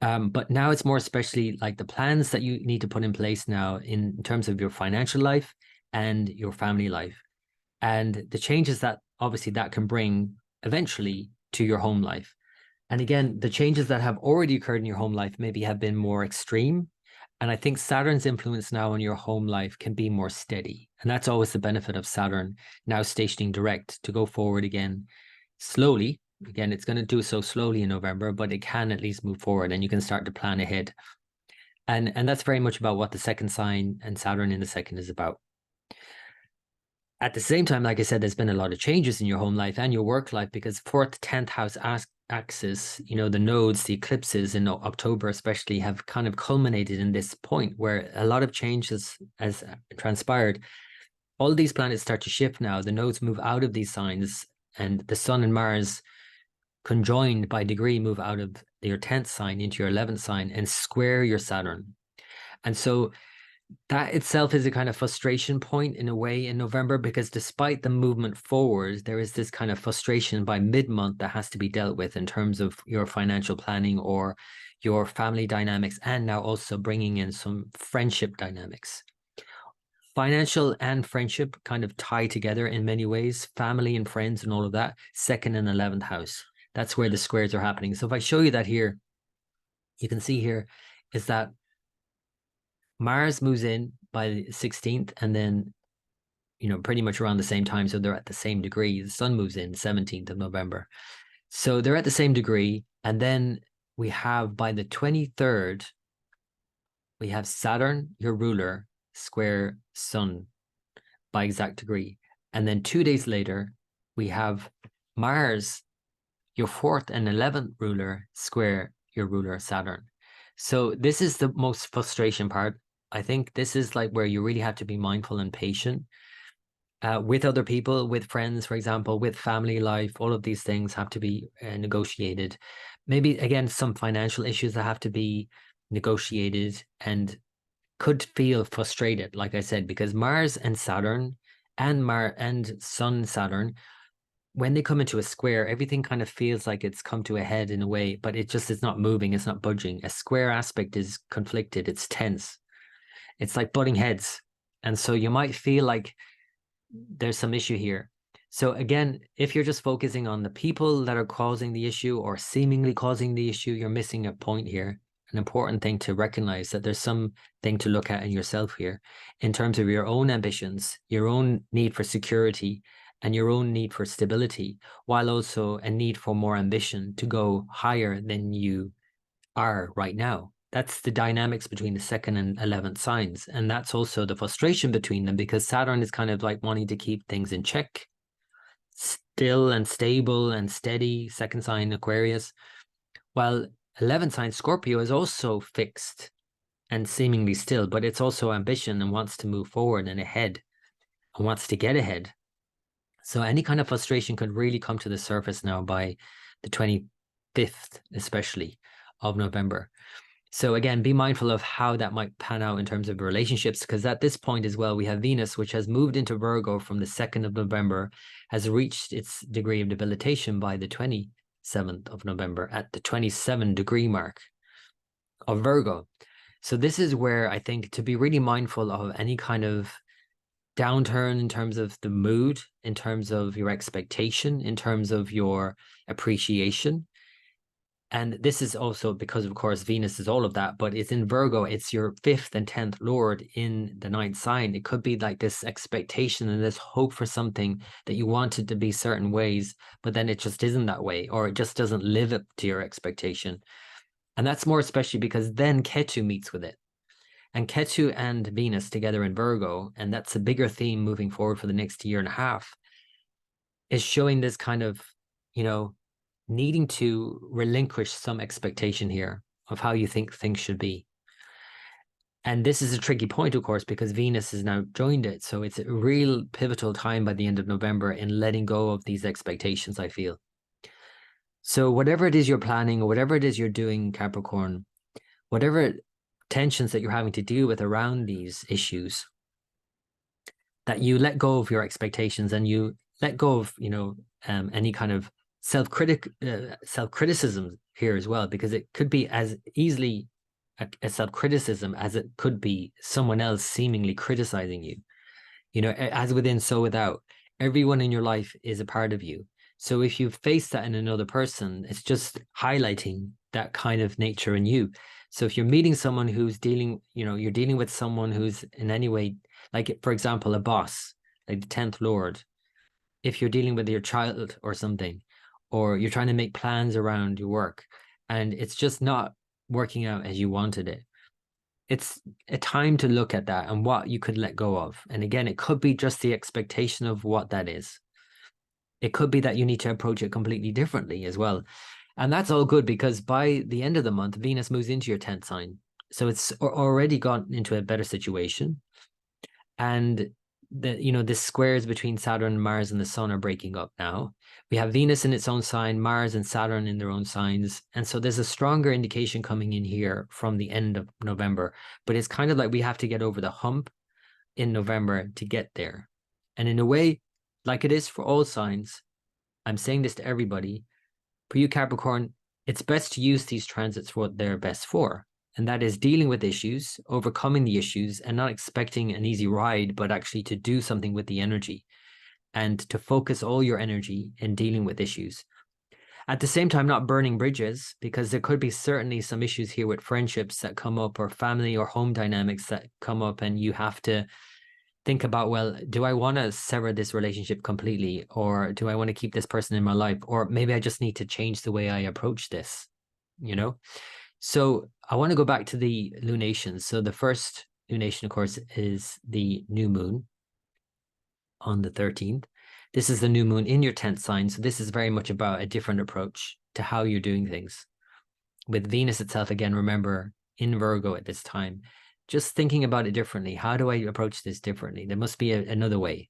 But now it's more especially like the plans that you need to put in place now in terms of your financial life and your family life. And the changes that obviously that can bring eventually to your home life. And again, the changes that have already occurred in your home life maybe have been more extreme. And I think Saturn's influence now on your home life can be more steady. And that's always the benefit of Saturn now stationing direct to go forward again slowly. Again, it's going to do so slowly in November, but it can at least move forward and you can start to plan ahead. And that's very much about what the second sign and Saturn in the second is about. At the same time, like I said, there's been a lot of changes in your home life and your work life because 4th, 10th house axis, you know, the nodes, the eclipses in October especially have kind of culminated in this point where a lot of changes has transpired. All these planets start to shift now. The nodes move out of these signs and the Sun and Mars conjoined by degree move out of your 10th sign into your 11th sign and square your Saturn. And so that itself is a kind of frustration point in a way in November, because despite the movement forward, there is this kind of frustration by mid-month that has to be dealt with in terms of your financial planning or your family dynamics, and now also bringing in some friendship dynamics. Financial and friendship kind of tie together in many ways, family and friends and all of that, 2nd and 11th house. That's where the squares are happening. So if I show you that here, you can see here is that Mars moves in by the 16th and then, you know, pretty much around the same time. So they're at the same degree. The Sun moves in 17th of November. So they're at the same degree. And then we have by the 23rd, we have Saturn, your ruler, square Sun by exact degree. And then 2 days later, we have Mars, your 4th and 11th ruler, square your ruler, Saturn. So this is the most frustration part. I think this is like where you really have to be mindful and patient with other people, with friends, for example, with family life. All of these things have to be negotiated. Maybe, again, some financial issues that have to be negotiated and could feel frustrated, like I said, because Mars and Saturn and Sun Saturn, when they come into a square, everything kind of feels like it's come to a head in a way, but it just is not moving. It's not budging. A square aspect is conflicted. It's tense. It's like butting heads. And so you might feel like there's some issue here. So again, if you're just focusing on the people that are causing the issue or seemingly causing the issue, you're missing a point here. An important thing to recognize that there's something to look at in yourself here in terms of your own ambitions, your own need for security, and your own need for stability, while also a need for more ambition to go higher than you are right now. That's the dynamics between the 2nd and 11th signs. And that's also the frustration between them, because Saturn is kind of like wanting to keep things in check, still and stable and steady, 2nd sign Aquarius, while 11th sign Scorpio is also fixed and seemingly still, but it's also ambition and wants to move forward and ahead and wants to get ahead. So any kind of frustration could really come to the surface now by the 25th, especially of November. So again, be mindful of how that might pan out in terms of relationships, because at this point as well, we have Venus, which has moved into Virgo from the 2nd of November, has reached its degree of debilitation by the 27th of November at the 27-degree mark of Virgo. So this is where I think to be really mindful of any kind of downturn in terms of the mood, in terms of your expectation, in terms of your appreciation. And this is also because, of course, Venus is all of that, but it's in Virgo. It's your 5th and 10th Lord in the 9th sign. It could be like this expectation and this hope for something that you wanted to be certain ways, but then it just isn't that way, or it just doesn't live up to your expectation. And that's more especially because then Ketu meets with it. And Ketu and Venus together in Virgo, and that's a bigger theme moving forward for the next year and a half, is showing this kind of, you know, needing to relinquish some expectation here of how you think things should be. And this is a tricky point, of course, because Venus has now joined it. So it's a real pivotal time by the end of November in letting go of these expectations, I feel. So whatever it is you're planning or whatever it is you're doing, Capricorn, whatever tensions that you're having to deal with around these issues, that you let go of your expectations and you let go of, any kind of self-criticism here as well, because it could be as easily a self-criticism as it could be someone else seemingly criticizing you. As within, so without. Everyone in your life is a part of you. So if you face that in another person, it's just highlighting that kind of nature in you. So if you're meeting someone who's dealing, you're dealing with someone who's in any way, like, for example, a boss, like the 10th Lord, if you're dealing with your child or something, or you're trying to make plans around your work and it's just not working out as you wanted it, it's a time to look at that and what you could let go of. And again, it could be just the expectation of what that is. It could be that you need to approach it completely differently as well. And that's all good because by the end of the month, Venus moves into your 10th sign. So it's already gotten into a better situation. And the squares between Saturn and Mars and the Sun are breaking up now. We have Venus in its own sign, Mars and Saturn in their own signs. And so there's a stronger indication coming in here from the end of November. But it's kind of like we have to get over the hump in November to get there. And in a way, like it is for all signs, I'm saying this to everybody, for you, Capricorn, it's best to use these transits for what they're best for. And that is dealing with issues, overcoming the issues, and not expecting an easy ride, but actually to do something with the energy and to focus all your energy in dealing with issues. At the same time, not burning bridges, because there could be certainly some issues here with friendships that come up or family or home dynamics that come up, and you have to think about, well, do I want to sever this relationship completely, or do I want to keep this person in my life, or maybe I just need to change the way I approach this, So I want to go back to the lunations. So the first lunation, of course, is the new moon on the 13th. This is the new moon in your 10th sign. So this is very much about a different approach to how you're doing things. With Venus itself, again, remember, in Virgo at this time, just thinking about it differently. How do I approach this differently? There must be another way.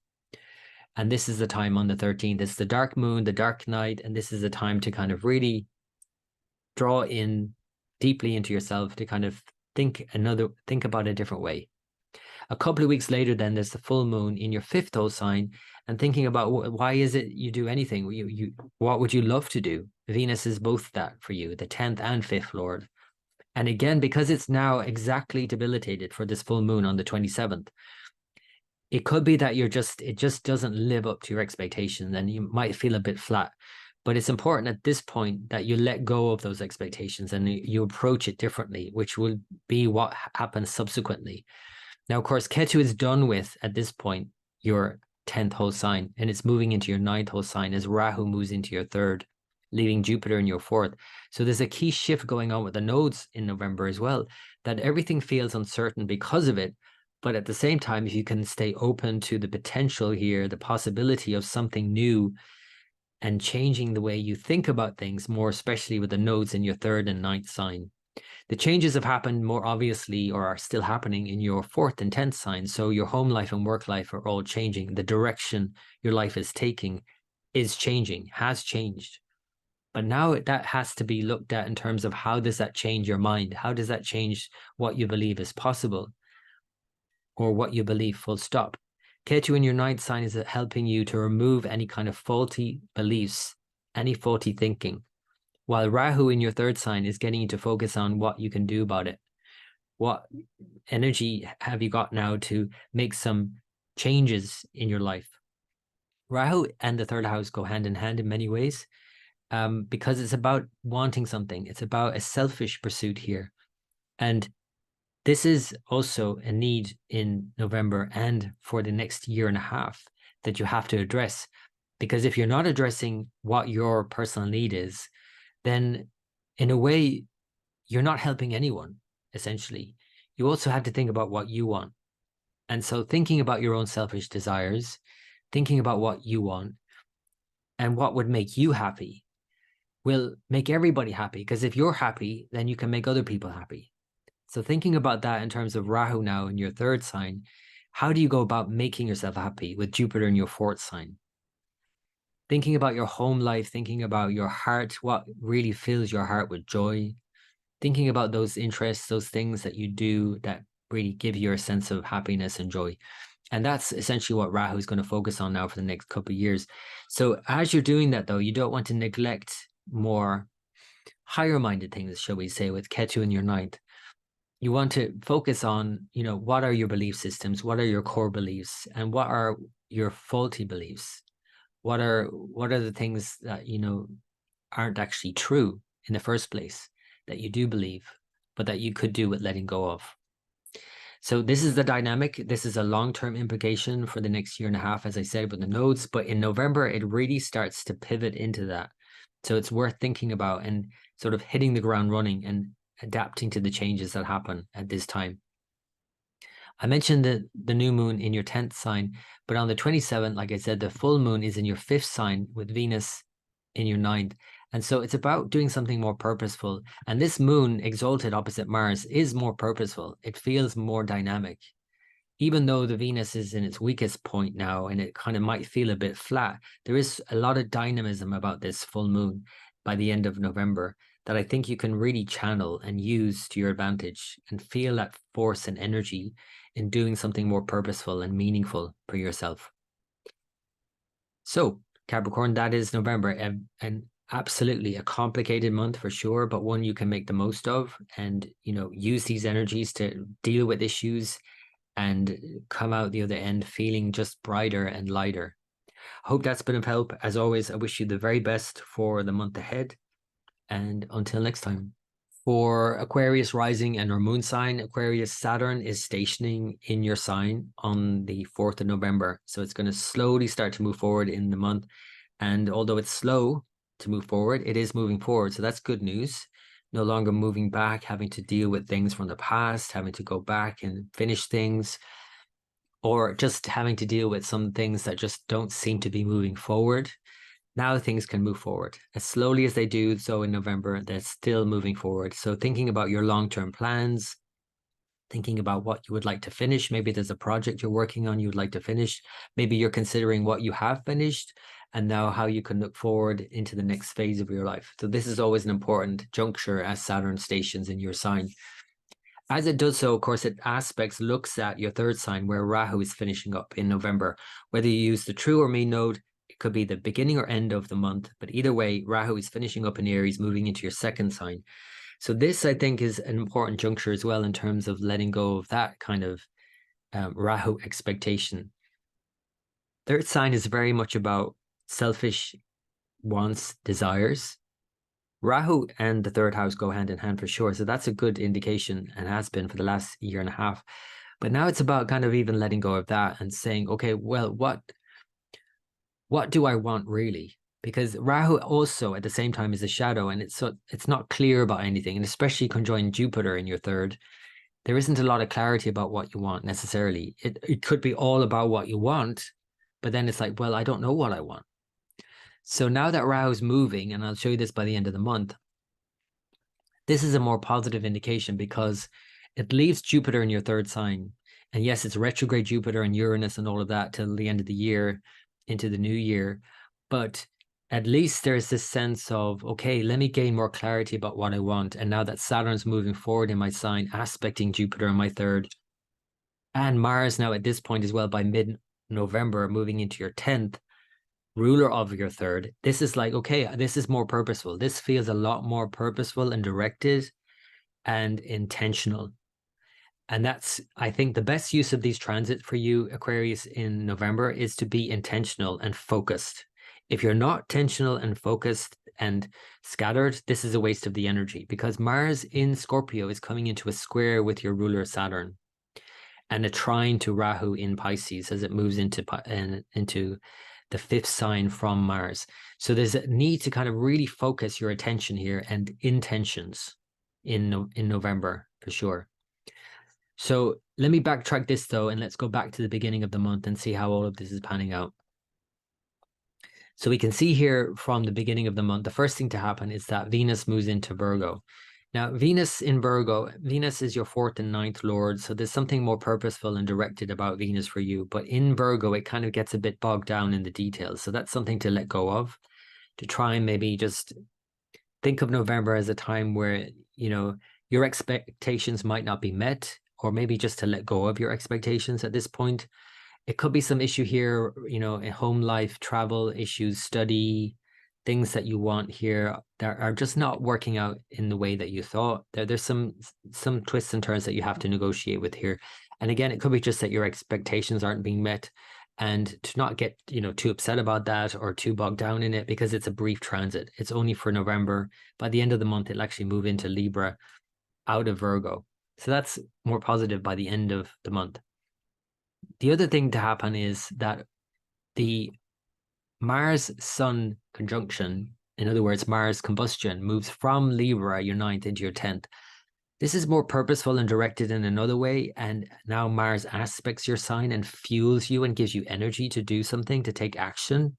And this is the time on the 13th. It's the dark moon, the dark night. And this is the time to kind of really draw in deeply into yourself, to kind of think about a different way. A couple of weeks later, then there's the full moon in your 5th house sign, and thinking about why is it you do anything? What would you love to do? Venus is both that for you, the 10th and 5th Lord. And again, because it's now exactly debilitated for this full moon on the 27th, it could be that it just doesn't live up to your expectations and you might feel a bit flat. But it's important at this point that you let go of those expectations and you approach it differently, which will be what happens subsequently. Now, of course, Ketu is done with, at this point, your 10th house sign, and it's moving into your 9th house sign as Rahu moves into your 3rd, leaving Jupiter in your 4th. So there's a key shift going on with the nodes in November as well, that everything feels uncertain because of it. But at the same time, if you can stay open to the potential here, the possibility of something new and changing the way you think about things, more especially with the nodes in your 3rd and 9th sign. The changes have happened more obviously, or are still happening, in your 4th and 10th signs. So your home life and work life are all changing. The direction your life is taking is changing, has changed. But now that has to be looked at in terms of how does that change your mind? How does that change what you believe is possible, or what you believe, full stop? Ketu in your 9th sign is helping you to remove any kind of faulty beliefs, any faulty thinking, while Rahu in your 3rd sign is getting you to focus on what you can do about it. What energy have you got now to make some changes in your life? Rahu and the 3rd house go hand in hand in many ways, because it's about wanting something. It's about a selfish pursuit here. And this is also a need in November and for the next year and a half that you have to address. Because if you're not addressing what your personal need is, then in a way, you're not helping anyone, essentially. You also have to think about what you want. And so thinking about your own selfish desires, thinking about what you want and what would make you happy will make everybody happy. Because if you're happy, then you can make other people happy. So thinking about that in terms of Rahu now in your third sign, how do you go about making yourself happy with Jupiter in your fourth sign? Thinking about your home life, thinking about your heart, what really fills your heart with joy, thinking about those interests, those things that you do that really give you a sense of happiness and joy. And that's essentially what Rahu is going to focus on now for the next couple of years. So as you're doing that, though, you don't want to neglect more higher-minded things, shall we say, with Ketu in your ninth. You want to focus on, what are your belief systems? What are your core beliefs? And what are your faulty beliefs? What are the things that, aren't actually true in the first place that you do believe, but that you could do with letting go of? So this is the dynamic. This is a long-term implication for the next year and a half, as I said, with the nodes. But in November, it really starts to pivot into that. So it's worth thinking about and sort of hitting the ground running and adapting to the changes that happen at this time. I mentioned the new moon in your 10th sign, but on the 27th, like I said, the full moon is in your 5th sign with Venus in your 9th. And so it's about doing something more purposeful. And this moon exalted opposite Mars is more purposeful. It feels more dynamic. Even though the Venus is in its weakest point now and it kind of might feel a bit flat, there is a lot of dynamism about this full moon by the end of November that I think you can really channel and use to your advantage and feel that force and energy in doing something more purposeful and meaningful for yourself. So, Capricorn, that is November, and absolutely a complicated month for sure, but one you can make the most of and, use these energies to deal with issues and come out the other end feeling just brighter and lighter. I hope that's been of help. As always, I wish you the very best for the month ahead. And until next time. For Aquarius rising and or moon sign, Aquarius Saturn is stationing in your sign on the 4th of November. So it's going to slowly start to move forward in the month. And although it's slow to move forward, it is moving forward. So that's good news. No longer moving back, having to deal with things from the past, having to go back and finish things, or just having to deal with some things that just don't seem to be moving forward. Now things can move forward. As slowly as they do so in November, they're still moving forward. So thinking about your long-term plans, thinking about what you would like to finish. Maybe there's a project you're working on you would like to finish. Maybe you're considering what you have finished and now how you can look forward into the next phase of your life. So this is always an important juncture as Saturn stations in your sign. As it does so, of course, it looks at your third sign where Rahu is finishing up in November. Whether you use the true or mean node, it could be the beginning or end of the month. But either way, Rahu is finishing up in Aries, moving into your second sign. So this, I think, is an important juncture as well in terms of letting go of that kind of Rahu expectation. Third sign is very much about selfish wants, desires. Rahu and the third house go hand in hand for sure. So that's a good indication and has been for the last year and a half. But now it's about kind of even letting go of that and saying, okay, well, what do I want really? Because Rahu also at the same time is a shadow and it's not clear about anything. And especially conjoined Jupiter in your third, there isn't a lot of clarity about what you want necessarily. It could be all about what you want, but then it's like, well, I don't know what I want. So now that Rahu's moving, and I'll show you this by the end of the month, this is a more positive indication because it leaves Jupiter in your third sign. And yes, it's retrograde Jupiter and Uranus and all of that till the end of the year, into the new year. But at least there's this sense of, okay, let me gain more clarity about what I want. And now that Saturn's moving forward in my sign, aspecting Jupiter in my third, and Mars now at this point as well by mid-November, moving into your 10th, ruler of your third, this is like, okay, this is more purposeful. This feels a lot more purposeful and directed and intentional. And that's, I think, the best use of these transits for you, Aquarius, in November is to be intentional and focused. If you're not intentional and focused and scattered, this is a waste of the energy because Mars in Scorpio is coming into a square with your ruler Saturn and a trine to Rahu in Pisces as it moves into the 5th sign from Mars. So there's a need to kind of really focus your attention here and intentions in November for sure. So let me backtrack this though, and let's go back to the beginning of the month and see how all of this is panning out. So we can see here from the beginning of the month, the first thing to happen is that Venus moves into Virgo. Now, Venus in Virgo, Venus is your 4th and 9th lord. So there's something more purposeful and directed about Venus for you. But in Virgo, it kind of gets a bit bogged down in the details. So that's something to let go of, to try and maybe just think of November as a time where, you know, your expectations might not be met, or maybe just to let go of your expectations at this point. It could be some issue here, you know, in home life, travel issues, study, things that you want here that are just not working out in the way that you thought. There's some twists and turns that you have to negotiate with here. And again, it could be just that your expectations aren't being met, and to not get, you know, too upset about that or too bogged down in it, because it's a brief transit. It's only for November. By the end of the month, it'll actually move into Libra out of Virgo. So that's more positive by the end of the month. The other thing to happen is that the Mars-Sun conjunction, in other words, Mars combustion, moves from Libra, your 9th, into your 10th. This is more purposeful and directed in another way. And now Mars aspects your sign and fuels you and gives you energy to do something, to take action.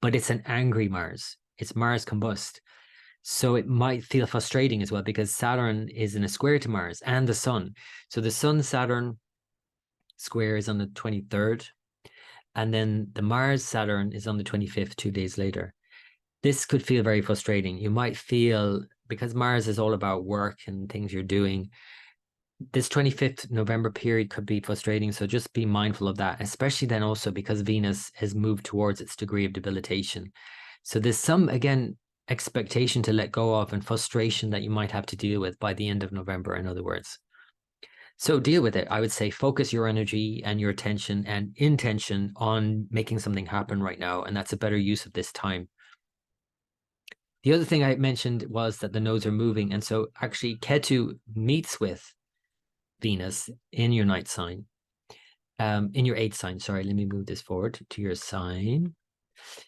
But it's an angry Mars. It's Mars combust. So it might feel frustrating as well, because Saturn is in a square to Mars and the Sun. So the Sun-Saturn square is on the 23rd, and then the Mars-Saturn is on the 25th, 2 days later. This could feel very frustrating. You might feel, because Mars is all about work and things you're doing, this 25th November period could be frustrating. So just be mindful of that, especially then also because Venus has moved towards its degree of debilitation. So there's some, again, expectation to let go of and frustration that you might have to deal with by the end of November, in other words. So deal with it. I would say focus your energy and your attention and intention on making something happen right now. And that's a better use of this time. The other thing I mentioned was that the nodes are moving. And so actually Ketu meets with Venus in your 9th sign, in your 8th sign. Sorry, let me move this forward to your sign.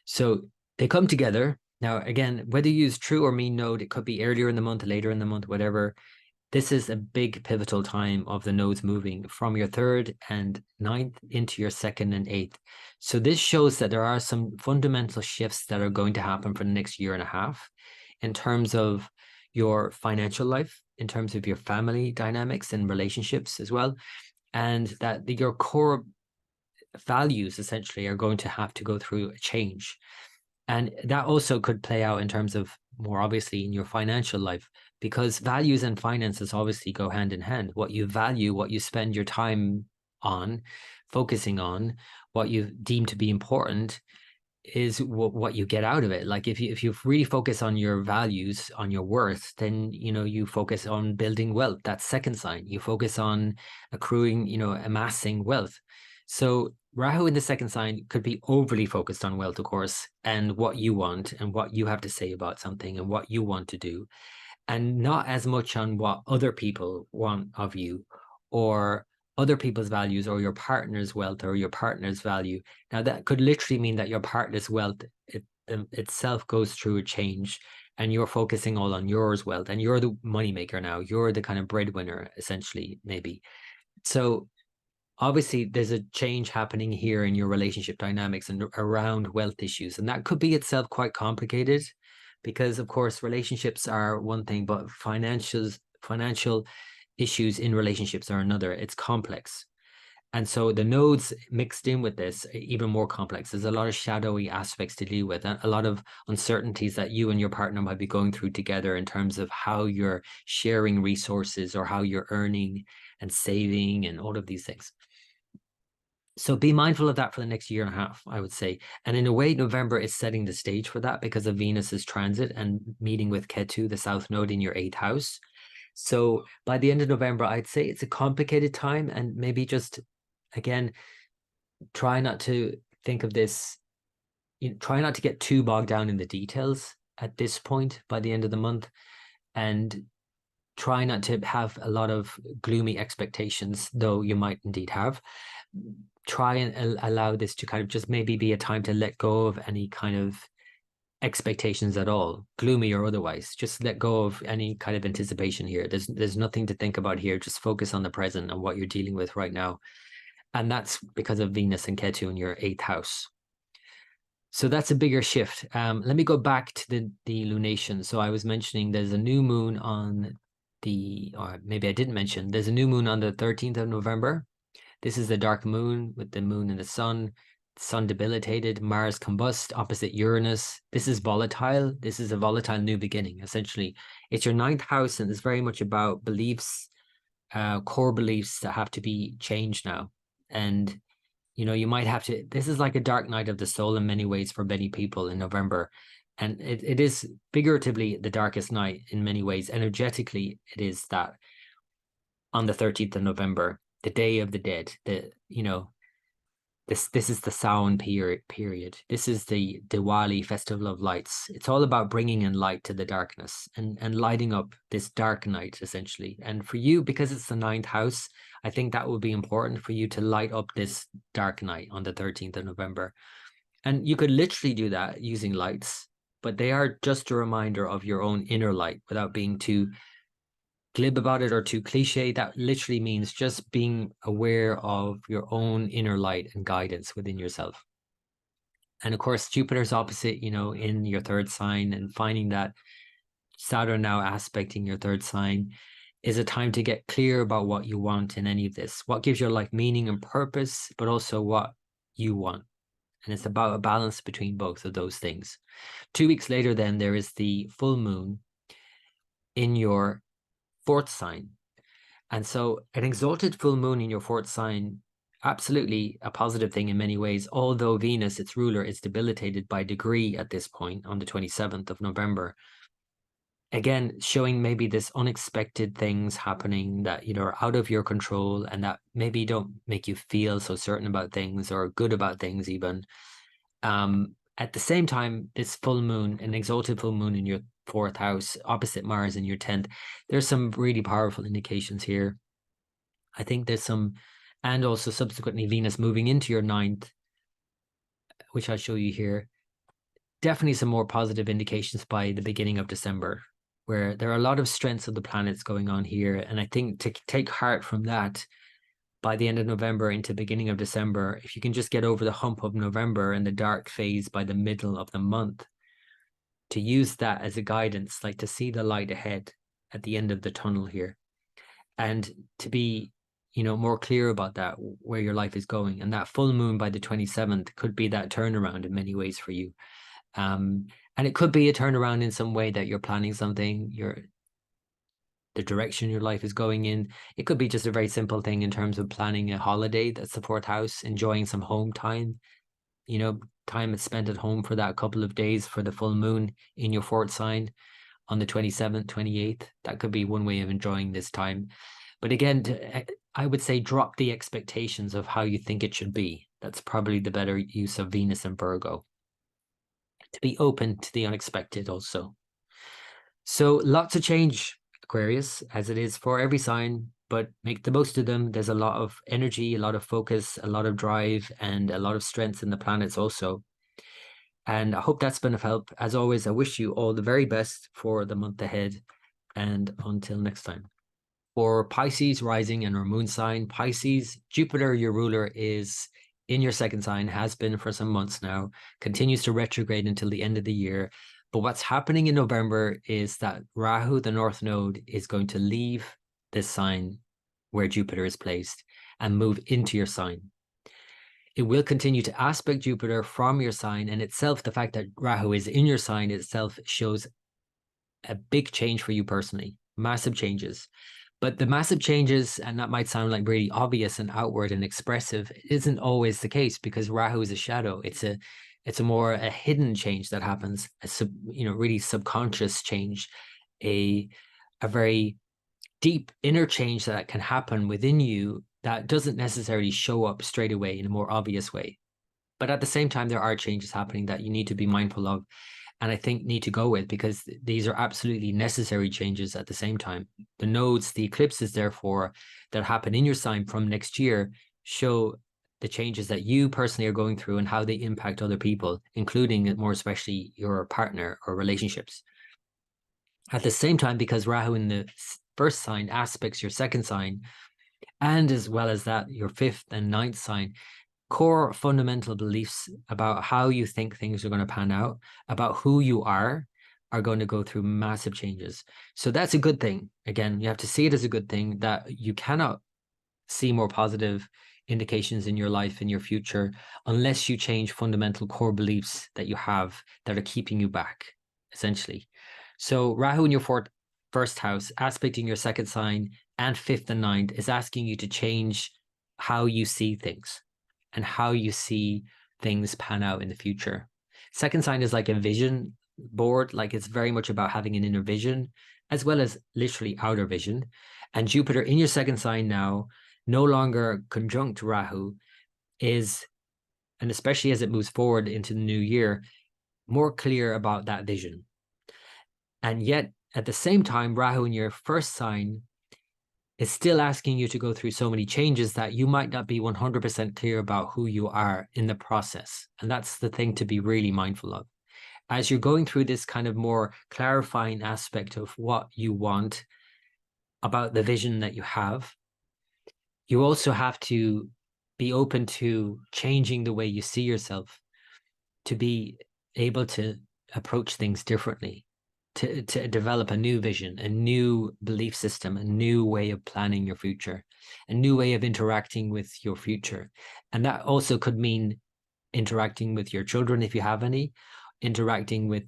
So they come together. Now, again, whether you use true or mean node, it could be earlier in the month, later in the month, whatever. This is a big pivotal time of the nodes moving from your 3rd and 9th into your 2nd and 8th. So this shows that there are some fundamental shifts that are going to happen for the next year and a half in terms of your financial life, in terms of your family dynamics and relationships as well. And that your core values essentially are going to have to go through a change. And that also could play out in terms of, more obviously, in your financial life, because values and finances obviously go hand in hand. What you value, what you spend your time on, focusing on, what you deem to be important, is what you get out of it. Like if you really focus on your values, on your worth, then, you know, you focus on building wealth. That's 2nd sign. You focus on accruing, you know, amassing wealth. So Rahu in the 2nd sign could be overly focused on wealth, of course, and what you want and what you have to say about something and what you want to do, and not as much on what other people want of you, or other people's values, or your partner's wealth, or your partner's value. Now, that could literally mean that your partner's wealth itself goes through a change, and you're focusing all on yours wealth, and you're the moneymaker now. You're the kind of breadwinner, essentially, maybe. So obviously there's a change happening here in your relationship dynamics and around wealth issues. And that could be itself quite complicated, because of course relationships are one thing, but financial issues in relationships are another. It's complex. And so the nodes mixed in with this, even more complex. There's a lot of shadowy aspects to deal with, a lot of uncertainties that you and your partner might be going through together in terms of how you're sharing resources, or how you're earning and saving, and all of these things. So be mindful of that for the next year and a half, I would say. And in a way, November is setting the stage for that, because of Venus's transit and meeting with Ketu, the south node, in your 8th house. So by the end of November, I'd say it's a complicated time, and maybe just, again, try not to think of this, try not to get too bogged down in the details at this point by the end of the month, and try not to have a lot of gloomy expectations, though you might indeed have. Try and allow this to kind of just maybe be a time to let go of any kind of expectations at all, gloomy or otherwise. Just let go of any kind of anticipation here. There's nothing to think about here. Just focus on the present and what you're dealing with right now. And that's because of Venus and Ketu in your 8th house. So that's a bigger shift. Let me go back to the lunation. So I was mentioning there's a new moon on or maybe I didn't mention, there's a new moon on the 13th of November. This is the dark moon with the moon and the sun debilitated, Mars combust, opposite Uranus. This is volatile. This is a volatile new beginning, essentially. It's your 9th house, and it's very much about beliefs, core beliefs that have to be changed now. And, you might have to, this is like a dark night of the soul in many ways for many people in November. And it is figuratively the darkest night in many ways. Energetically, it is that on the 13th of November, the Day of the Dead, this is the Samhain period. This is the Diwali, Festival of Lights. It's all about bringing in light to the darkness and lighting up this dark night, essentially. And for you, because it's the 9th house, I think that will be important for you to light up this dark night on the 13th of November. And you could literally do that using lights, but they are just a reminder of your own inner light without being too glib about it or too cliche. That literally means just being aware of your own inner light and guidance within yourself. And of course, Jupiter's opposite, in your 3rd sign, and finding that Saturn now aspecting your 3rd sign is a time to get clear about what you want in any of this, what gives your life meaning and purpose, but also what you want. And it's about a balance between both of those things. 2 weeks later, then there is the full moon in your 4th sign. And so an exalted full moon in your 4th sign, absolutely a positive thing in many ways, although Venus, its ruler, is debilitated by degree at this point on the 27th of November. Again, showing maybe this unexpected things happening that, are out of your control and that maybe don't make you feel so certain about things or good about things even. At the same time, this full moon, an exalted full moon in your 4th house, opposite Mars in your 10th, there's some really powerful indications here. I think there's some, and also subsequently Venus moving into your 9th, which I'll show you here. Definitely some more positive indications by the beginning of December, where there are a lot of strengths of the planets going on here. And I think to take heart from that, by the end of November into beginning of December, if you can just get over the hump of November and the dark phase by the middle of the month, to use that as a guidance, like to see the light ahead at the end of the tunnel here, and to be, more clear about that, where your life is going. And that full moon by the 27th could be that turnaround in many ways for you. And it could be a turnaround in some way that you're planning something, the direction your life is going in. It could be just a very simple thing in terms of planning a holiday that's the 4th house, enjoying some home time, time is spent at home for that couple of days for the full moon in your 4th sign on the 27th, 28th. That could be one way of enjoying this time. But again, I would say drop the expectations of how you think it should be. That's probably the better use of Venus and Virgo. To be open to the unexpected also. So lots of change, Aquarius, as it is for every sign, but make the most of them. There's a lot of energy, a lot of focus, a lot of drive, and a lot of strength in the planets also. And I hope that's been of help. As always, I wish you all the very best for the month ahead. And until next time. For Pisces rising and our moon sign, Pisces, Jupiter, your ruler, is in your 2nd sign, has been for some months now, continues to retrograde until the end of the year. But what's happening in November is that Rahu, the North Node, is going to leave this sign where Jupiter is placed and move into your sign. It will continue to aspect Jupiter from your sign, and itself, the fact that Rahu is in your sign itself shows a big change for you personally, massive changes. But the massive changes, and that might sound like really obvious and outward and expressive, isn't always the case, because Rahu is a shadow. It's a more a hidden change that happens, really subconscious change, a very deep inner change that can happen within you that doesn't necessarily show up straight away in a more obvious way. But at the same time, there are changes happening that you need to be mindful of, and I think need to go with, because these are absolutely necessary changes at the same time. The nodes, the eclipses, therefore, that happen in your sign from next year show the changes that you personally are going through and how they impact other people, including more especially your partner or relationships. At the same time, because Rahu in the first sign aspects your second sign, and as well as that, your fifth and ninth sign, core fundamental beliefs about how you think things are going to pan out, about who you are going to go through massive changes. So that's a good thing. Again, you have to see it as a good thing, that you cannot see more positive indications in your life, in your future, unless you change fundamental core beliefs that you have that are keeping you back, essentially. So Rahu in your first house, aspecting your second sign, and fifth and ninth, is asking you to change how you see things and how you see things pan out in the future. Second sign is like a vision board, like it's very much about having an inner vision as well as literally outer vision. And Jupiter in your second sign now, no longer conjunct Rahu, is, and especially as it moves forward into the new year, more clear about that vision. And yet at the same time, Rahu in your first sign is still asking you to go through so many changes that you might not be 100% clear about who you are in the process. And that's the thing to be really mindful of. As you're going through this kind of more clarifying aspect of what you want, about the vision that you have, you also have to be open to changing the way you see yourself, to be able to approach things differently, to develop a new vision, a new belief system, a new way of planning your future, a new way of interacting with your future. And that also could mean interacting with your children, if you have any, interacting with,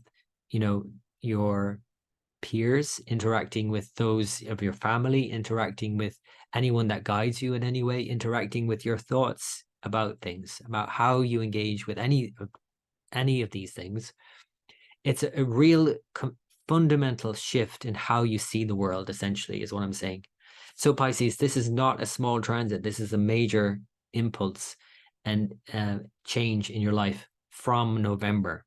your peers, interacting with those of your family, interacting with anyone that guides you in any way, interacting with your thoughts about things, about how you engage with any of these things. It's a real fundamental shift in how you see the world, essentially, is what I'm saying. So Pisces, this is not a small transit. This is a major impulse and change in your life from November.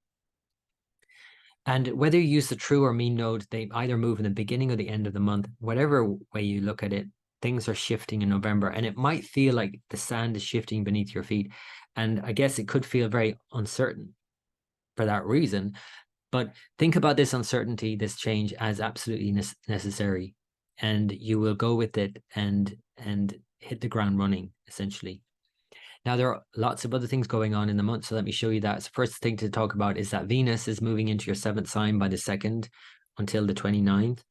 And whether you use the true or mean node, they either move in the beginning or the end of the month. Whatever way you look at it, things are shifting in November. And it might feel like the sand is shifting beneath your feet. And I guess it could feel very uncertain for that reason. But think about this uncertainty, this change, as absolutely necessary. And you will go with it and hit the ground running, essentially. Now, there are lots of other things going on in the month, so let me show you that. So first thing to talk about is that Venus is moving into your seventh sign by the 2nd until the 29th.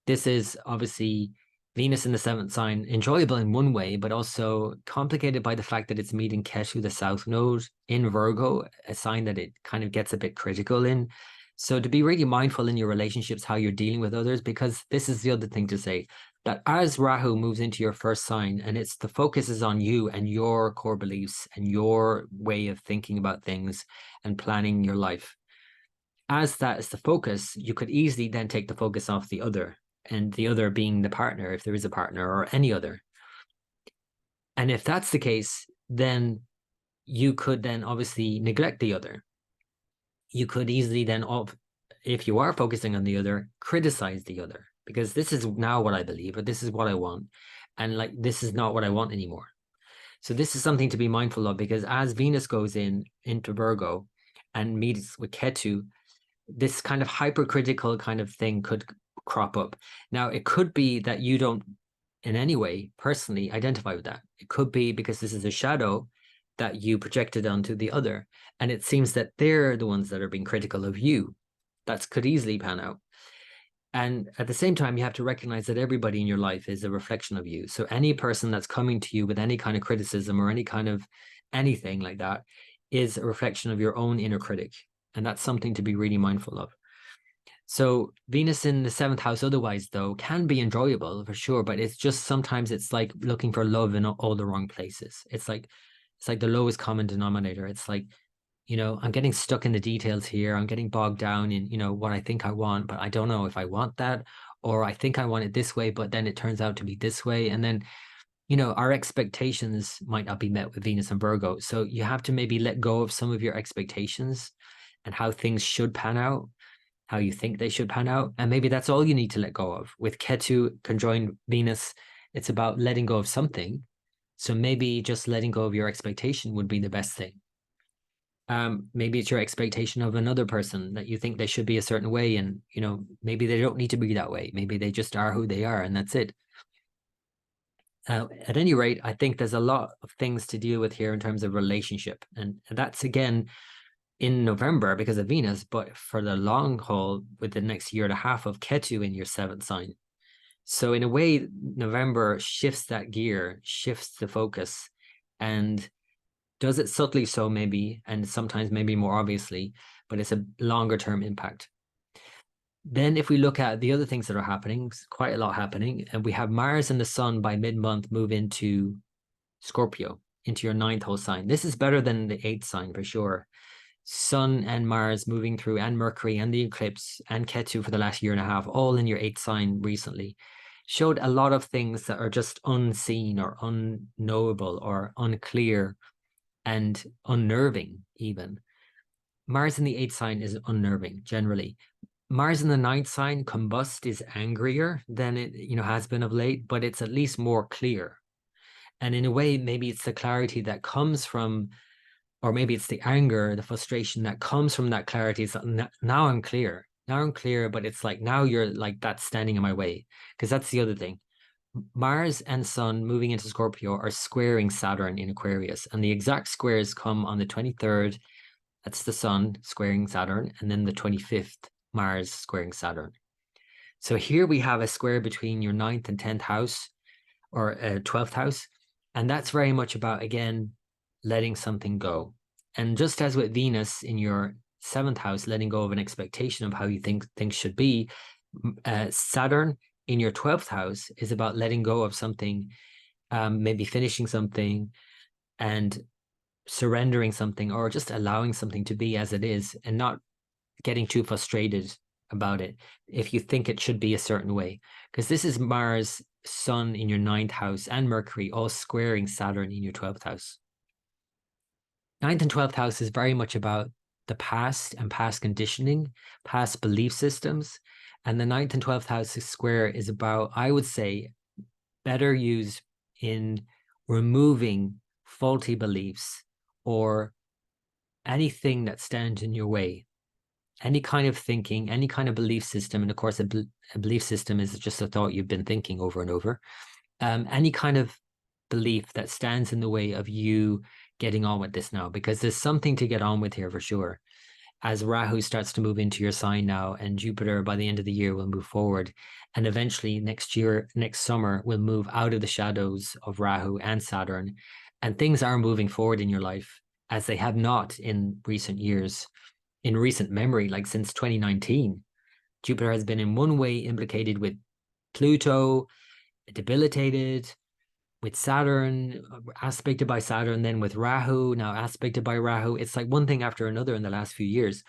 This is obviously Venus in the seventh sign, enjoyable in one way, but also complicated by the fact that it's meeting Ketu, the south node, in Virgo, a sign that it kind of gets a bit critical in. So to be really mindful in your relationships, how you're dealing with others, because this is the other thing to say, that as Rahu moves into your first sign and the focus is on you and your core beliefs and your way of thinking about things and planning your life, as that is the focus, you could easily then take the focus off the other, and the other being the partner, if there is a partner, or any other. And if that's the case, then you could then obviously neglect the other. You could easily then, if you are focusing on the other, criticize the other, because this is now what I believe, or this is what I want. And like, this is not what I want anymore. So this is something to be mindful of, because as Venus goes into Virgo and meets with Ketu, this kind of hypercritical kind of thing could crop up. Now, it could be that you don't in any way personally identify with that. It could be because this is a shadow that you projected onto the other. And it seems that they're the ones that are being critical of you. That could easily pan out. And at the same time, you have to recognize that everybody in your life is a reflection of you. So any person that's coming to you with any kind of criticism or any kind of anything like that is a reflection of your own inner critic. And that's something to be really mindful of. So Venus in the 7th house otherwise, though, can be enjoyable for sure, but it's just sometimes it's like looking for love in all the wrong places. It's like the lowest common denominator. It's like, I'm getting stuck in the details here. I'm getting bogged down in, what I think I want, but I don't know if I want that, or I think I want it this way, but then it turns out to be this way. And then, our expectations might not be met with Venus and Virgo. So you have to maybe let go of some of your expectations and how things should pan out, how you think they should pan out. And maybe that's all you need to let go of. With Ketu conjoined Venus, it's about letting go of something So maybe just letting go of your expectation would be the best thing. Maybe it's your expectation of another person that you think they should be a certain way, and maybe they don't need to be that way. Maybe they just are who they are, and that's it. At any rate, I think there's a lot of things to deal with here in terms of relationship, and that's again in November because of Venus, but for the long haul with the next year and a half of Ketu in your 7th sign. So in a way, November shifts that gear, shifts the focus, and does it subtly so maybe, and sometimes maybe more obviously, but it's a longer term impact. Then if we look at the other things that are happening, quite a lot happening, and we have Mars and the Sun by mid-month move into Scorpio, into your 9th house sign. This is better than the 8th sign for sure. Sun and Mars moving through, and Mercury and the eclipse and Ketu for the last year and a half, all in your 8th sign recently, showed a lot of things that are just unseen or unknowable or unclear and unnerving even. Mars in the 8th sign is unnerving generally. Mars in the 9th sign, combust, is angrier than it has been of late, but it's at least more clear. And in a way, maybe it's the clarity that comes from, or maybe it's the anger, the frustration that comes from that clarity. It's now I'm clear. Now I'm clear, but it's like now you're like that's standing in my way. Because that's the other thing. Mars and Sun moving into Scorpio are squaring Saturn in Aquarius, and the exact squares come on the 23rd. That's the Sun squaring Saturn, and then the 25th, Mars squaring Saturn. So here we have a square between your 9th and 10th house, or 12th house, and that's very much about, again, letting something go. And just as with Venus in your 7th house, letting go of an expectation of how you think things should be, Saturn in your 12th house is about letting go of something, maybe finishing something and surrendering something, or just allowing something to be as it is and not getting too frustrated about it if you think it should be a certain way. Because this is Mars, Sun in your 9th house, and Mercury all squaring Saturn in your 12th house. 9th and 12th house is very much about the past and past conditioning, past belief systems. And the 9th and 12th house square is about, I would say, better used in removing faulty beliefs or anything that stands in your way. Any kind of thinking, any kind of belief system, and of course, a belief system is just a thought you've been thinking over and over. Any kind of belief that stands in the way of you getting on with this now, because there's something to get on with here for sure. As Rahu starts to move into your sign now, and Jupiter by the end of the year will move forward, and eventually next year, next summer, will move out of the shadows of Rahu and Saturn, and things are moving forward in your life as they have not in recent years, in recent memory, like since 2019. Jupiter has been in one way implicated with Pluto, debilitated, with Saturn, aspected by Saturn, then with Rahu, now aspected by Rahu. It's like one thing after another in the last few years.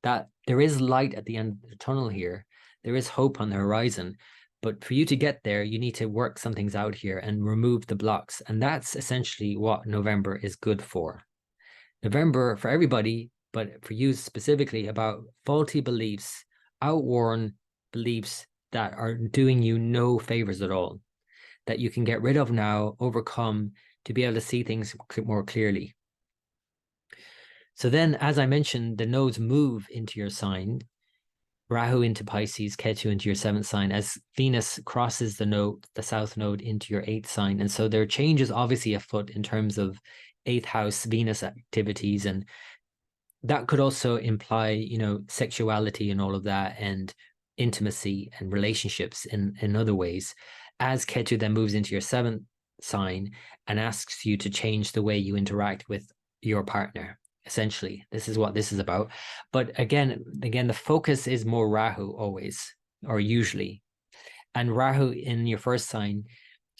That there is light at the end of the tunnel here. There is hope on the horizon. But for you to get there, you need to work some things out here and remove the blocks. And that's essentially what November is good for. November for everybody, but for you specifically, about faulty beliefs, outworn beliefs that are doing you no favors at all, that you can get rid of now, overcome, to be able to see things more clearly. So then, as I mentioned, the nodes move into your sign, Rahu into Pisces, Ketu into your 7th sign, as Venus crosses the node, the south node, into your 8th sign. And so there are changes obviously afoot in terms of 8th house Venus activities, and that could also imply, sexuality and all of that, and intimacy and relationships in other ways, as Ketu then moves into your 7th sign and asks you to change the way you interact with your partner. Essentially, this is what this is about. But again, the focus is more Rahu always, or usually. And Rahu in your 1st sign,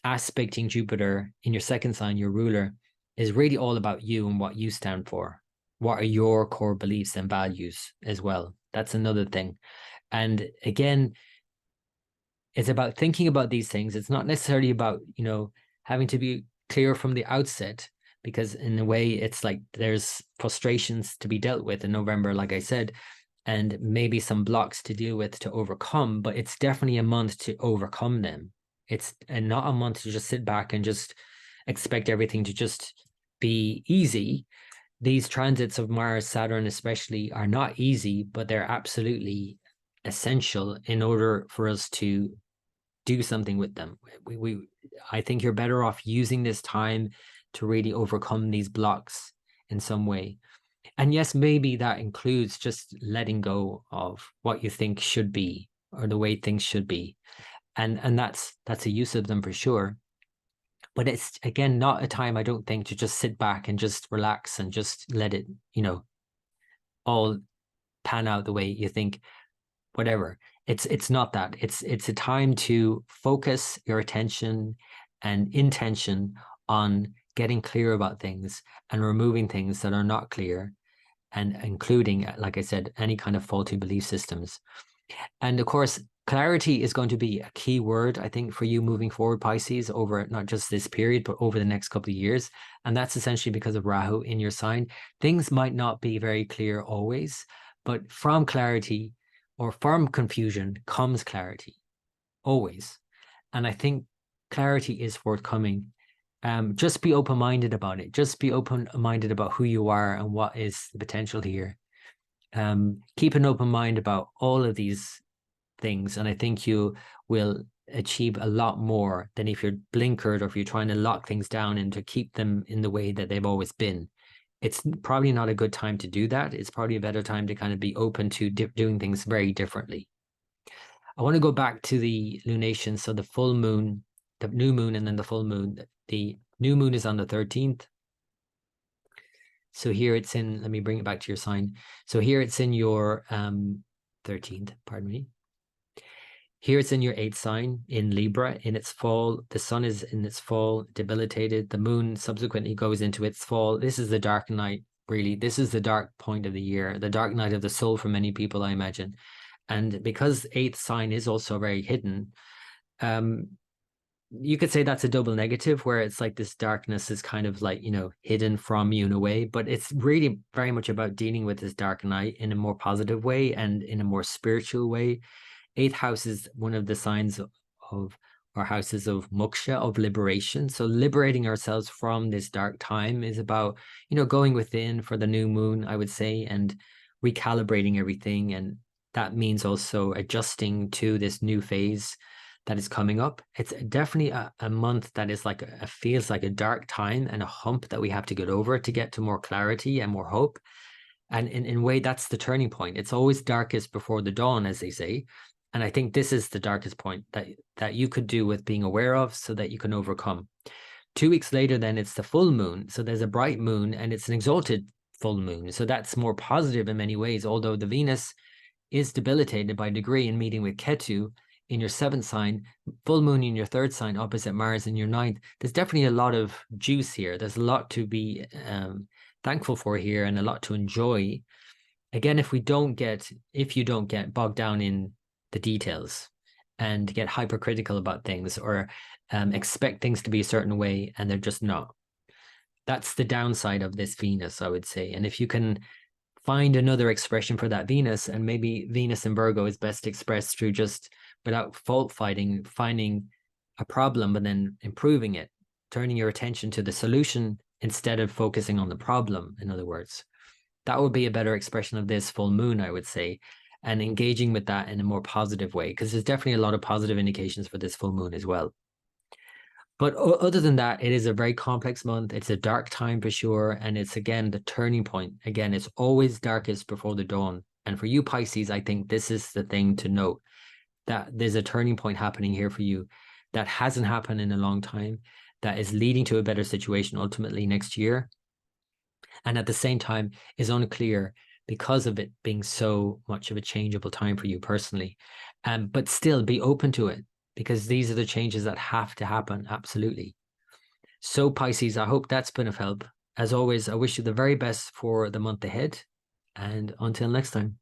aspecting Jupiter in your 2nd sign, your ruler, is really all about you and what you stand for. What are your core beliefs and values as well? That's another thing. And again, it's about thinking about these things. It's not necessarily about, having to be clear from the outset, because in a way it's like there's frustrations to be dealt with in November, like I said, and maybe some blocks to deal with, to overcome, but it's definitely a month to overcome them. It's not a month to just sit back and just expect everything to just be easy. These transits of Mars, Saturn especially, are not easy, but they're absolutely essential in order for us to do something with them. I think you're better off using this time to really overcome these blocks in some way. And yes, maybe that includes just letting go of what you think should be or the way things should be. And that's a use of them for sure. But it's, again, not a time, I don't think, to just sit back and just relax and just let it, all pan out the way you think, whatever. It's not that. It's a time to focus your attention and intention on getting clear about things and removing things that are not clear, and including, like I said, any kind of faulty belief systems. And of course, clarity is going to be a key word, I think, for you moving forward, Pisces, over not just this period, but over the next couple of years. And that's essentially because of Rahu in your sign. Things might not be very clear always, but from clarity or from confusion comes clarity, always. And I think clarity is forthcoming. Just be open-minded about it. Just be open-minded about who you are and what is the potential here. Keep an open mind about all of these things, and I think you will achieve a lot more than if you're blinkered or if you're trying to lock things down and to keep them in the way that they've always been. It's probably not a good time to do that. It's probably a better time to kind of be open to doing things very differently. I want to go back to the lunation. So the full moon, the new moon, and then the full moon. The new moon is on the 13th. So here it's in, let me bring it back to your sign. So here it's in your 13th, pardon me. Here it's in your 8th sign in Libra in its fall. The sun is in its fall, debilitated. The moon subsequently goes into its fall. This is the dark night, really. This is the dark point of the year, the dark night of the soul for many people, I imagine. And because 8th sign is also very hidden, you could say that's a double negative, where it's like this darkness is kind of like, hidden from you in a way, but it's really very much about dealing with this dark night in a more positive way and in a more spiritual way. 8th house is one of the signs of, or houses of moksha, of liberation. So liberating ourselves from this dark time is about, going within for the new moon, I would say, and recalibrating everything. And that means also adjusting to this new phase that is coming up. It's definitely a month that is like feels like a dark time and a hump that we have to get over to get to more clarity and more hope. And in a way, that's the turning point. It's always darkest before the dawn, as they say. And I think this is the darkest point that you could do with being aware of so that you can overcome. 2 weeks later, then it's the full moon. So there's a bright moon and it's an exalted full moon. So that's more positive in many ways, although the Venus is debilitated by degree in meeting with Ketu in your 7th sign, full moon in your 3rd sign, opposite Mars in your 9th. There's definitely a lot of juice here. There's a lot to be thankful for here and a lot to enjoy. Again, if you don't get bogged down in the details and get hypercritical about things or expect things to be a certain way and they're just not. That's the downside of this Venus, I would say. And if you can find another expression for that Venus, and maybe Venus in Virgo is best expressed through just, without fault finding, finding a problem but then improving it, turning your attention to the solution instead of focusing on the problem, in other words. That would be a better expression of this full moon, I would say, and engaging with that in a more positive way, because there's definitely a lot of positive indications for this full moon as well. But other than that, it is a very complex month. It's a dark time for sure. And it's, again, the turning point. Again, it's always darkest before the dawn. And for you, Pisces, I think this is the thing to note, that there's a turning point happening here for you that hasn't happened in a long time, that is leading to a better situation ultimately next year. And at the same time is unclear because of it being so much of a changeable time for you personally. But still be open to it, because these are the changes that have to happen. Absolutely. So Pisces, I hope that's been of help. As always, I wish you the very best for the month ahead. And until next time.